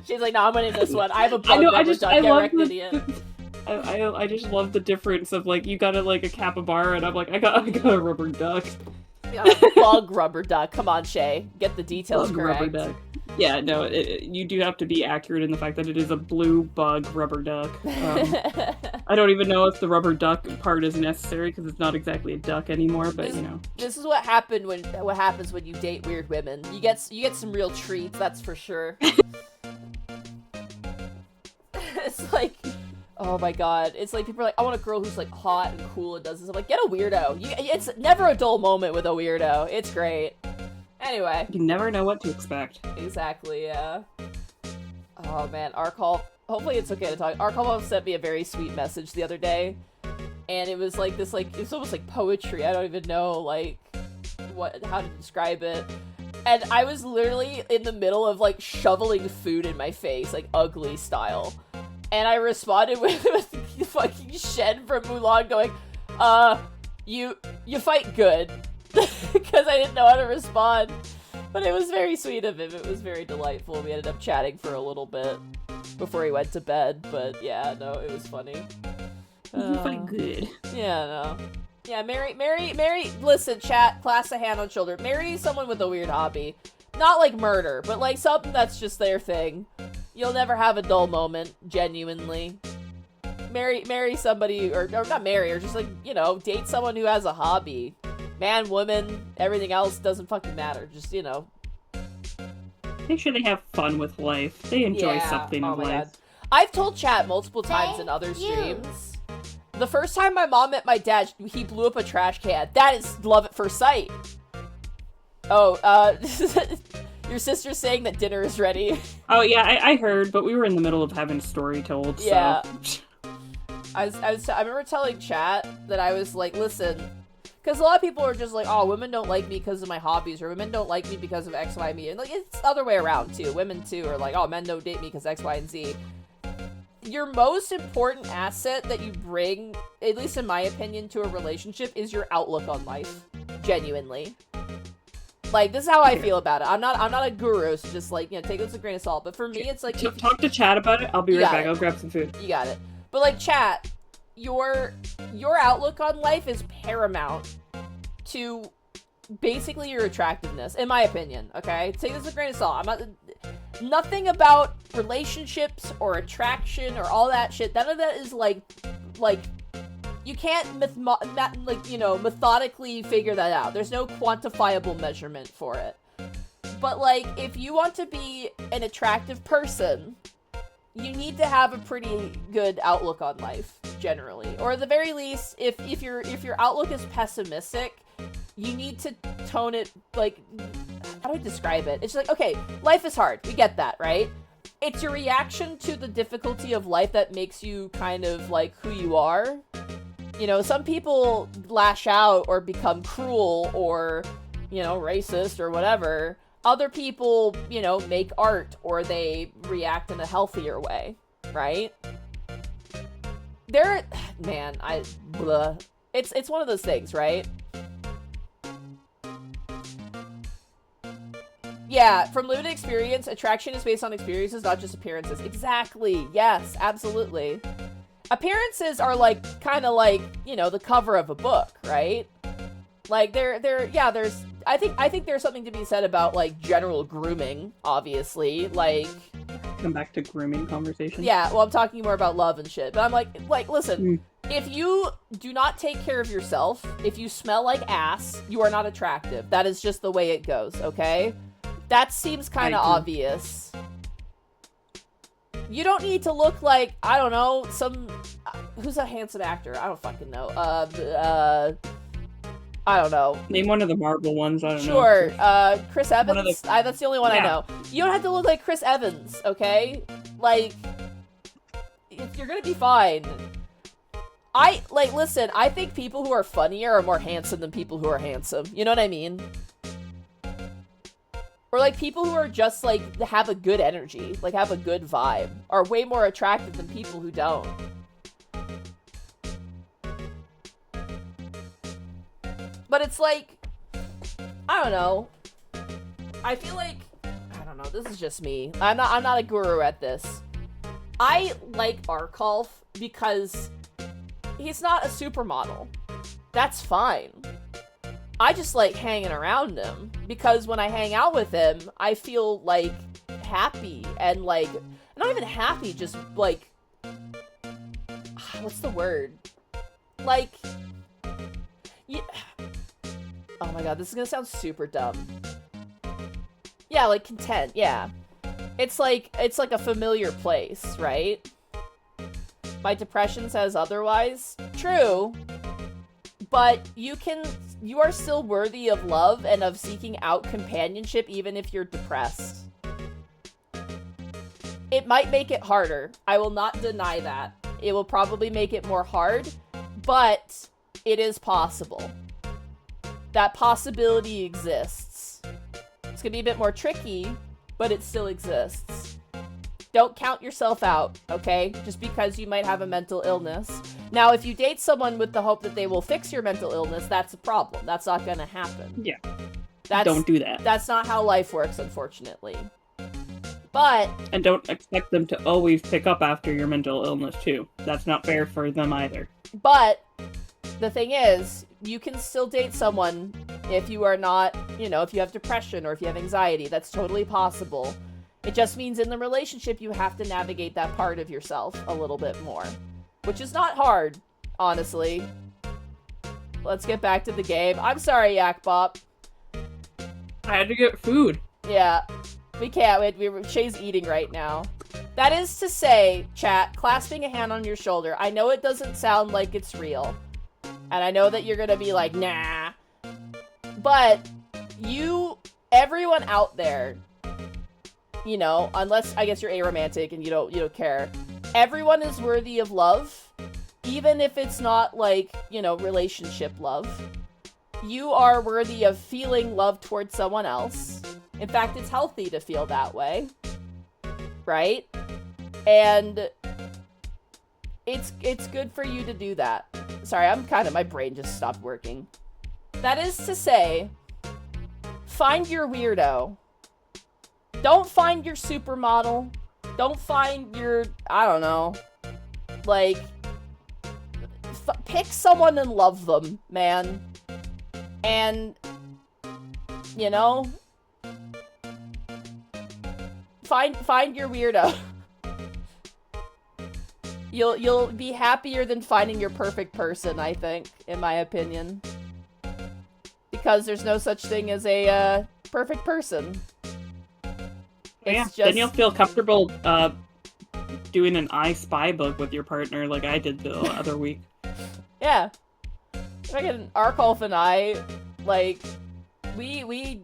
She's like, no, I'm winning this one. I have a bug rubber duck, get wrecked, idiot. I just love the difference of, like, you got like a capybara, and I'm like, I got a rubber duck. Yeah, bug rubber duck. Come on, Shay. Get the details correct. Rubber duck. Yeah, no, you do have to be accurate in the fact that it is a blue bug rubber duck. I don't even know if the rubber duck part is necessary because it's not exactly a duck anymore, but you know. This is what happens when you date weird women. You get some real treats, that's for sure. It's like, oh my god. It's like people are like, I want a girl who's like hot and cool and does this. I'm like, get a weirdo. It's never a dull moment with a weirdo. It's great. Anyway. You never know what to expect. Exactly, yeah. Oh man, Arkolf. Hopefully it's okay to talk. Arkolf sent me a very sweet message the other day. And it was like this, like, it's almost like poetry. I don't even know, like, how to describe it. And I was literally in the middle of, like, shoveling food in my face, like, ugly style. And I responded with fucking Shen from Mulan going, you fight good. Because I didn't know how to respond. But it was very sweet of him. It was very delightful. We ended up chatting for a little bit before he went to bed. But yeah, no, it was funny. You fight good. Yeah, no. Yeah, marry, listen, chat, class a hand on shoulder. Marry someone with a weird hobby. Not like murder, but like something that's just their thing. You'll never have a dull moment, genuinely. Marry somebody, or not marry, or just like, you know, date someone who has a hobby. Man, woman, everything else doesn't fucking matter. Just, you know. Make sure they have fun with life. They enjoy something in life. God. I've told chat multiple times in other streams. The first time my mom met my dad, he blew up a trash can. That is love at first sight. Oh, your sister's saying that dinner is ready. Oh, yeah, I heard, but we were in the middle of having a story told, so... Yeah. I remember telling chat that I was like, listen, because a lot of people are just like, oh, women don't like me because of my hobbies, or women don't like me because of X, Y, and Z. And like, it's the other way around, too. Women, too, are like, oh, men don't date me because X, Y, and Z. Your most important asset that you bring, at least in my opinion, to a relationship is your outlook on life. Genuinely. Like, this is how I feel about it. I'm not a guru, so just like, you know, take this with a grain of salt. But for me, it's like... Talk to chat about it. I'll be right back. I'll grab some food. You got it. But like, chat, your outlook on life is paramount to basically your attractiveness, in my opinion, okay? Take this with a grain of salt. I'm not... Nothing about relationships or attraction or all that shit. None of that is like you can't methodically figure that out. There's no quantifiable measurement for it. But like, if you want to be an attractive person, you need to have a pretty good outlook on life, generally. Or at the very least, if your outlook is pessimistic, you need to tone it, like, how do I describe it? It's like, okay, life is hard. We get that, right? It's your reaction to the difficulty of life that makes you kind of like who you are. You know, some people lash out or become cruel or, you know, racist or whatever. Other people, you know, make art or they react in a healthier way, right? It's one of those things, right? Yeah, from limited experience, attraction is based on experiences, not just appearances. Exactly. Yes, absolutely. Appearances are like, kind of like, you know, the cover of a book, right? Like, I think there's something to be said about, like, general grooming, obviously. Like... Come back to grooming conversation. Yeah, well, I'm talking more about love and shit. But I'm like, listen, if you do not take care of yourself, if you smell like ass, you are not attractive. That is just the way it goes, okay? That seems kind of obvious. You don't need to look like, I don't know, who's a handsome actor? I don't fucking know. I don't know. Name one of the Marvel ones, I don't know. Sure, Chris Evans? That's the only one I know. You don't have to look like Chris Evans, okay? Like, you're gonna be fine. Listen, I think people who are funnier are more handsome than people who are handsome. You know what I mean? Or, like, people who are just, like, have a good energy, like, have a good vibe, are way more attractive than people who don't. But it's like, I don't know. I feel like, I don't know, this is just me. I'm not a guru at this. I like Arkolf because he's not a supermodel. That's fine. I just like hanging around him because when I hang out with him, I feel like happy and like, not even happy, just like, what's the word? Like, yeah. Oh my god, this is gonna sound super dumb. Yeah, like content, yeah. It's like a familiar place, right? My depression says otherwise. True. But you are still worthy of love and of seeking out companionship even if you're depressed. It might make it harder. I will not deny that. It will probably make it more hard, but it is possible. That possibility exists. It's gonna be a bit more tricky, but it still exists. Don't count yourself out, okay? Just because you might have a mental illness. Now, if you date someone with the hope that they will fix your mental illness, that's a problem. That's not gonna happen. Yeah. Don't do that. That's not how life works, unfortunately. But... And don't expect them to always pick up after your mental illness, too. That's not fair for them either. But, the thing is, you can still date someone If you are not, if you have depression or if you have anxiety, that's totally possible. It just means in the relationship, you have to navigate that part of yourself a little bit more, which is not hard, honestly. Let's get back to the game. I'm sorry, Yak Bop. I had to get food. Yeah, we can't. Shay's eating right now. That is to say, chat, clasping a hand on your shoulder. I know it doesn't sound like it's real. And I know that you're gonna be like, nah. But everyone out there, unless I guess you're aromantic and you don't care. Everyone is worthy of love, even if it's not like, relationship love. You are worthy of feeling love towards someone else. In fact, it's healthy to feel that way. Right? And it's good for you to do that. Sorry, my brain just stopped working. That is to say, find your weirdo. Don't find your supermodel. Don't find your, I don't know, like, pick someone and love them, man. And, find your weirdo. You'll be happier than finding your perfect person, I think, in my opinion. Because there's no such thing as a perfect person. Then you'll feel comfortable doing an I Spy book with your partner like I did the other week. Yeah. Fucking Arkolf and I, like, we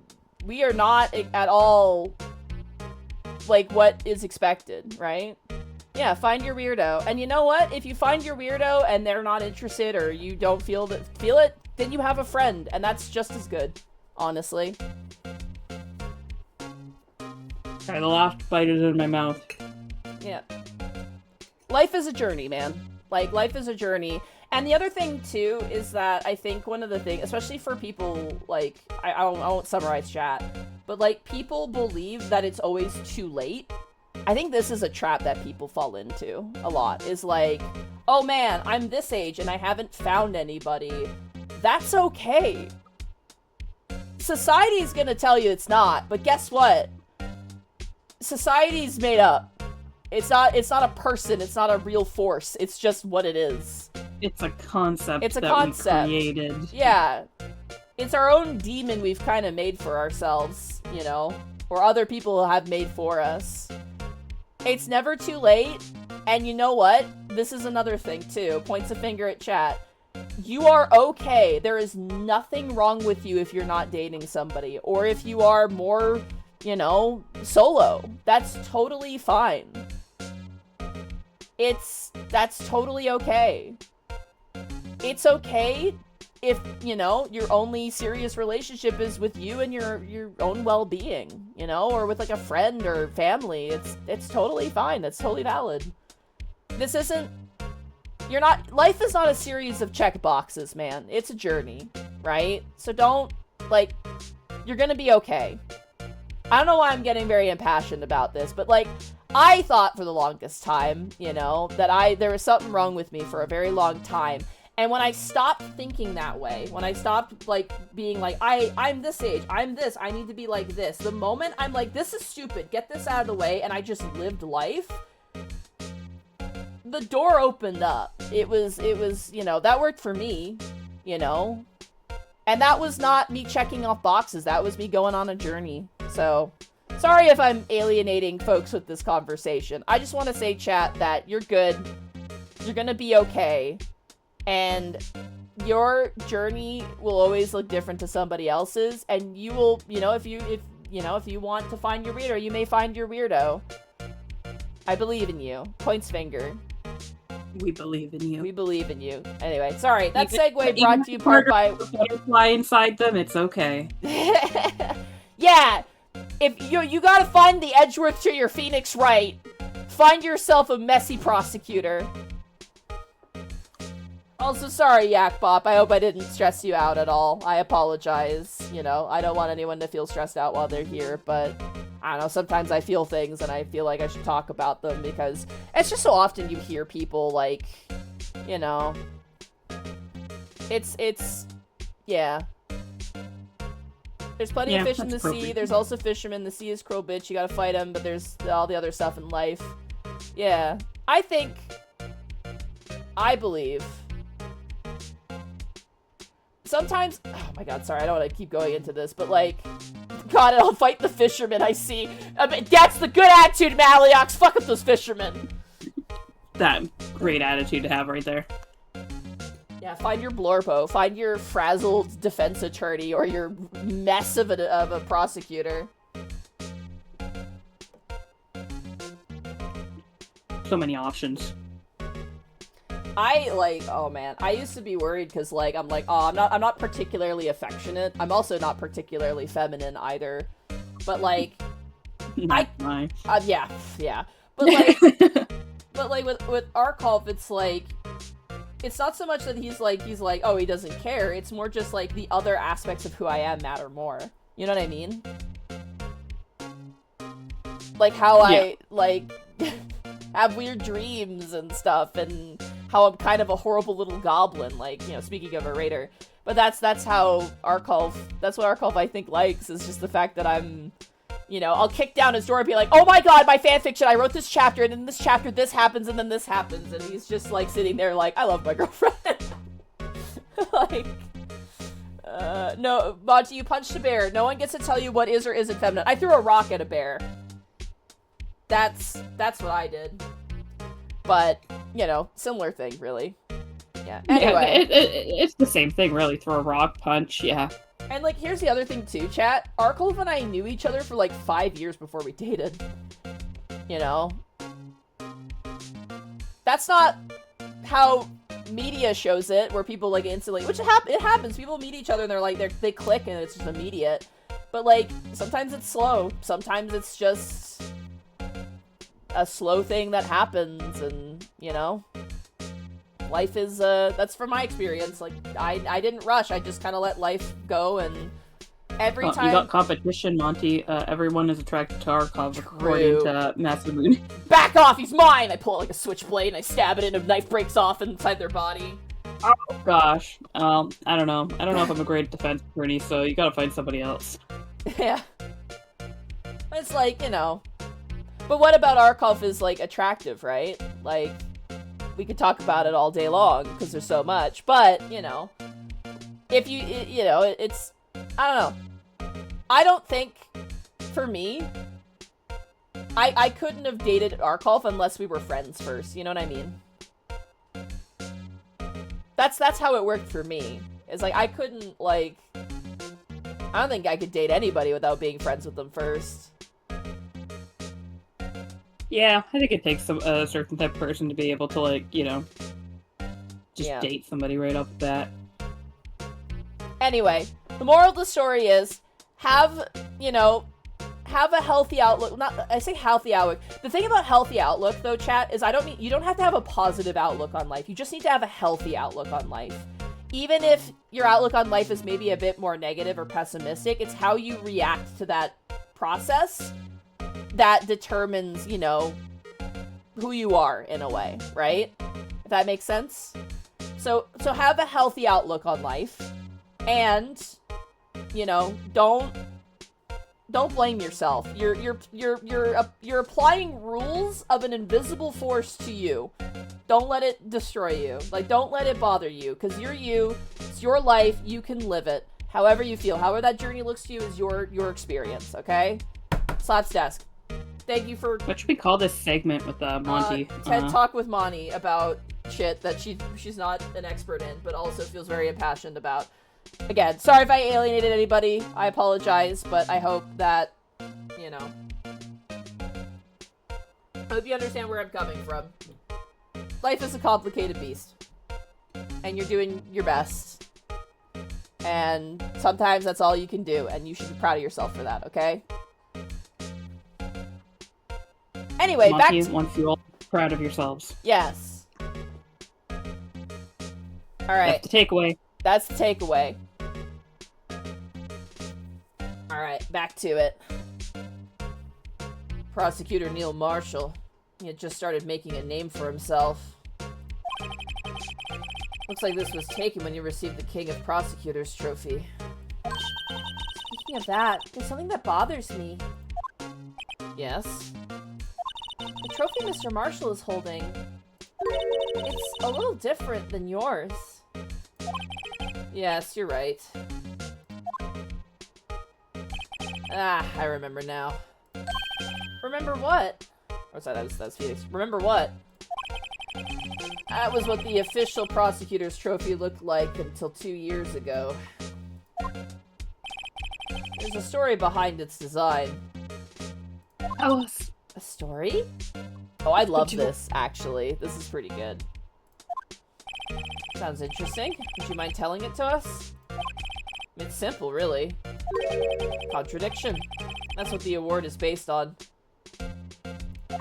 are not at all, like, what is expected, right? Yeah, find your weirdo. And you know what? If you find your weirdo and they're not interested or you don't feel it, then you have a friend, and that's just as good, honestly. Try the last bite is in my mouth. Yeah. Life is a journey, man. Like, life is a journey. And the other thing, too, is that I think one of the things, especially for people, like, I won't summarize chat, but, like, people believe that it's always too late. I think this is a trap that people fall into a lot, is like, oh man, I'm this age and I haven't found anybody. That's okay. Society's gonna tell you it's not, but guess what? Society's made up. It's not a person, it's not a real force, it's just what it is. It's a concept we created. Yeah. It's our own demon we've kind of made for ourselves, or other people have made for us. It's never too late, and you know what? This is another thing, too. Points a finger at chat. You are okay. There is nothing wrong with you if you're not dating somebody, or if you are more, solo. That's totally fine. That's totally okay. It's okay if, your only serious relationship is with you and your own well-being, or with, like, a friend or family. It's totally fine. That's totally valid. Life is not a series of check boxes, man. It's a journey, right? So don't, like, you're gonna be okay. I don't know why I'm getting very impassioned about this, but, like, I thought for the longest time, that there was something wrong with me for a very long time. And when I stopped thinking that way, when I stopped, like, being like, I'm this age, I'm this, I need to be like this, the moment I'm like, this is stupid, get this out of the way, and I just lived life, the door opened up. It was, that worked for me, and that was not me checking off boxes, that was me going on a journey. So, sorry if I'm alienating folks with this conversation. I just want to say, chat, that you're good, you're gonna be okay. And your journey will always look different to somebody else's, and you will, if you want to find your weirdo, you may find your weirdo. I believe in you. Points finger. We believe in you. We believe in you. Anyway, sorry, that segue brought to you part by butterfly inside them. It's okay. Yeah, if you gotta find the Edgeworth to your Phoenix Wright. Find yourself a messy prosecutor. Also, sorry, Yak Bop. I hope I didn't stress you out at all. I apologize. I don't want anyone to feel stressed out while they're here, but I don't know, sometimes I feel things and I feel like I should talk about them because it's just so often you hear people, like, it's, yeah. There's plenty of fish in the sea. appropriate. There's also fishermen. The sea is cruel, bitch. You gotta fight them, but there's all the other stuff in life. Yeah. I believe. Sometimes, oh my god, sorry, I don't want to keep going into this, but like, God, I'll fight the fishermen I see. I mean, that's the good attitude, Maliox. Fuck up those fishermen. That great attitude to have right there. Yeah, find your Blorpo. Find your frazzled defense attorney or your mess of a prosecutor. So many options. Oh man, I used to be worried because I'm like, oh, I'm not particularly affectionate. I'm also not particularly feminine either. But like, yeah. But like, with Arkolf, it's like, it's not so much that he's like, oh, he doesn't care. It's more just like the other aspects of who I am matter more. You know what I mean? Like how I like have weird dreams and stuff, and how I'm kind of a horrible little goblin, like, you know, speaking of a raider. But that's how Arkolf, that's what Arkolf I think likes, is just the fact that I'm, you know, I'll kick down his door and be like, oh my god, my fanfiction, I wrote this chapter, and in this chapter this happens, and then this happens, and he's just like sitting there like, I love my girlfriend. Like, no, Monty, you punched a bear. No one gets to tell you what is or isn't feminine. I threw a rock at a bear. That's what I did. But, you know, similar thing, really. Yeah, anyway. Yeah, it's the same thing, really. Throw a rock, punch, yeah. And, like, here's the other thing, too, chat. Arkolf and I knew each other for, like, 5 years before we dated. You know? That's not how media shows it, where people, like, instantly... Which, it happens. People meet each other and they're, like, they click and it's just immediate. But, like, sometimes it's slow. Sometimes it's just a slow thing that happens, and, you know, life is, that's from my experience. Like, I didn't rush, I just kind of let life go, and every time... You got competition, Monty. Everyone is attracted to Arkolf, according to Masamune. Back off, he's mine! I pull out, like, a switchblade, and I stab it, and a knife breaks off inside their body. Oh, gosh. I don't know. I don't know if I'm a great defense attorney, so you gotta find somebody else. Yeah. It's like, you know... But what about Arkolf is, like, attractive, right? Like, we could talk about it all day long, because there's so much, but, you know, if you know, it's, I don't know. I don't think, for me, I couldn't have dated Arkolf unless we were friends first, you know what I mean? That's how it worked for me. It's like, I couldn't, like, I don't think I could date anybody without being friends with them first. Yeah, I think it takes a certain type of person to be able to, like, you know, just date somebody right off the bat. Anyway, the moral of the story is, have a healthy outlook. I say healthy outlook. The thing about healthy outlook, though, chat, is you don't have to have a positive outlook on life. You just need to have a healthy outlook on life. Even if your outlook on life is maybe a bit more negative or pessimistic, it's how you react to that process that determines, you know, who you are, in a way, right? If that makes sense? So have a healthy outlook on life, and, you know, don't blame yourself. You're applying rules of an invisible force to you. Don't let it destroy you. Like, don't let it bother you, because you're you, it's your life, you can live it however you feel. However that journey looks to you is your experience, okay? Slaps desk. Thank you for... What should we call this segment with Monty? TED Talk with Monty about shit that she's not an expert in, but also feels very impassioned about. Again, sorry if I alienated anybody. I apologize, but I hope that, you know... I hope you understand where I'm coming from. Life is a complicated beast. And you're doing your best. And sometimes that's all you can do, and you should be proud of yourself for that, okay? Anyway, Monty back to... wants you all proud of yourselves. Yes. Alright. That's the takeaway. That's the takeaway. Alright, back to it. Prosecutor Neil Marshall. He had just started making a name for himself. Looks like this was taken when you received the King of Prosecutors trophy. Speaking of that, there's something that bothers me. Yes? The trophy Mr. Marshall is holding, it's a little different than yours. Yes, you're right. Ah, I remember now. Remember what? Oh, sorry, that's Phoenix. Remember what? That was what the official prosecutor's trophy looked like until 2 years ago. There's a story behind its design. Tell us. A story? Oh, I love this, actually. This is pretty good. Sounds interesting. Would you mind telling it to us? It's simple, really. Contradiction. That's what the award is based on.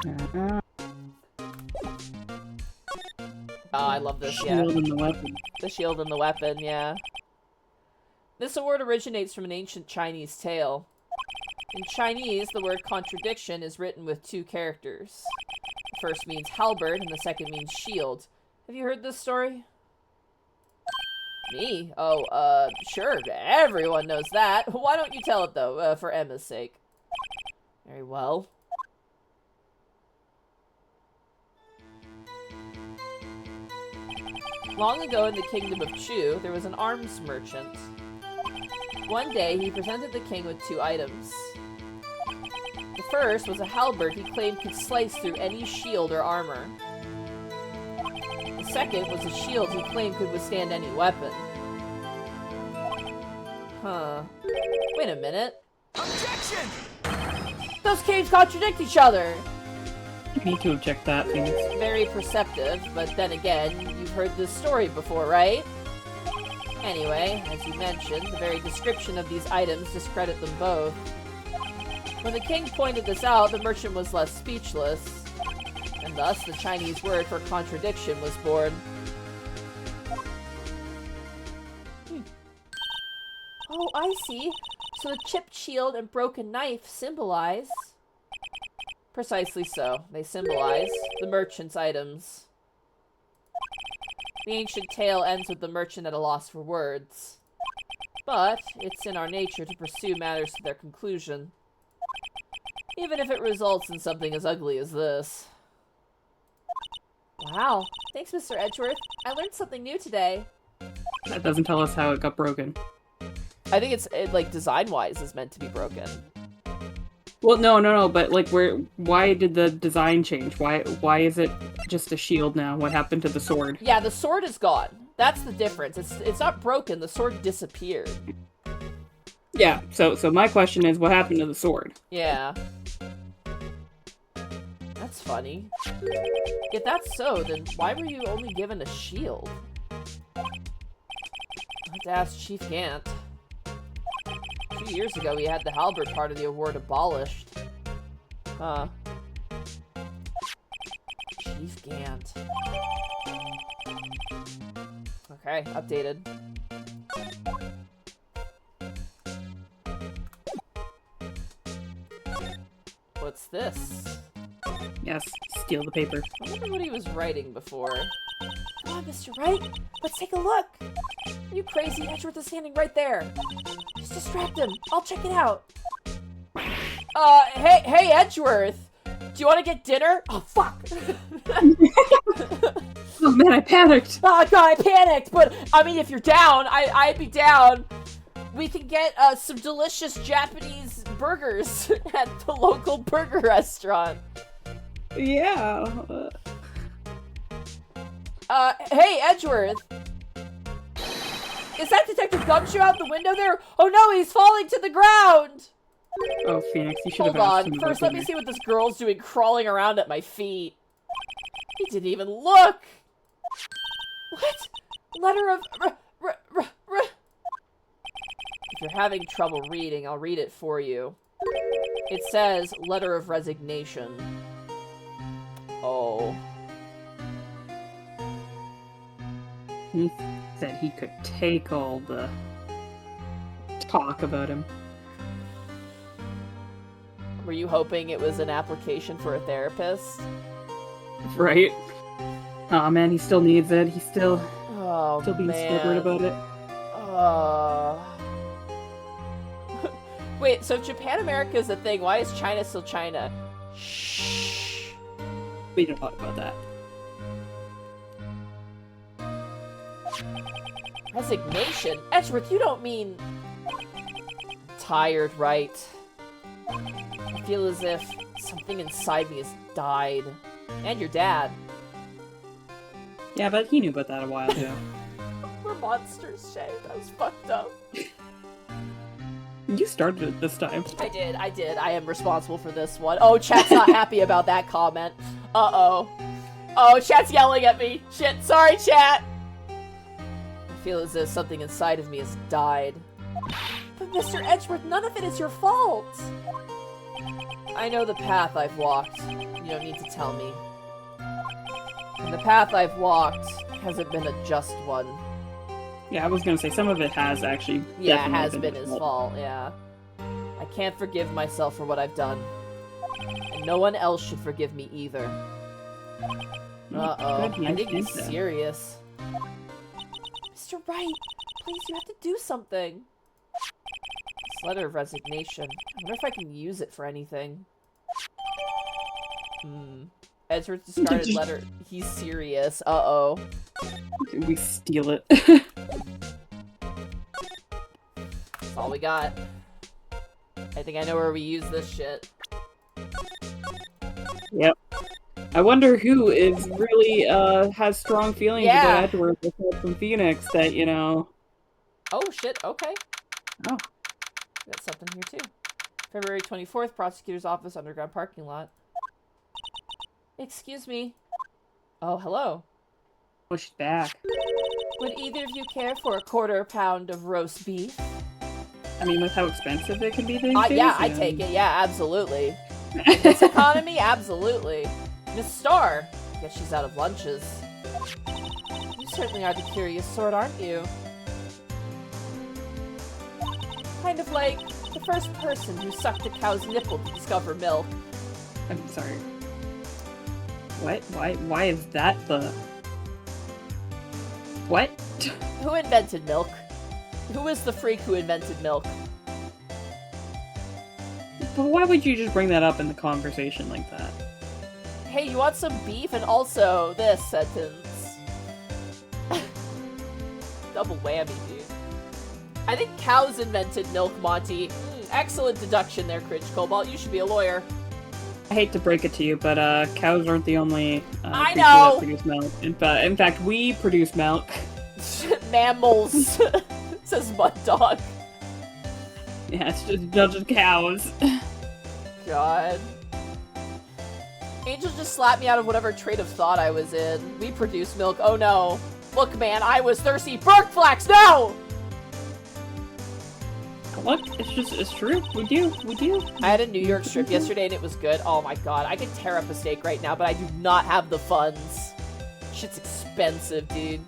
Oh, I love this, yeah. Shield and the weapon. The shield and the weapon, yeah. This award originates from an ancient Chinese tale. In Chinese, the word contradiction is written with 2 characters. The first means halberd, and the second means shield. Have you heard this story? Me? Oh, sure. Everyone knows that. Why don't you tell it, though, for Emma's sake? Very well. Long ago in the kingdom of Chu, there was an arms merchant. One day, he presented the king with 2 items. The first was a halberd he claimed could slice through any shield or armor. The second was a shield he claimed could withstand any weapon. Huh. Wait a minute. Objection! Those claims contradict each other! You need to object that, Phoenix. Very perceptive, but then again, you've heard this story before, right? Anyway, as you mentioned, the very description of these items discredit them both. When the king pointed this out, the merchant was left speechless, and thus the Chinese word for contradiction was born. Oh, I see. So the chipped shield and broken knife symbolize... Precisely so. They symbolize the merchant's items. The ancient tale ends with the merchant at a loss for words. But it's in our nature to pursue matters to their conclusion, even if it results in something as ugly as this. Wow. Thanks, Mr. Edgeworth. I learned something new today. That doesn't tell us how it got broken. I think like, design-wise is meant to be broken. Well, no, but, like, why did the design change? Why is it just a shield now? What happened to the sword? Yeah, the sword is gone. That's the difference. It's not broken, the sword disappeared. Yeah, so my question is, what happened to the sword? Yeah. That's funny. If that's so, then why were you only given a shield? I'll have to ask Chief Gant. 2 years ago, we had the halberd part of the award abolished. Huh. Chief Gant. Okay, updated. What's this? Yes, steal the paper. I wonder what he was writing before. Come on, Mr. Wright. Let's take a look. Are you crazy? Edgeworth is standing right there. Just distract him. I'll check it out. Hey, Edgeworth. Do you want to get dinner? Oh, fuck. Oh man, I panicked. Oh, God, I panicked. But, I mean, if you're down, I'd be down. We can get some delicious Japanese burgers at the local burger restaurant. Yeah. Hey, Edgeworth. Is that Detective Gumshoe out the window there? Oh no, he's falling to the ground! Oh, Phoenix, you should have Hold asked on, him first about let me dinner. see what this girl's doing crawling around at my feet. He didn't even look! What? Letter of... If you're having trouble reading, I'll read it for you. It says, letter of resignation. Oh. He said he could take all the talk about him. Were you hoping it was an application for a therapist? Right? Aw, man, he still needs it. He's still Oh, being man. stubborn about it. Wait, so if Japan America is a thing, why is China still China? Shh. We don't talk about that. Resignation? Edgeworth, you don't mean... Tired, right? I feel as if something inside me has died. And your dad. Yeah, but he knew about that a while ago. We're monsters, Shay. That was fucked up. You started it this time. I did. I am responsible for this one. Oh, chat's not happy about that comment. Uh-oh. Oh, chat's yelling at me. Shit, sorry, chat. I feel as if something inside of me has died. But Mr. Edgeworth, none of it is your fault. I know the path I've walked. You don't need to tell me. And the path I've walked hasn't been a just one. Yeah, I was gonna say, some of it has actually Yeah, it has been his fault, yeah. I can't forgive myself for what I've done. And no one else should forgive me either. Uh-oh, I think he's serious. Mr. Wright, please, you have to do something. This letter of resignation. I wonder if I can use it for anything. Edgeworth discarded letter. He's serious. Uh-oh. We steal it. That's all we got. I think I know where we use this shit. Yep. I wonder who is really, has strong feelings about Edward from Phoenix that, you know... Oh, shit, okay. Oh. Got something here, too. February 24th, Prosecutor's Office, Underground Parking Lot. Excuse me. Oh, hello. Oh, she's back. Would either of you care for a £1/4 of roast beef? I mean, with how expensive it can be these days? Yeah, I take it. Yeah, absolutely. In this economy, absolutely. Miss Starr. I guess she's out of lunches. You certainly are the curious sort, aren't you? Kind of like the first person who sucked a cow's nipple to discover milk. I'm sorry. What? Why is that the... What? Who invented milk? Who is the freak who invented milk? But why would you just bring that up in the conversation like that? Hey, you want some beef? And also this sentence. Double whammy, dude. I think cows invented milk, Monty. Excellent deduction there, Cringe Cobalt. You should be a lawyer. I hate to break it to you, but cows aren't the only I creature know! that produce milk. In fact, we produce milk. Mammals, says Mud Dog. Yeah, it's just cows. God. Angel just slapped me out of whatever train of thought I was in. We produce milk. Oh no. Look, man, I was thirsty. Burnt flax, no! Look, it's true. We do. I had a New York strip yesterday and it was good. Oh my god, I could tear up a steak right now, but I do not have the funds. Shit's expensive, dude.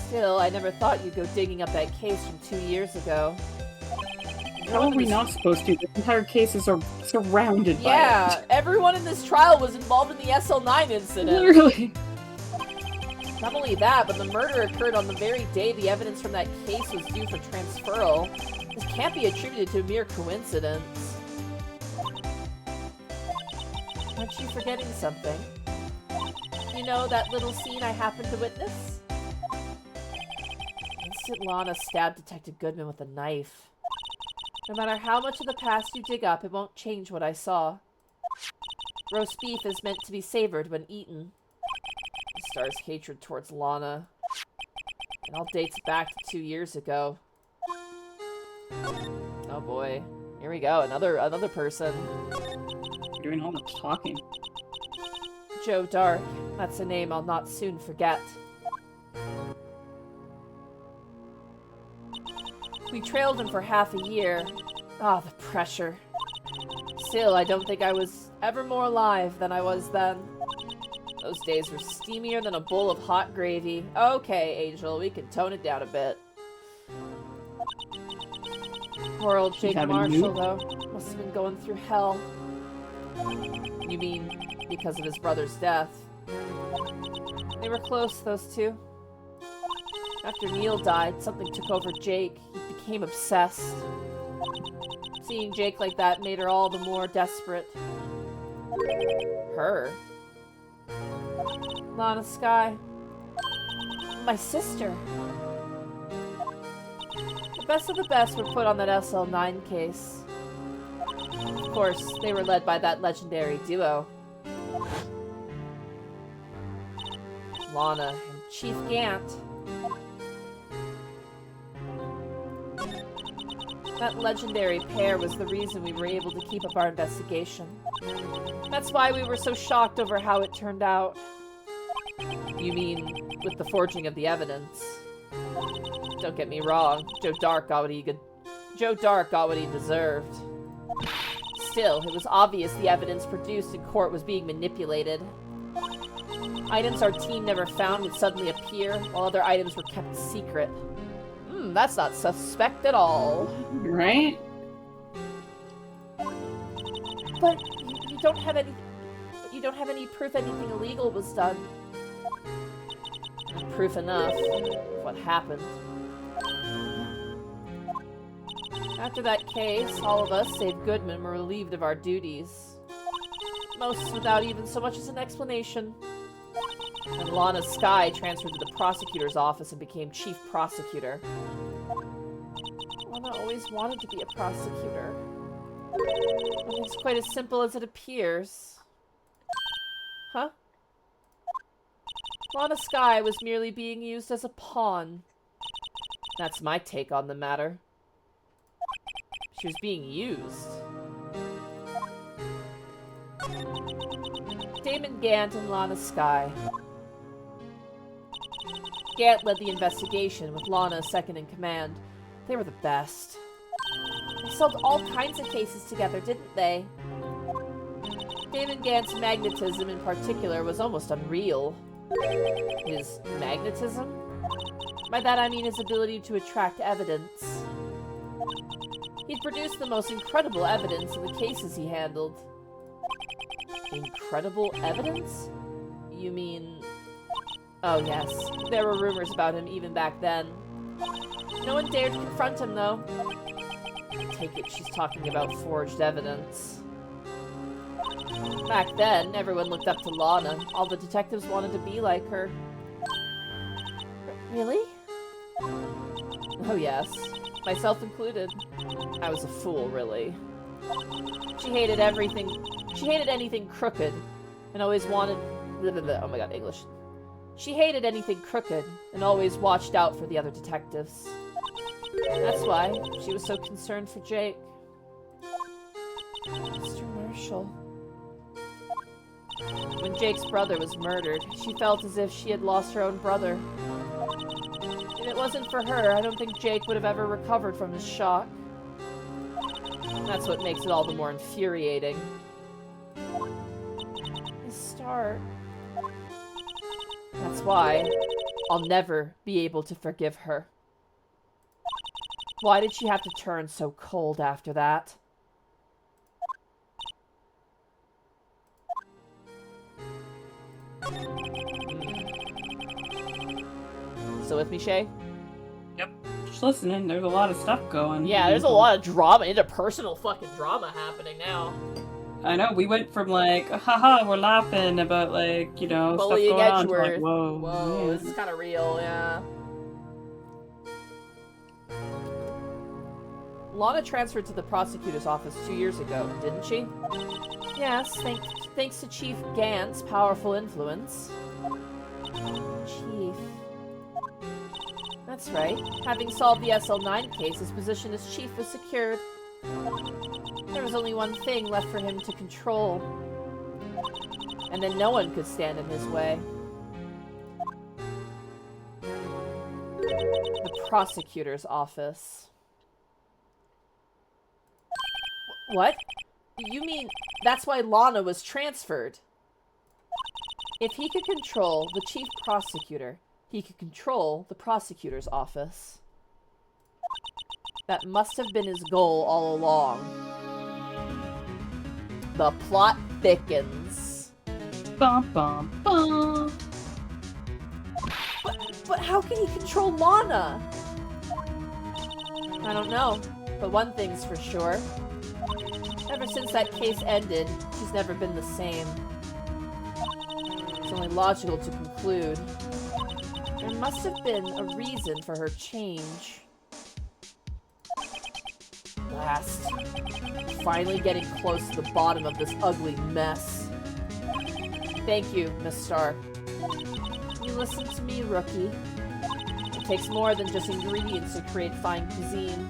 Still, I never thought you'd go digging up that case from 2 years ago. How are we not supposed to? This entire case is surrounded by it. Yeah, everyone in this trial was involved in the SL9 incident. Literally. Not only that, but the murder occurred on the very day the evidence from that case was due for transferal. This can't be attributed to a mere coincidence. Aren't you forgetting something? You know that little scene I happened to witness? Instant Lana stabbed Detective Goodman with a knife. No matter how much of the past you dig up, it won't change what I saw. Roast beef is meant to be savored when eaten. Star's hatred towards Lana. It all dates back to 2 years ago. Oh boy. Here we go, another person. You're doing all the talking. Joe Dark. That's a name I'll not soon forget. We trailed him for half a year. Ah, the pressure. Still, I don't think I was ever more alive than I was then. Those days were steamier than a bowl of hot gravy. Okay, Angel, we can tone it down a bit. Poor old Jake Marshall, though. Must have been going through hell. You mean because of his brother's death? They were close, those two. After Neil died, something took over Jake. He became obsessed. Seeing Jake like that made her all the more desperate. Her? Lana Sky. My sister. The best of the best were put on that SL9 case. Of course, they were led by that legendary duo. Lana and Chief Gant. That legendary pair was the reason we were able to keep up our investigation. That's why we were so shocked over how it turned out. You mean, with the forging of the evidence? Don't get me wrong, Joe Dark got what he deserved. Still, it was obvious the evidence produced in court was being manipulated. Items our team never found would suddenly appear, while other items were kept secret. That's not suspect at all. Right? But you don't have any... You don't have any proof anything illegal was done. Proof enough of what happened. After that case, all of us, save Goodman, were relieved of our duties. Most without even so much as an explanation. And Lana Sky transferred to the prosecutor's office and became chief prosecutor. Lana always wanted to be a prosecutor. But it's quite as simple as it appears. Huh? Lana Sky was merely being used as a pawn. That's my take on the matter. She was being used. Damon Gant and Lana Sky. Gant led the investigation, with Lana second in command. They were the best. They solved all kinds of cases together, didn't they? Damon Gant's magnetism in particular was almost unreal. His magnetism? By that I mean his ability to attract evidence. He'd produced the most incredible evidence in the cases he handled. Incredible evidence? You mean... Oh yes, there were rumors about him even back then. No one dared to confront him, though. I take it she's talking about forged evidence. Back then, everyone looked up to Lana. All the detectives wanted to be like her. Really? Oh yes, myself included. I was a fool, really. She hated everything. She hated anything crooked, and always wanted... Oh my god, English. She hated anything crooked, and always watched out for the other detectives. That's why she was so concerned for Jake. Mr. Marshall. When Jake's brother was murdered, she felt as if she had lost her own brother. If it wasn't for her, I don't think Jake would have ever recovered from his shock. That's what makes it all the more infuriating. His start. That's why I'll never be able to forgive her. Why did she have to turn so cold after that? Still with me, Shay? Yep. Just listening. There's a lot of stuff going. Yeah, there's a lot of drama, interpersonal fucking drama happening now. I know, we went from like, haha, we're laughing about like, you know, bullying stuff going on, Edgeworth. to like, whoa. Whoa, Yeah. this is kind of real, yeah. Lana transferred to the prosecutor's office 2 years ago, didn't she? Yes, thanks to Chief Gant's powerful influence. Chief. That's right. Having solved the SL9 case, his position as chief was secured. There was only one thing left for him to control. And then no one could stand in his way. The prosecutor's office. What? You mean that's why Lana was transferred? If he could control the chief prosecutor, he could control the prosecutor's office. That must have been his goal all along. The plot thickens. Bum, bum, bum. But how can he control Lana? I don't know. But one thing's for sure. Ever since that case ended, she's never been the same. It's only logical to conclude there must have been a reason for her change. Last. Finally getting close to the bottom of this ugly mess. Thank you, Miss Stark. You listen to me, rookie. It takes more than just ingredients to create fine cuisine.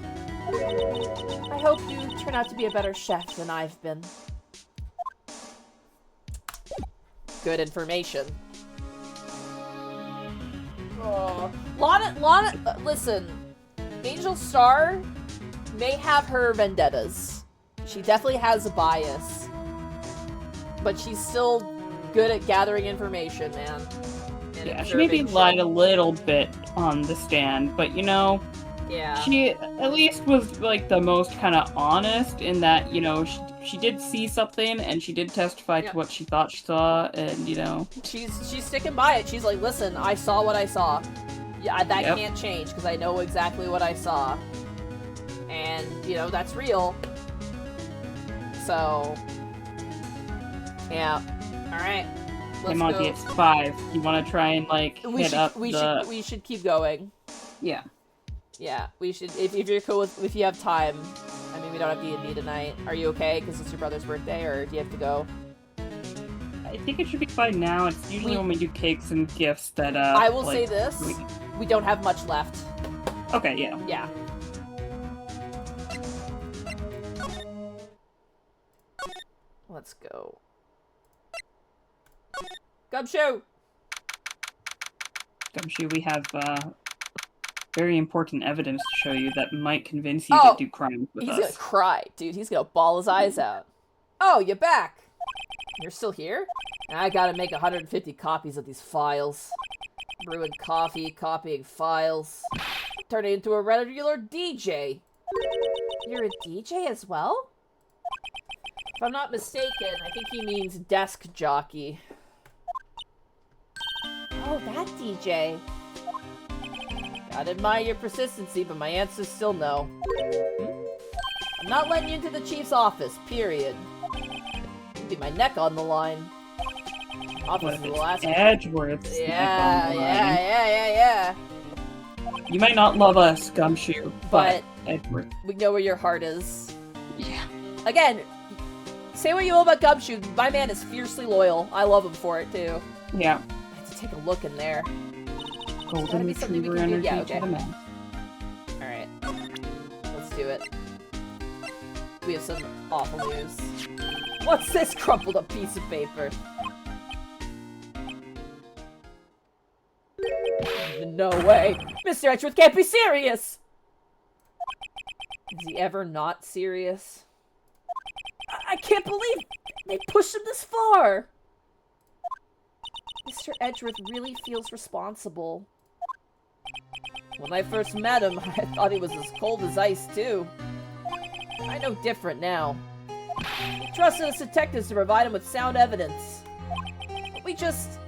I hope you turn out to be a better chef than I've been. Good information. Oh. Lana, listen. Angel Star may have her vendettas. She definitely has a bias. But she's still good at gathering information, man. Yeah, she maybe lied a little bit on the stand, but you know, yeah, she at least was like the most kind of honest in that, you know, she did see something and she did testify to what she thought she saw, and you know, she's sticking by it. She's like, listen, I saw what I saw. Yeah, that can't change because I know exactly what I saw, and you know that's real. So, yeah, all right. Hey Monty, it's 5. You want to try and like we should keep going. Yeah. Yeah, we should. If you're cool with, if you have time. I mean, we don't have D&D tonight. Are you okay? Because it's your brother's birthday, or do you have to go? I think it should be fine now. It's usually when we do cakes and gifts that. I will say this: we don't have much left. Okay. Yeah. Yeah. Let's go. Gumshoe! Gumshoe, we have very important evidence to show you that might convince you to do crimes with us. He's gonna cry, dude. He's gonna bawl his eyes out. Oh, you're back! You're still here? I gotta make 150 copies of these files. Brewing coffee, copying files. Turning into a regular DJ. You're a DJ as well? If I'm not mistaken, I think he means desk jockey. Oh, that DJ. Gotta admire your persistency, but my answer's still no. I'm not letting you into the chief's office, period. It'd be my neck on the line. Office will ask Edgeworth's neck on the line. Yeah. You might not love us, Gumshoe, but Edgeworth. We know where your heart is. Yeah. Again, say what you will about Gumshoe, my man is fiercely loyal. I love him for it, too. Yeah. I have to take a look in there. Golden Retriever energy to the man. Alright. Let's do it. We have some awful news. What's this crumpled up piece of paper? No way! Mr. Edgeworth can't be serious! Is he ever not serious? I can't believe they pushed him this far! Mr. Edgeworth really feels responsible. When I first met him, I thought he was as cold as ice, too. I know different now. He trusted us detectives to provide him with sound evidence. But we just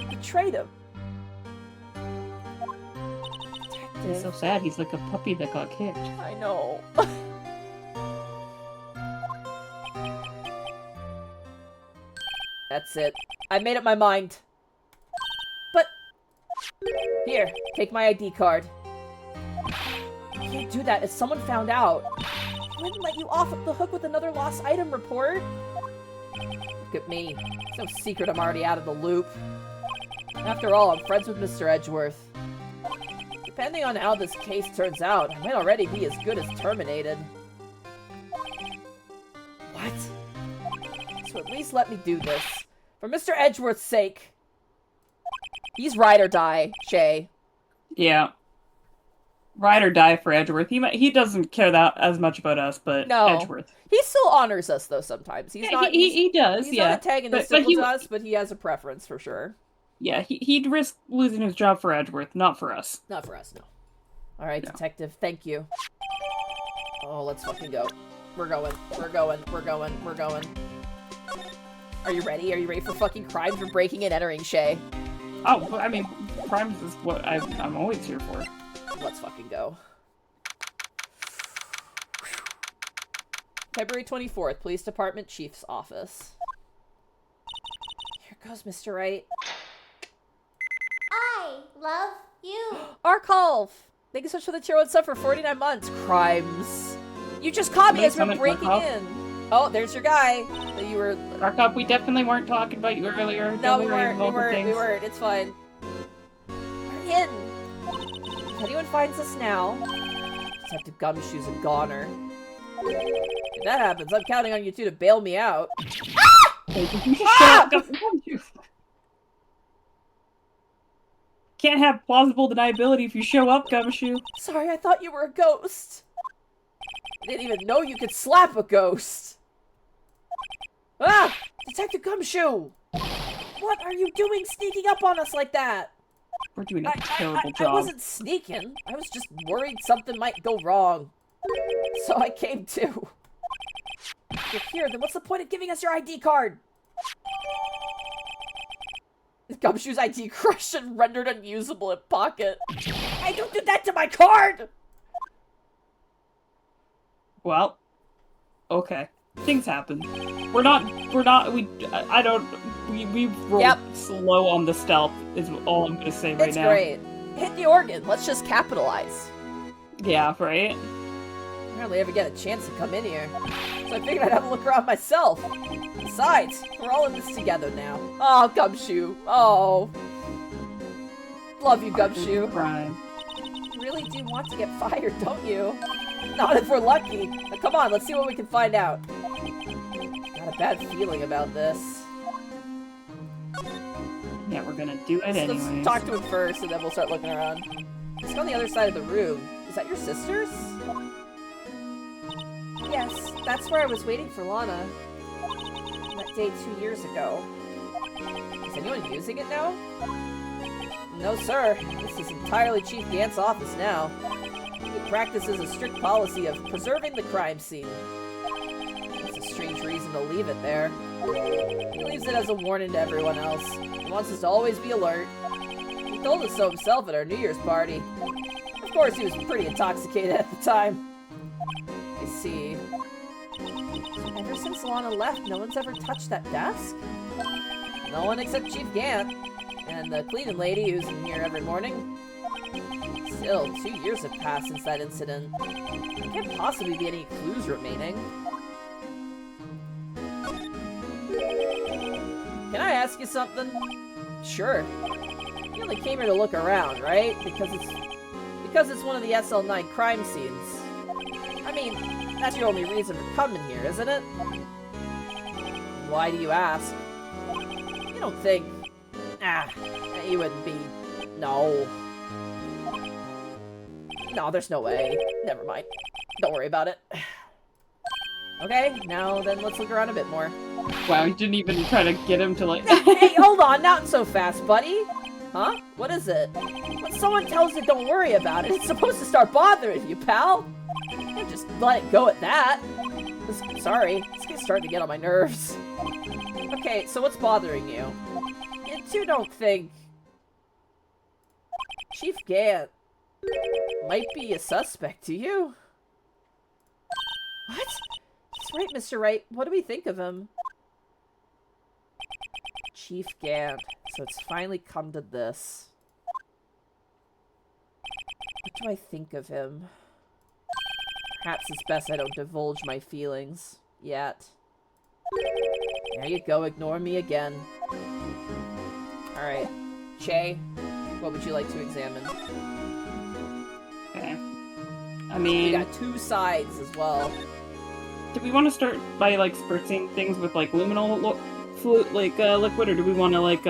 betrayed him. He's so sad. He's like a puppy that got kicked. I know. That's it. I made up my mind. But here, take my ID card. You can't do that. If someone found out, I wouldn't let you off the hook with another lost item report. Look at me. It's no secret I'm already out of the loop. After all, I'm friends with Mr. Edgeworth. Depending on how this case turns out, I might already be as good as terminated. What? So at least let me do this. For Mr. Edgeworth's sake. He's ride or die, Shay. Yeah. Ride or die for Edgeworth. He doesn't care that as much about us, but no. Edgeworth. He still honors us, though, sometimes. He's not, he does, he's yeah. not antagonistic to us, but he has a preference, for sure. Yeah, he'd risk losing his job for Edgeworth, not for us. Not for us, no. Alright, detective, thank you. Oh, let's fucking go. We're going. Are you ready? Are you ready for fucking crimes for breaking and entering, Shay? Oh, I mean, crimes is what I'm always here for. Let's fucking go. February 24th, Police Department Chief's Office. Here goes Mr. Wright. I love you. Arkolf! Thank you so much for the tier 1 sub for 49 months. Crimes. You just caught me as we're breaking in. Oh, there's your guy that you were... Arkolf, we definitely weren't talking about you earlier. No, we weren't. It's fine. We're in. If anyone finds us now, Detective Gumshoe's a goner. If that happens, I'm counting on you two to bail me out. Can't have plausible deniability if you show up, Gumshoe. Sorry, I thought you were a ghost. I didn't even know you could slap a ghost. Ah! Detective Gumshoe! What are you doing sneaking up on us like that? We're doing a terrible job. I wasn't sneaking. I was just worried something might go wrong. So I came too. If you're here, then what's the point of giving us your ID card? Gumshoe's ID crushed and rendered unusable in pocket. Hey, don't do that to my card! Well, okay. Things happen. We rolled slow on the stealth, is all I'm gonna say right now. It's great. Hit the organ. Let's just capitalize. Yeah, right? I hardly ever get a chance to come in here. So I figured I'd have a look around myself. Besides, we're all in this together now. Oh, Gumshoe. Oh. Love you, Gumshoe. Crime. You really do want to get fired, don't you? Not if we're lucky. Now, come on, let's see what we can find out. Got a bad feeling about this. Yeah, we're gonna do it anyways. Let's talk to him first, and then we'll start looking around. Let's go on the other side of the room. Is that your sister's? Yes, that's where I was waiting for Lana. That day 2 years ago. Is anyone using it now? No, sir. This is entirely Chief Gant's office now. He practices a strict policy of preserving the crime scene. It's a strange reason to leave it there. He leaves it as a warning to everyone else. He wants us to always be alert. He told us so himself at our New Year's party. Of course, he was pretty intoxicated at the time. I see. So ever since Lana left, no one's ever touched that desk? No one except Chief Gant. And the cleaning lady who's in here every morning. Still, 2 years have passed since that incident. There can't possibly be any clues remaining. Can I ask you something? Sure. You only came here to look around, right? Because it's one of the SL9 crime scenes. I mean, that's your only reason for coming here, isn't it? Why do you ask? You don't think... you wouldn't be... No. No, there's no way. Never mind. Don't worry about it. Okay, now then let's look around a bit more. Wow, you didn't even try to get him to like... Hey, hold on, not so fast, buddy! Huh? What is it? When someone tells you don't worry about it, it's supposed to start bothering you, pal! You can't just let it go at that. Sorry, this guy's starting to get on my nerves. Okay, so what's bothering you? You two don't think... Chief Gant might be a suspect, do you? What? That's right, Mr. Wright. What do we think of him? Chief Gant. So it's finally come to this. What do I think of him? Perhaps it's best I don't divulge my feelings yet. There you go, ignore me again. Alright. Che, what would you like to examine? Okay. I mean... We got two sides as well. Do we want to start by, like, spritzing things with, like, luminol liquid, or do we want to, like,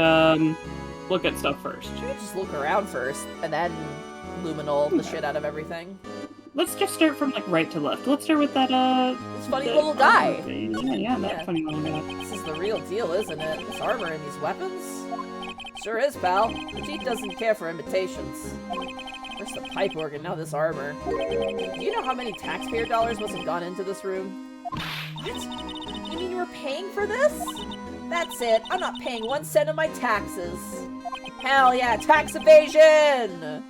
look at stuff first? Should we just look around first, and then luminol the shit out of everything? Let's just start from, like, right to left. Let's start with that, this funny little guy. That funny little guy. This is the real deal, isn't it? This armor and these weapons? Sure is, pal. The Chief doesn't care for imitations. First the pipe organ, now this armor. Do you know how many taxpayer dollars must have gone into this room? What? You mean you were paying for this? That's it. I'm not paying 1 cent of my taxes. Hell yeah, tax evasion!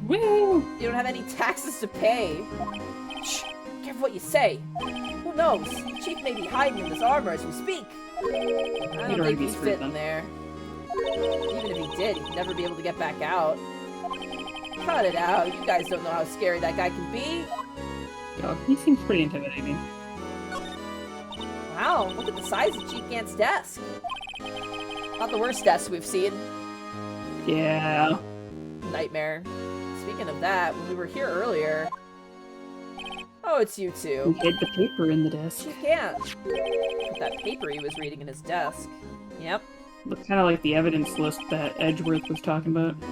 Woo! You don't have any taxes to pay. Shh, careful what you say. Who knows? The Chief may be hiding in this armor as we speak. I don't think he's fit in there. Even if he did, he'd never be able to get back out. Cut it out. You guys don't know how scary that guy can be. Oh, he seems pretty intimidating. Wow, look at the size of Chief Gant's desk. Not the worst desk we've seen. Yeah. Nightmare. Speaking of that, when we were here earlier... Oh, it's you two. He hid the paper in the desk. Chief Gant. With that paper he was reading in his desk. Yep. Looked kind of like the evidence list that Edgeworth was talking about. I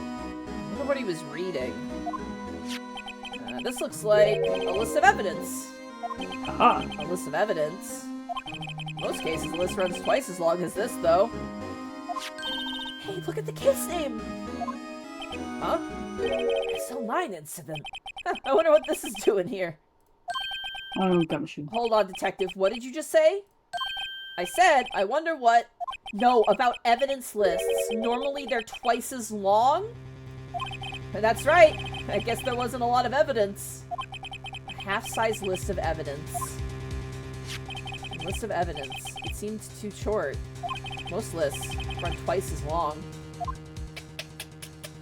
wonder what he was reading. This looks like a list of evidence. Aha! A list of evidence? In most cases, the list runs twice as long as this, though. Hey, look at the case name! Huh? SL9 incident. I wonder what this is doing here. Oh, gumshoe. Hold on, detective. What did you just say? I said, I wonder what... No, about evidence lists. Normally they're twice as long? That's right. I guess there wasn't a lot of evidence. A half-size list of evidence. List of evidence. It seems too short. Most lists run twice as long.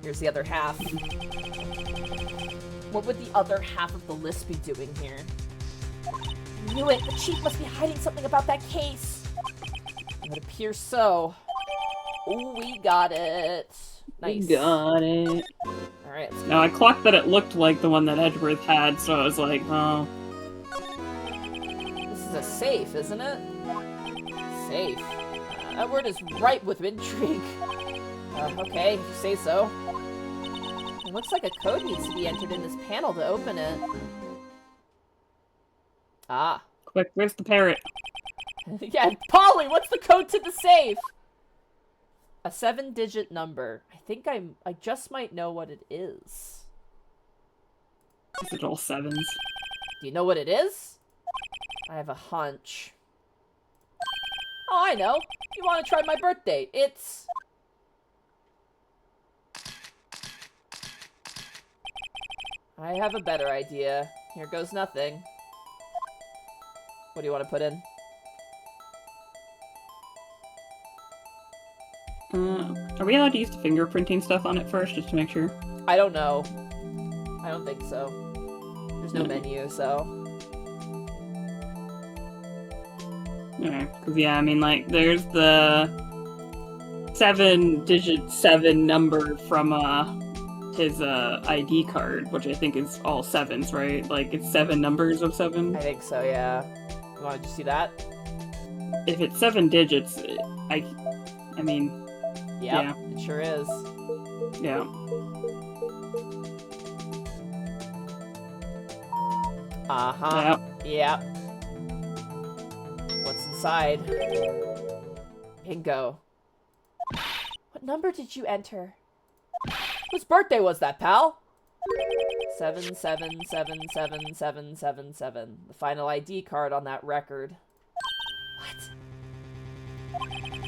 Here's the other half. What would the other half of the list be doing here? I knew it! The Chief must be hiding something about that case! It would appear so. Ooh, we got it! Nice. We got it. Alright, let's go. Now, I clocked that it looked like the one that Edgeworth had, so I was like, oh. This is a safe, isn't it? Safe. That word is ripe with intrigue. Okay, if you say so. It looks like a code needs to be entered in this panel to open it. Ah. Quick, where's the parrot? Yeah, Polly, what's the code to the safe? A 7-digit number. I think I just might know what it is. Is it all sevens? Do you know what it is? I have a hunch. Oh, I know. You want to try my birth date. It's... I have a better idea. Here goes nothing. What do you want to put in? Are we allowed to use the fingerprinting stuff on it first, just to make sure? I don't know. I don't think so. There's no menu, so... Okay, because yeah, I mean, like, there's the 7-digit 7 number from, his, ID card, which I think is all sevens, right? Like, it's 7 numbers of 7? I think so, yeah. You want to just see that? If it's 7 digits, I mean... Yep, yeah, it sure is. Yeah. Uh-huh. Yep. What's inside? Bingo. What number did you enter? Whose birthday was that, pal? 77777777. The final ID card on that record. What?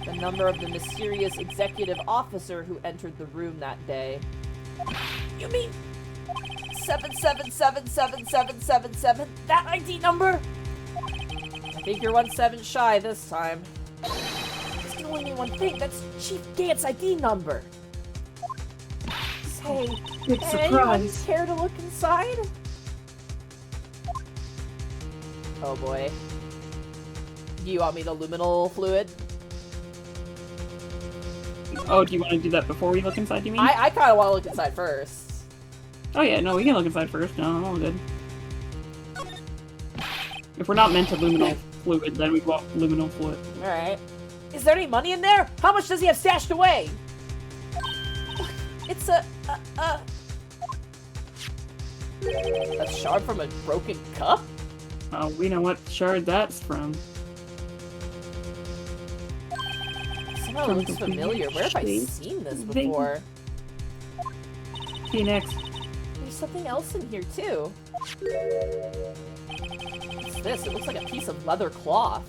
The number of the mysterious executive officer who entered the room that day. You mean 77777777? That ID number? I think you're 1 7 shy this time. This can only mean one thing. That's Chief Gant's ID number. Say, big anyone surprise. care to look inside? Oh boy. Do you want me the luminal fluid? Oh, do you want to do that before we look inside, you mean? I kind of want to look inside first. Oh yeah, no, we can look inside first. No, I'm all good. If we're not meant to luminal fluid, then we want luminal fluid. Alright. Is there any money in there? How much does he have stashed away? It's a shard from a broken cup? Oh, we know what shard that's from. Somehow it looks familiar. Where have I seen this before? Phoenix. There's something else in here too. What's this? It looks like a piece of leather cloth.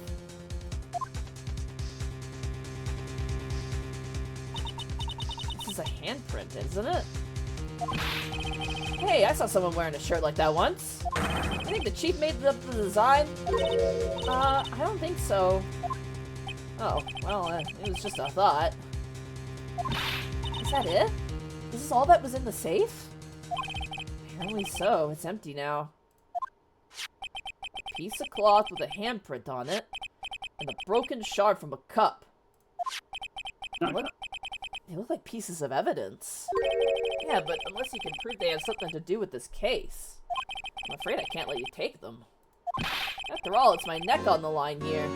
This is a handprint, isn't it? Hey, I saw someone wearing a shirt like that once. I think the chief made the design. I don't think so. Oh, well, it was just a thought. Is that it? Is this all that was in the safe? Apparently so. It's empty now. A piece of cloth with a handprint on it, and a broken shard from a cup. What? They look like pieces of evidence. Yeah, but unless you can prove they have something to do with this case, I'm afraid I can't let you take them. After all, it's my neck on the line here.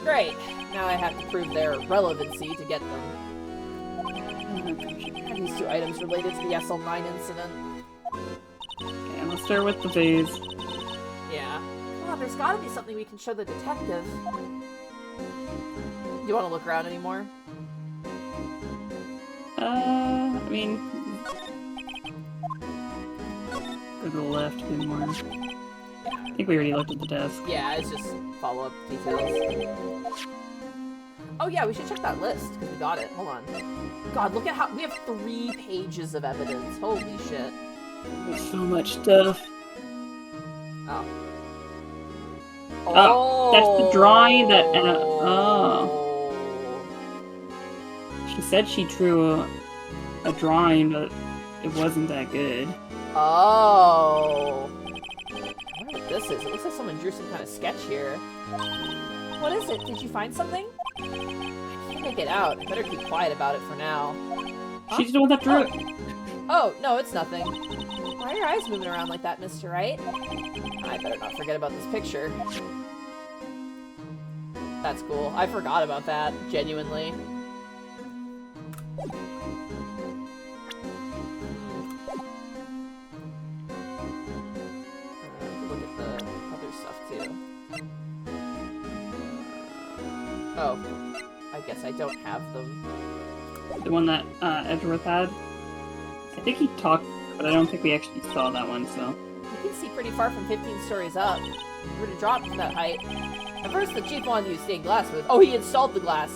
Great. Now I have to prove their relevancy to get them. Are these two items related to the SL9 incident? Yeah, let's start with the vase. Yeah. Come on, there's gotta be something we can show the detective. You want to look around anymore? I mean... Go to the left a bit more. I think we already looked at the desk. Yeah, it's just follow-up details. Oh yeah, we should check that list, because we got it. Hold on. God, look at how... We have 3 pages of evidence. Holy shit. There's so much stuff. Oh. Oh, that's the drawing that... oh. She said she drew a drawing, but it wasn't that good. Oh. I wonder what this is. It looks like someone drew some kind of sketch here. What is it? Did you find something? I can't make it out. I better keep quiet about it for now. Huh? She's the one that drew it. Oh, no, it's nothing. Why are your eyes moving around like that, Mr. Wright? I better not forget about this picture. That's cool. I forgot about that, genuinely. Look at the other stuff, too. Oh. I guess I don't have them. The one that Edgeworth had. I think he talked, but I don't think we actually saw that one, so... You can see pretty far from 15 stories up. If we were to drop from that height. At first, the chief wanted to use stained glass with... Oh, he installed the glass.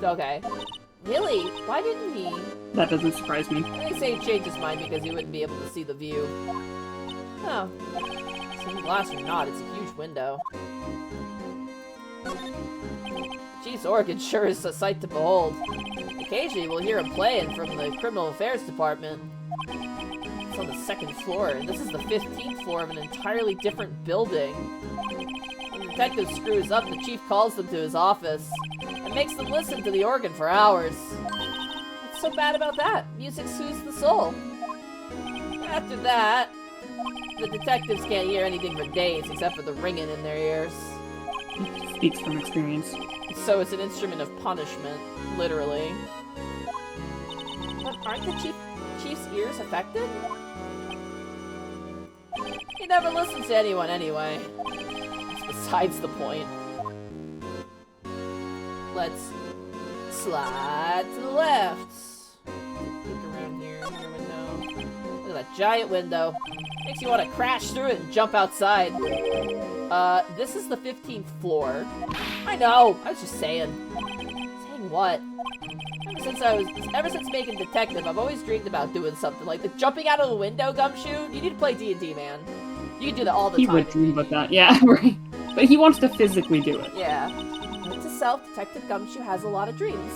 Okay. Really? Why didn't he? That doesn't surprise me. They say he changed his mind because he wouldn't be able to see the view. Oh. Stained glass or not, it's a huge window. Chief's organ sure is a sight to behold. Occasionally, we'll hear him playing from the Criminal Affairs Department. It's on the 2nd floor, and this is the 15th floor of an entirely different building. When the detective screws up, the chief calls them to his office and makes them listen to the organ for hours. What's so bad about that? Music soothes the soul. After that, the detectives can't hear anything for days except for the ringing in their ears. Speaks from experience. So it's an instrument of punishment, literally. But aren't the chief's ears affected? He never listens to anyone anyway. That's besides the point. Let's slide to the left. Peek around here, near window. Look at that giant window. Makes you want to crash through it and jump outside. This is the 15th floor. I know, I was just saying. Saying what? Ever since making Detective, I've always dreamed about doing something like the jumping out of the window gumshoe. You need to play D&D, man. You can do that all the time. He would dream about that, yeah, right. But he wants to physically do it. Yeah. Note to self, Detective Gumshoe has a lot of dreams.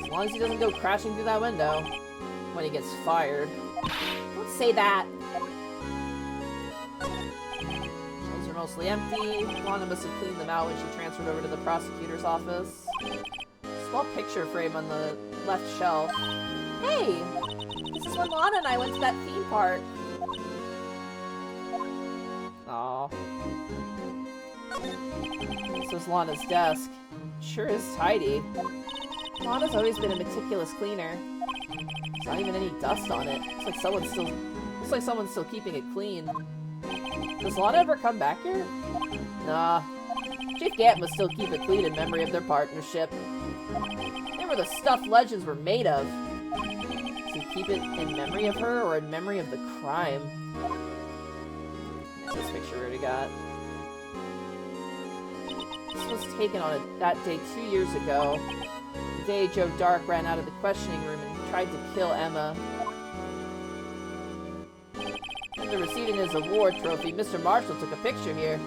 As long as he doesn't go crashing through that window when he gets fired. Don't say that. Shelves are mostly empty. Lana must have cleaned them out when she transferred over to the prosecutor's office. Small picture frame on the left shelf. Hey! This is when Lana and I went to that theme park. Aww. This was Lana's desk. Sure is tidy. Lana's always been a meticulous cleaner. There's not even any dust on it. Looks like someone's still keeping it clean. Does Lana ever come back here? Nah. Chief Gant must still keep it clean in memory of their partnership. They were the stuff legends were made of. Does he keep it in memory of her or in memory of the crime? Yeah, this picture we already got. This was taken on that day 2 years ago. The day Joe Dark ran out of the questioning room and tried to kill Emma. After receiving his award trophy, Mr. Marshall took a picture here.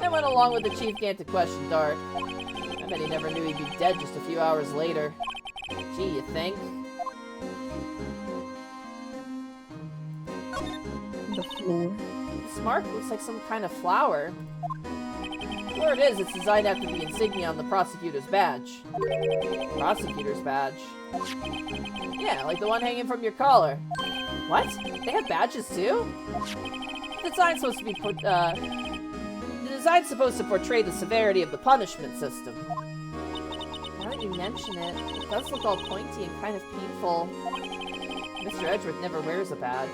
I went along with the Chief Gant to question Dark. I bet he never knew he'd be dead just a few hours later. Gee, you think? The floor. This mark looks like some kind of flower. Where it is, it's designed after the insignia on the prosecutor's badge. Prosecutor's badge? Yeah, like the one hanging from your collar. What? They have badges too? The design's supposed to portray the severity of the punishment system. Now that you mention it, it does look all pointy and kind of painful. Mr. Edgeworth never wears a badge.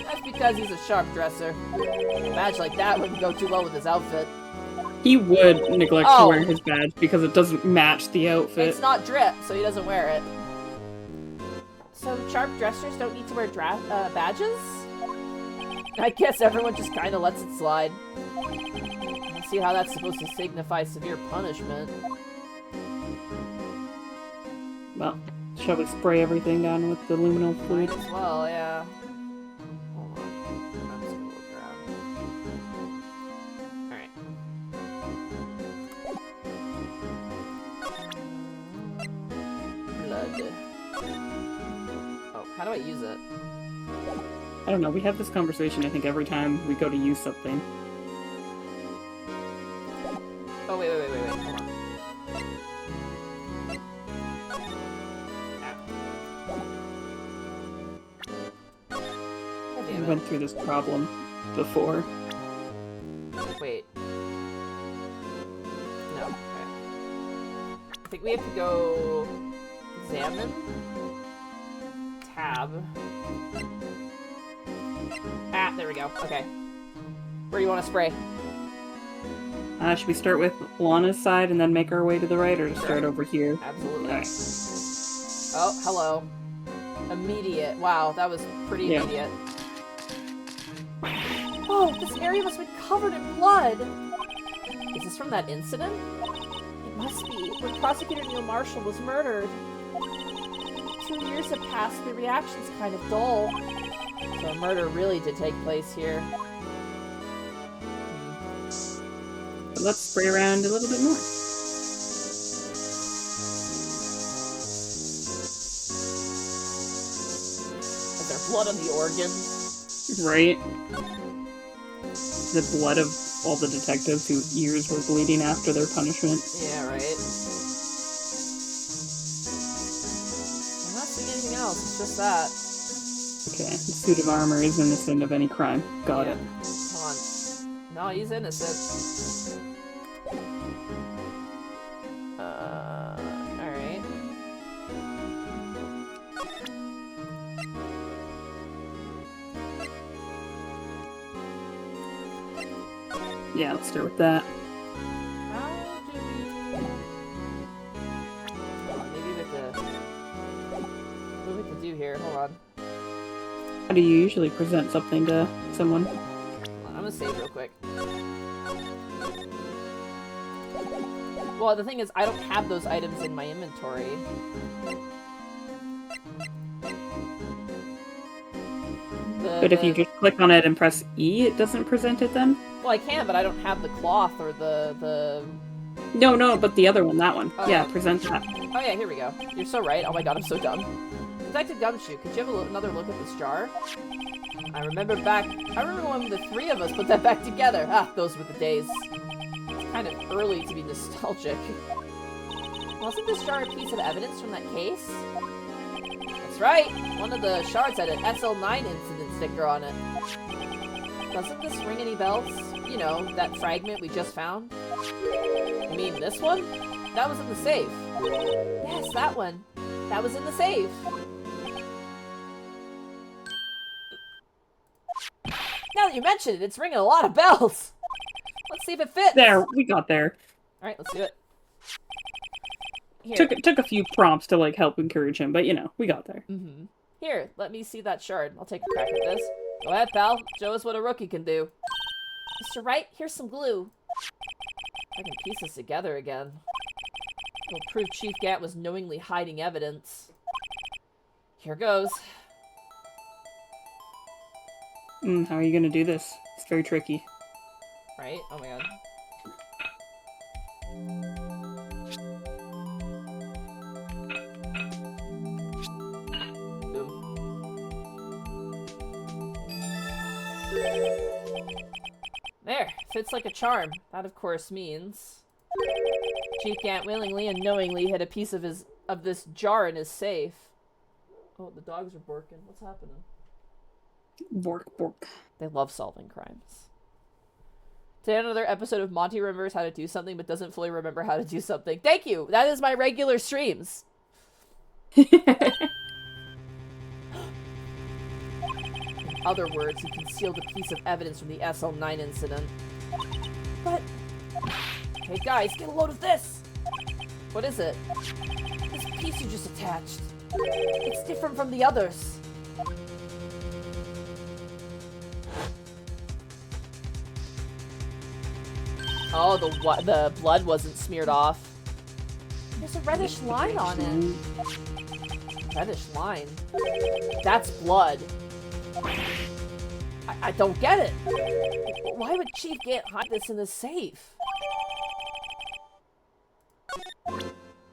That's because he's a sharp dresser. A badge like that wouldn't go too well with his outfit. He would neglect to wear his badge because it doesn't match the outfit. It's not drip, so he doesn't wear it. So sharp dressers don't need to wear badges? I guess everyone just kind of lets it slide. I don't see how that's supposed to signify severe punishment. Well, shall we spray everything down with the luminol fluid? Might as well, yeah. Hold on. I'm just gonna look around. Alright. Blood. Oh, how do I use it? I don't know, we have this conversation I think every time we go to use something. Oh, wait. Hold on. We went through this problem before. Wait. No. Okay. I think we have to go examine. Tab. Ah, there we go. Okay. Where do you want to spray? Should we start with Lana's side and then make our way to the right, or just start over here? Absolutely. Okay. Oh, hello. Immediate. Wow, that was pretty immediate. Oh, this area must have been covered in blood! Is this from that incident? It must be, when Prosecutor Neil Marshall was murdered. 2 years have passed, the reaction's kind of dull. So a murder really did take place here. But let's spray around a little bit more. Is there blood on the organ? Right. The blood of all the detectives whose ears were bleeding after their punishment. Yeah, right. I'm not seeing anything else, it's just that. Okay, the suit of armor is innocent of any crime. Got it. Come on. No, he's innocent. Alright. Yeah, let's start with that. How do we... Maybe with the... What we can do here, hold on. How do you usually present something to someone? I'm gonna save real quick. Well, the thing is, I don't have those items in my inventory. But if you just click on it and press E, it doesn't present it then? Well, I can, but I don't have the cloth or the... No, but the other one, that one. Oh, yeah, yeah. present that. Oh yeah, here we go. You're so right. Oh my god, I'm so dumb. Detective Gumshoe, could you have another look at this jar? I remember when the three of us put that back together. Ah, those were the days. It's kind of early to be nostalgic. Wasn't this jar a piece of evidence from that case? That's right! One of the shards had an SL9 incident sticker on it. Doesn't this ring any bells? You know, that fragment we just found? You mean this one? That was in the safe. Yes, that one. That was in the safe. Now that you mention it, it's ringing a lot of bells. Let's see if it fits. There, we got there. Alright, let's do it. Here. Took a few prompts to like help encourage him, but you know, we got there. Mm-hmm. Here, let me see that shard. I'll take a crack at this. Go ahead, pal. Show us what a rookie can do. Mr. Wright, here's some glue. I can piece this together again. It'll prove Chief Gant was knowingly hiding evidence. Here goes. How are you gonna do this? It's very tricky. Right? Oh my god. Boom. There! Fits like a charm. That, of course, means... Chief Gant willingly and knowingly hid a piece of this jar in his safe. Oh, the dogs are barking. What's happening? Bork, bork. They love solving crimes. Today, another episode of Monty remembers how to do something but doesn't fully remember how to do something. Thank you! That is my regular streams. In other words, he concealed a piece of evidence from the SL9 incident. But... Hey guys, get a load of this! What is it? This piece you just attached. It's different from the others. Oh, the blood wasn't smeared off. There's a reddish line on it. Reddish line? That's blood. I don't get it. Why would Chief Gant hide this in the safe?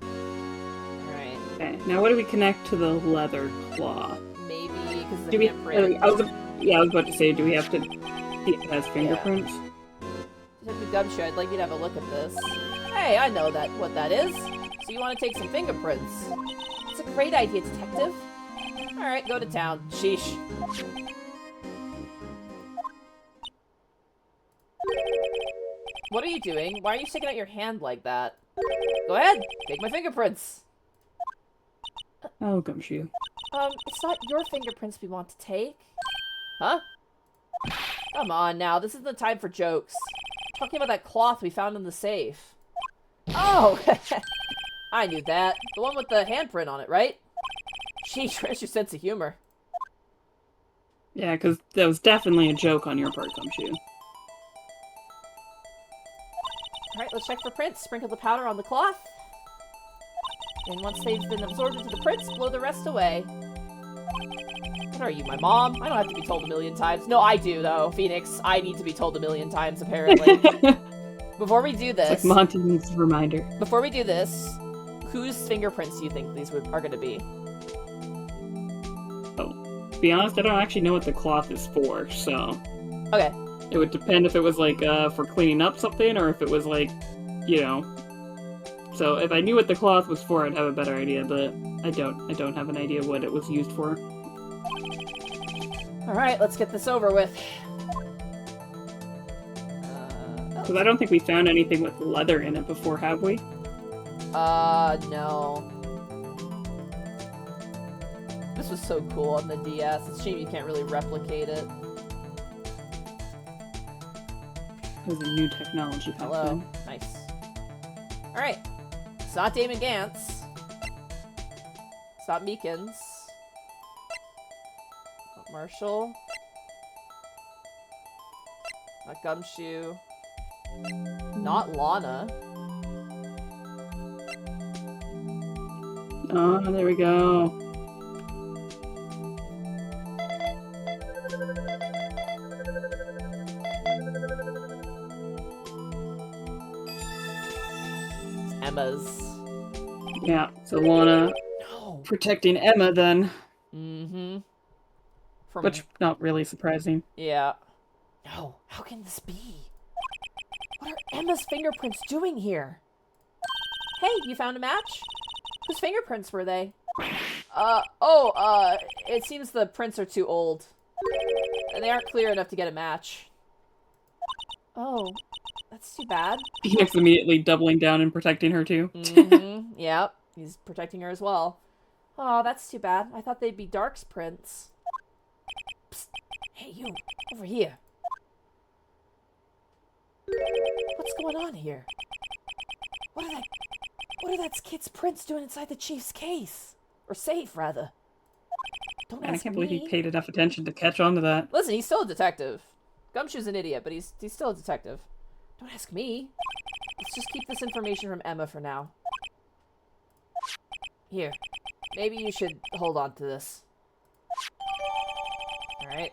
Alright. Okay, now what do we connect to the leather claw? Maybe because Do we? I was about to say, do we have to see if it has fingerprints? Yeah. Detective Gumshoe, I'd like you to have a look at this. Hey, I know what that is. So you want to take some fingerprints? It's a great idea, Detective. Alright, go to town. Sheesh. What are you doing? Why are you sticking out your hand like that? Go ahead, take my fingerprints. Oh, Gumshoe. It's not your fingerprints we want to take. Huh? Come on now, this isn't the time for jokes. I'm talking about that cloth we found in the safe. Oh! I knew that. The one with the handprint on it, right? Sheesh, where's your sense of humor? Yeah, because that was definitely a joke on your part, Gumshoe. Alright, let's check for prints. Sprinkle the powder on the cloth. And once they've been absorbed into the prints, blow the rest away. What are you, my mom? I don't have to be told a million times. No, I do, though, Phoenix. I need to be told a million times, apparently. Before we do this... It's like Monty needs a reminder. Before we do this, whose fingerprints do you think these are going to be? Oh, to be honest, I don't actually know what the cloth is for, so... Okay. It would depend if it was, like, for cleaning up something, or if it was, like, you know... So, if I knew what the cloth was for, I'd have a better idea, but I don't. I don't have an idea what it was used for. Alright, let's get this over with. Because I don't think we found anything with leather in it before, have we? No. This was so cool on the DS. It's a shame you can't really replicate it. There's a new technology popped Hello. in. Nice. Alright. It's not Damon Gantz. It's not Meekins. Not Marshall. Not Gumshoe. Not Lana. Oh, there we go. Emma's. Yeah, so Lana No. protecting Emma then. Mm-hmm. From... Which, not really surprising. Yeah. No. How can this be? What are Emma's fingerprints doing here? Hey, you found a match? Whose fingerprints were they? It seems the prints are too old. And they aren't clear enough to get a match. Oh, that's too bad. Phoenix immediately doubling down and protecting her too. Mm-hmm. Yep, he's protecting her as well. Oh, that's too bad. I thought they'd be Dark's prints. Psst. Hey, you, over here. What's going on here? What are that kid's prints doing inside the chief's case? Or safe, rather. Don't And I ask can't me. believe he paid enough attention to catch on to that. Listen, he's still a detective. Gumshoe's an idiot, but he's still a detective. Don't ask me. Let's just keep this information from Emma for now. Here. Maybe you should hold on to this. Alright.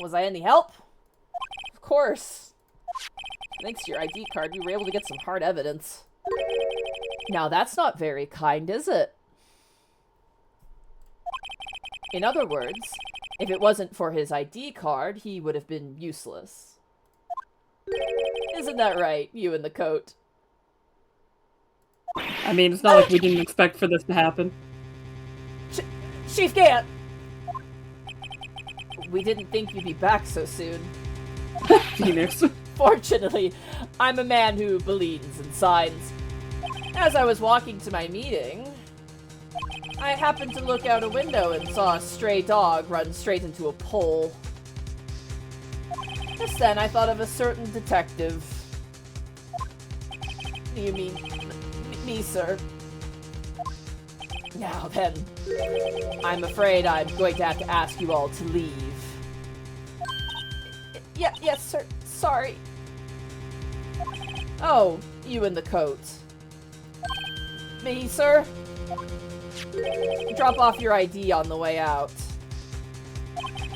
Was I any help? Of course. Thanks to your ID card, we were able to get some hard evidence. Now that's not very kind, is it? In other words, if it wasn't for his ID card, he would have been useless. Isn't that right, you in the coat? I mean, it's not like we didn't expect for this to happen. Chief Gant! We didn't think you'd be back so soon. Phoenix. Fortunately, I'm a man who believes in signs. As I was walking to my meeting, I happened to look out a window and saw a stray dog run straight into a pole. Just then, I thought of a certain detective. You mean me, sir? Now then, I'm afraid I'm going to have to ask you all to leave. Yes, sir. Sorry. Oh, you in the coat. Me, sir? Drop off your ID on the way out.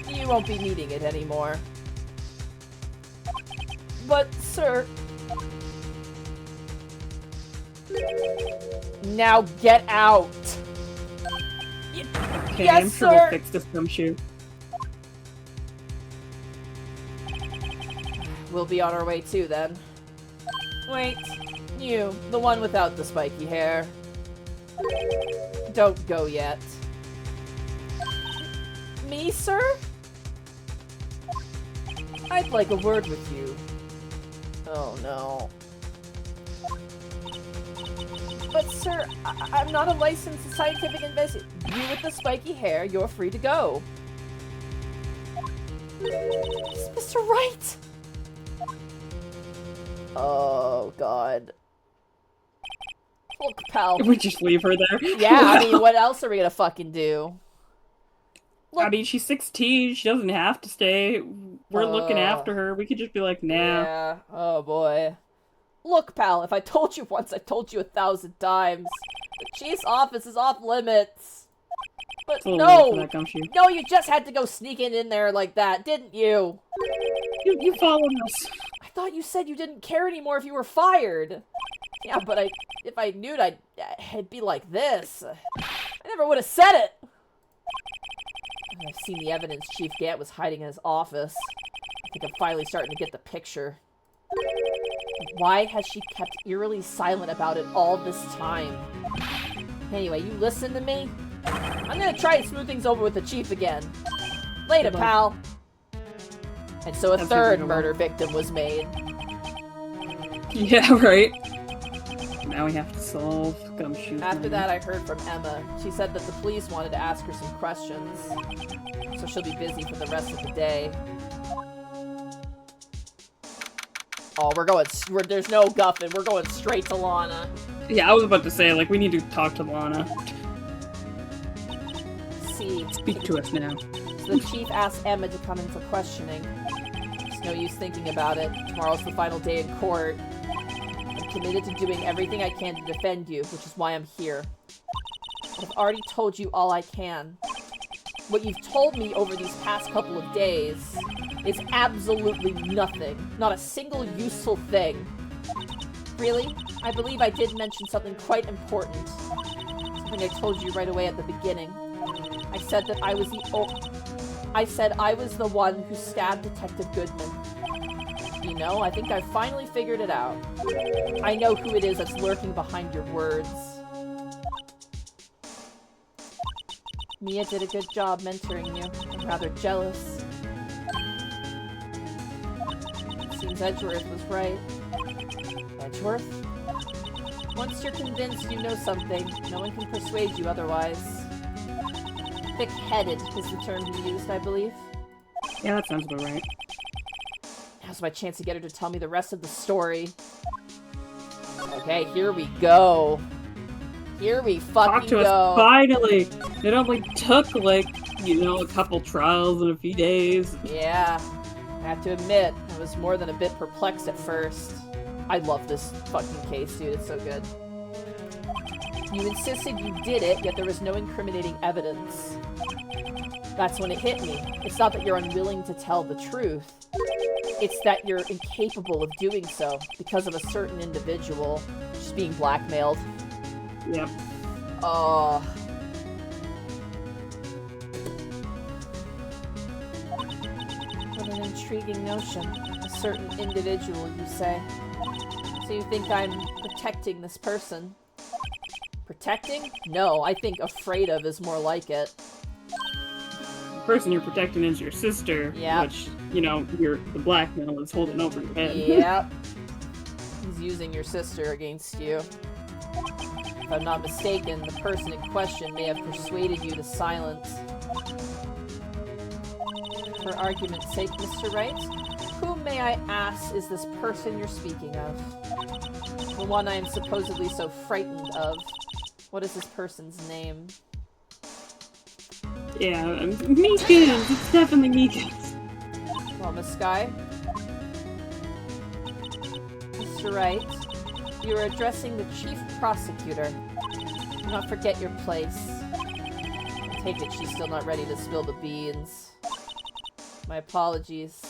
You won't be needing it anymore. But, sir... Now get out! Okay, Yes, I'm sure sir. we'll fix this gumshoe. We'll be on our way too, then. Wait, you, the one without the spiky hair. Don't go yet. Me, sir? I'd like a word with you. Oh, no. But, sir, I'm not a licensed scientific investigator. You with the spiky hair, you're free to go. It's Mr. Wright! Oh, God. Look, pal. We just leave her there. Yeah, I mean, what else are we gonna fucking do? I mean, she's 16. She doesn't have to stay. We're looking after her. We could just be like, nah. Yeah. Oh, boy. Look, pal, if I told you once, I told you 1,000 times. The chief's office is off limits. But Oh, no! that gumshoe. No, you just had to go sneaking in there like that, didn't you? You followed us. I thought you said you didn't care anymore if you were fired. Yeah, but if I knew it, it'd be like this. I never would have said it. I've seen the evidence Chief Gant was hiding in his office. I think I'm finally starting to get the picture. Why has she kept eerily silent about it all this time? Anyway, you listen to me? I'm gonna try and smooth things over with the chief again. Later, pal. And so a third murder victim was made. Yeah, right. Now we have to solve Gumshoe. After that, I heard from Emma. She said that the police wanted to ask her some questions, so she'll be busy for the rest of the day. Oh, there's no guffin. We're going straight to Lana. Yeah, I was about to say, like, we need to talk to Lana. See. Speak to us now. So the chief asked Emma to come in for questioning. There's no use thinking about it. Tomorrow's the final day in court. I'm committed to doing everything I can to defend you, which is why I'm here. I've already told you all I can. What you've told me over these past couple of days is absolutely nothing. Not a single useful thing. Really? I believe I did mention something quite important. Something I told you right away at the beginning. I said that I was the one who stabbed Detective Goodman. You know, I think I finally figured it out. I know who it is that's lurking behind your words. Mia did a good job mentoring you. I'm rather jealous. Seems Edgeworth was right. Edgeworth? Once you're convinced you know something, no one can persuade you otherwise. Thick-headed is the term you used, I believe. Yeah, that sounds about right. Now's my chance to get her to tell me the rest of the story. Okay, here we go. Here we fucking go. Talk to us, finally! It only took, like, you know, a couple trials and a few days. Yeah. I have to admit, I was more than a bit perplexed at first. I love this fucking case, dude. It's so good. You insisted you did it, yet there was no incriminating evidence. That's when it hit me. It's not that you're unwilling to tell the truth. It's that you're incapable of doing so because of a certain individual just being blackmailed. Yep. What an intriguing notion. A certain individual, you say. So you think I'm protecting this person? Protecting? No, I think afraid of is more like it. The person you're protecting is your sister, Yep. which, you know, the blackmail is holding over your head. Yep. He's using your sister against you. If I'm not mistaken, the person in question may have persuaded you to silence. For argument's sake, Mr. Wright, who, may I ask, is this person you're speaking of? The one I am supposedly so frightened of. What is this person's name? Yeah, Meekins! It's definitely Meekins. Well, Miss Sky? Mr. Wright, you are addressing the Chief Prosecutor. Do not forget your place. I take it she's still not ready to spill the beans. My apologies.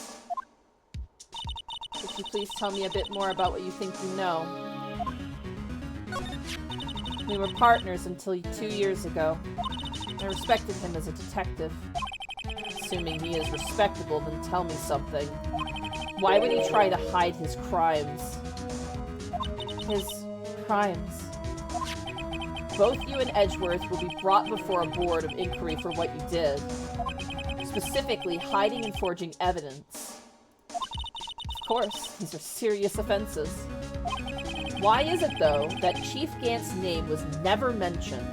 Could you please tell me a bit more about what you think you know? We were partners until 2 years ago. I respected him as a detective. Assuming he is respectable, then tell me something. Why would he try to hide his crimes? His crimes. Both you and Edgeworth will be brought before a board of inquiry for what you did. Specifically, hiding and forging evidence. Of course, these are serious offenses. Why is it, though, that Chief Gant's name was never mentioned?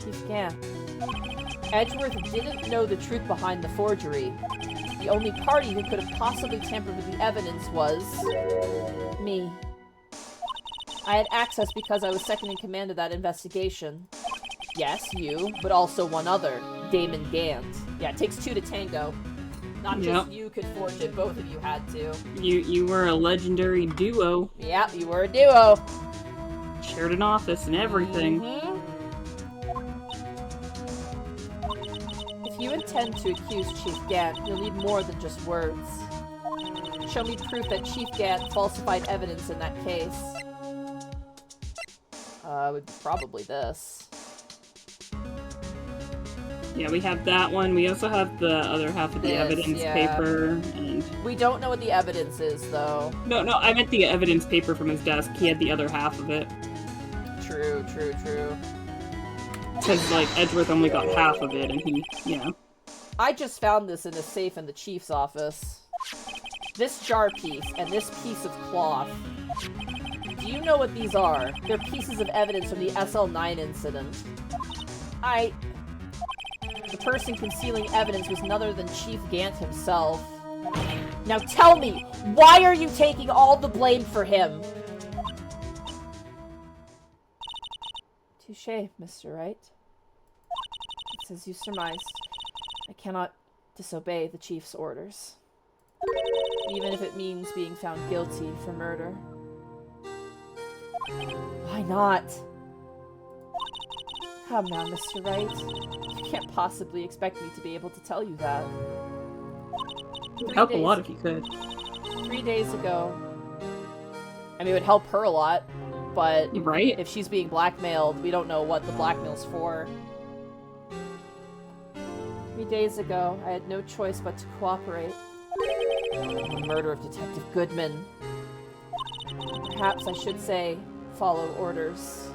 Chief Gant. Edgeworth didn't know the truth behind the forgery. The only party who could have possibly tampered with the evidence was... me. I had access because I was second in command of that investigation. Yes, you, but also one other, Damon Gant. Yeah, it takes two to tango. Not just you could forge it, both of you had to. You were a legendary duo. Yep, you were a duo. Shared an office and everything. Mm-hmm. If you intend to accuse Chief Gant, you'll need more than just words. Show me proof that Chief Gant falsified evidence in that case. Would be probably this. Yeah, we have that one. We also have the other half of the evidence paper. And we don't know what the evidence is, though. No, I meant the evidence paper from his desk. He had the other half of it. True. Because, like, Edgeworth only got half of it, and he, I just found this in a safe in the chief's office. This jar piece and this piece of cloth. Do you know what these are? They're pieces of evidence from the SL9 incident. The person concealing evidence was none other than Chief Gant himself. Now tell me, why are you taking all the blame for him? Touché, Mr. Wright. It's as you surmised. I cannot disobey the Chief's orders. Even if it means being found guilty for murder. Why not? Come now, Mr. Wright. You can't possibly expect me to be able to tell you that. it would help a lot if you could. 3 days ago. I mean, it would help her a lot, but right? If she's being blackmailed, we don't know what the blackmail's for. 3 days ago, I had no choice but to cooperate. The murder of Detective Goodman. Perhaps I should say, follow orders.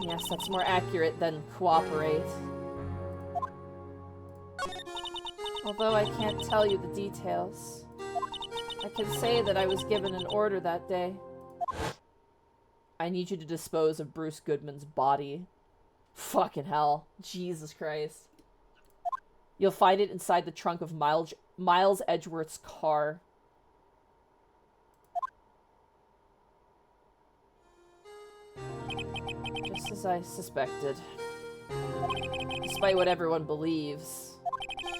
Yes, that's more accurate than cooperate. Although I can't tell you the details, I can say that I was given an order that day. I need you to dispose of Bruce Goodman's body. Fucking hell. Jesus Christ. You'll find it inside the trunk of Miles Edgeworth's car. Just as I suspected. Despite what everyone believes,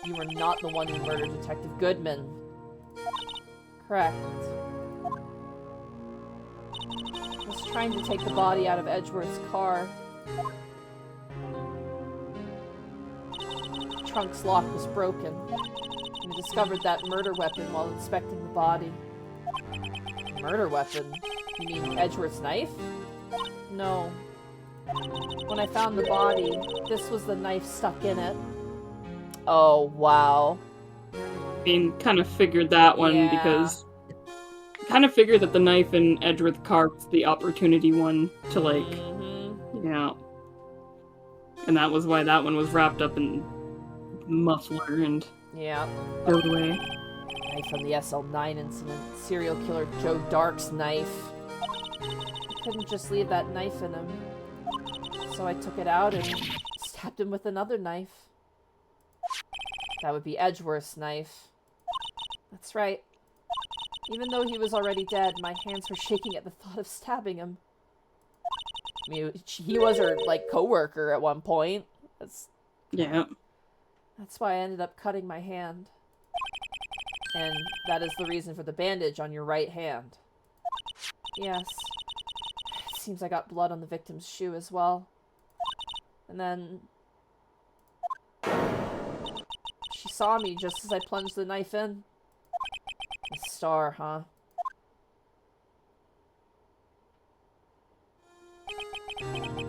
you were not the one who murdered Detective Goodman. Correct. I was trying to take the body out of Edgeworth's car. trunk's lock was broken, and I discovered that murder weapon while inspecting the body. Murder weapon? You mean Edgeworth's knife? No. When I found the body, this was the knife stuck in it. Oh, wow. I mean, kind of figured that one because... Kind of figured that the knife in Edgeworth car was the opportunity one to, like... Yeah. And that was why that one was wrapped up in muffler and... Yeah. Thrown away. Knife from the SL9 incident. Serial killer Joe Dark's knife. I couldn't just leave that knife in him. So I took it out and stabbed him with another knife. That would be Edgeworth's knife. That's right. Even though he was already dead, my hands were shaking at the thought of stabbing him. I mean, he was her, like, co-worker at one point. Yeah. That's why I ended up cutting my hand. And that is the reason for the bandage on your right hand. Yes. It seems I got blood on the victim's shoe as well. And then... she saw me just as I plunged the knife in. A star, huh?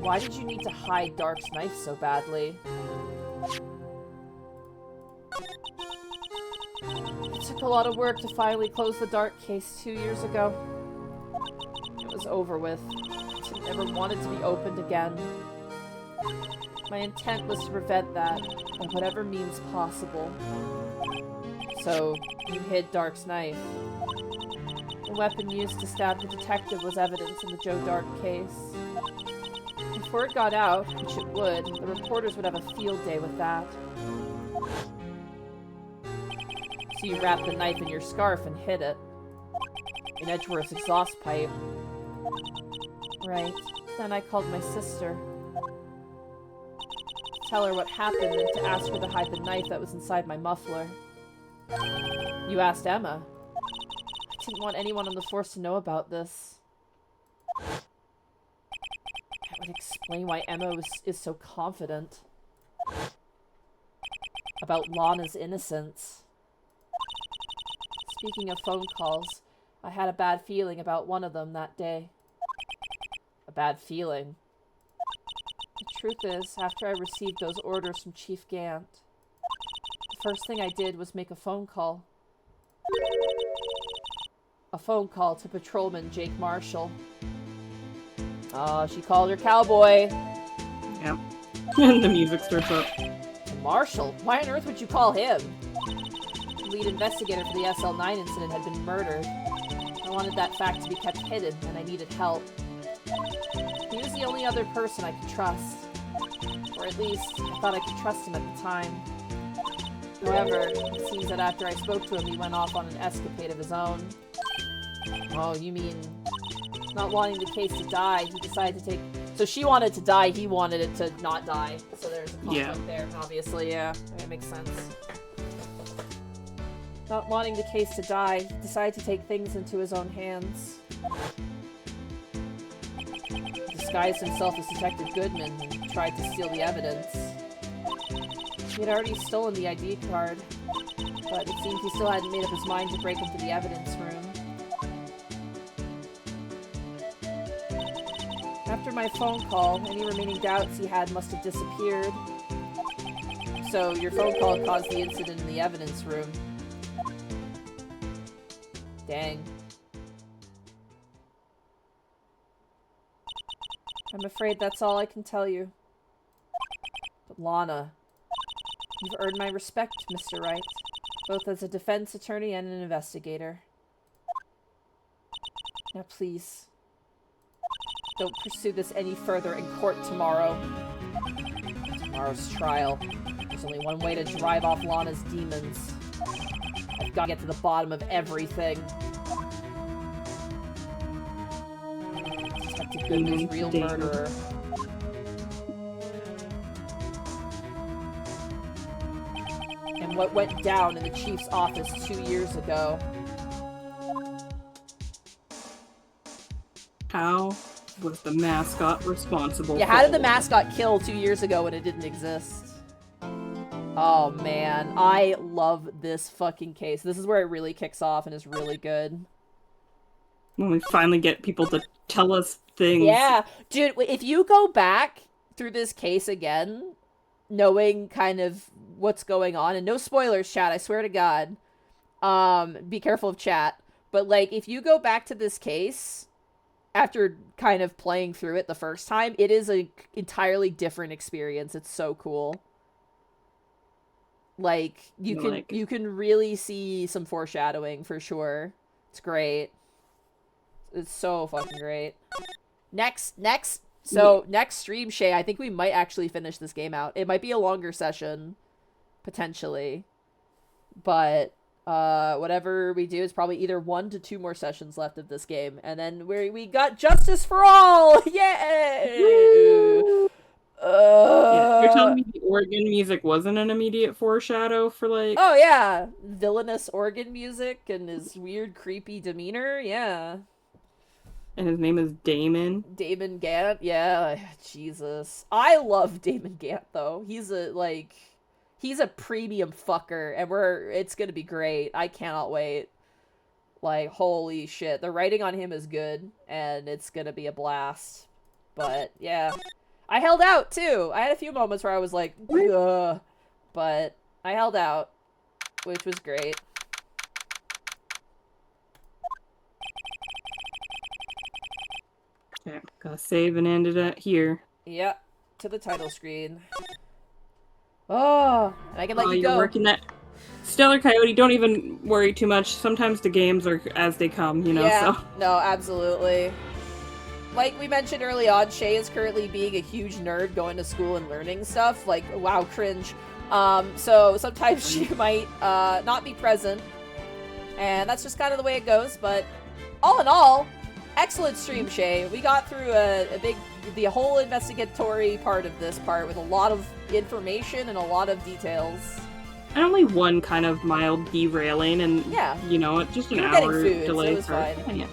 Why did you need to hide Dark's knife so badly? It took a lot of work to finally close the Dark case 2 years ago. It was over with. It never wanted to be opened again. My intent was to prevent that by whatever means possible. So, you hid Dark's knife. The weapon used to stab the detective was evidence in the Joe Dark case. If word got out, which it would, the reporters would have a field day with that. So you wrapped the knife in your scarf and hid it. In Edgeworth's exhaust pipe. Right. Then I called my sister. To tell her what happened and to ask her to hide the knife that was inside my muffler. You asked Emma. I didn't want anyone on the force to know about this. That would explain why Emma is so confident about Lana's innocence. Speaking of phone calls, I had a bad feeling about one of them that day. A bad feeling. The truth is, after I received those orders from Chief Gant, the first thing I did was make a phone call. A phone call to Patrolman Jake Marshall. She called her cowboy. Yep. And the music starts up. Marshall? Why on earth would you call him? The lead investigator for the SL9 incident had been murdered. I wanted that fact to be kept hidden, and I needed help. He was the only other person I could trust. Or at least, I thought I could trust him at the time. However, it seems that after I spoke to him, he went off on an escapade of his own. Oh, you mean... not wanting the case to die, he decided to take... So she wanted to die, he wanted it to not die. So there's a conflict there, obviously, yeah. That makes sense. Not wanting the case to die, he decided to take things into his own hands. He disguised himself as Detective Goodman and tried to steal the evidence. He had already stolen the ID card, but it seemed he still hadn't made up his mind to break into the evidence room. After my phone call, any remaining doubts he had must have disappeared. So, your phone call caused the incident in the evidence room. Dang. I'm afraid that's all I can tell you. But Lana, you've earned my respect, Mr. Wright, both as a defense attorney and an investigator. Now please, don't pursue this any further in court tomorrow. Tomorrow's trial. There's only one way to drive off Lana's demons. I've got to get to the bottom of everything. Detective Goodman's real murderer. And what went down in the chief's office 2 years ago. How was the mascot responsible? Yeah, how did the mascot kill 2 years ago when it didn't exist? Oh man, I love this fucking case. This is where it really kicks off and is really good. When we finally get people to tell us things. Yeah, dude, if you go back through this case again, knowing kind of what's going on, and no spoilers, chat, I swear to God. Be careful of chat. But, like, if you go back to this case, after kind of playing through it the first time, it is an entirely different experience. It's so cool. Like, you can really see some foreshadowing, for sure. It's great. It's so fucking great. Next stream, Shay, I think we might actually finish this game out. It might be a longer session, potentially. But, whatever we do is probably either 1 to 2 more sessions left of this game. And then we got Justice for All! Yay! Yeah, you're telling me the organ music wasn't an immediate foreshadow for, like... Oh, yeah. Villainous organ music and his weird, creepy demeanor. Yeah. And his name is Damon. Damon Gant? Yeah. Jesus. I love Damon Gant, though. He's a premium fucker, and it's gonna be great. I cannot wait. Like, holy shit. The writing on him is good, and it's gonna be a blast. But, yeah. I held out, too. I had a few moments where I was like, ugh. But I held out, which was great. Okay, gotta save and end it at here. Yep, to the title screen. Oh, and I can let you you're go. Working that. Stellar Coyote, don't even worry too much. Sometimes the games are as they come, you know, yeah, so. No, absolutely. Like we mentioned early on, Shay is currently being a huge nerd going to school and learning stuff. Like, wow, cringe. So sometimes she might not be present. And that's just kind of the way it goes. But all in all, excellent stream, Shay. We got through the whole investigatory part of this part with a lot of information and a lot of details. And only one kind of mild derailing, and yeah, you know, just an hour food, delay. So it was fine.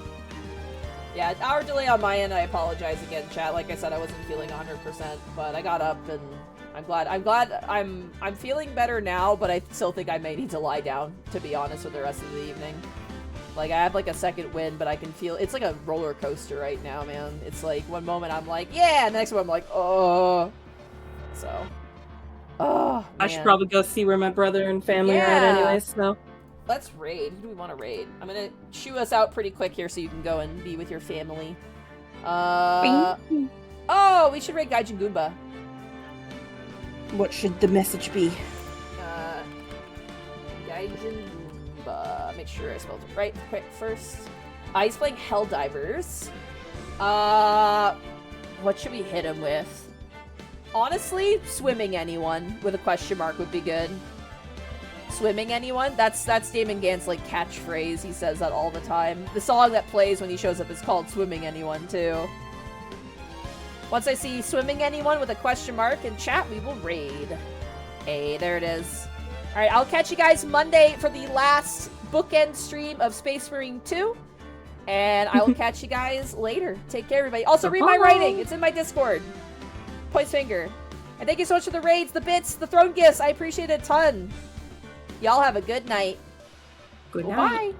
Yeah, hour delay on my end. I apologize again, chat. Like I said, I wasn't feeling 100%, but I got up and I'm glad. I'm feeling better now, but I still think I may need to lie down, to be honest, for the rest of the evening. Like, I have, like, a second wind, but I can feel... It's like a roller coaster right now, man. It's like, one moment I'm like, yeah, and the next one I'm like, oh. So. Oh, man. I should probably go see where my brother and family are at anyway, so. Let's raid. Who do we want to raid? I'm gonna shoo us out pretty quick here so you can go and be with your family. Oh, we should raid Gaijin Goomba. What should the message be? Gaijin Goomba. Make sure I spelled it right quick first. He's playing Helldivers. What should we hit him with? Honestly, swimming anyone with a question mark would be good. Swimming anyone? That's Damon Gant's, like, catchphrase. He says that all the time. The song that plays when he shows up is called Swimming Anyone, too. Once I see swimming anyone with a question mark in chat, we will raid. Hey, there it is. Alright, I'll catch you guys Monday for the last bookend stream of Space Marine 2. And I will catch you guys later. Take care, everybody. Also, read my writing. It's in my Discord. Points finger. And thank you so much for the raids, the bits, the throne gifts. I appreciate it a ton. Y'all have a good night. Good night. Bye.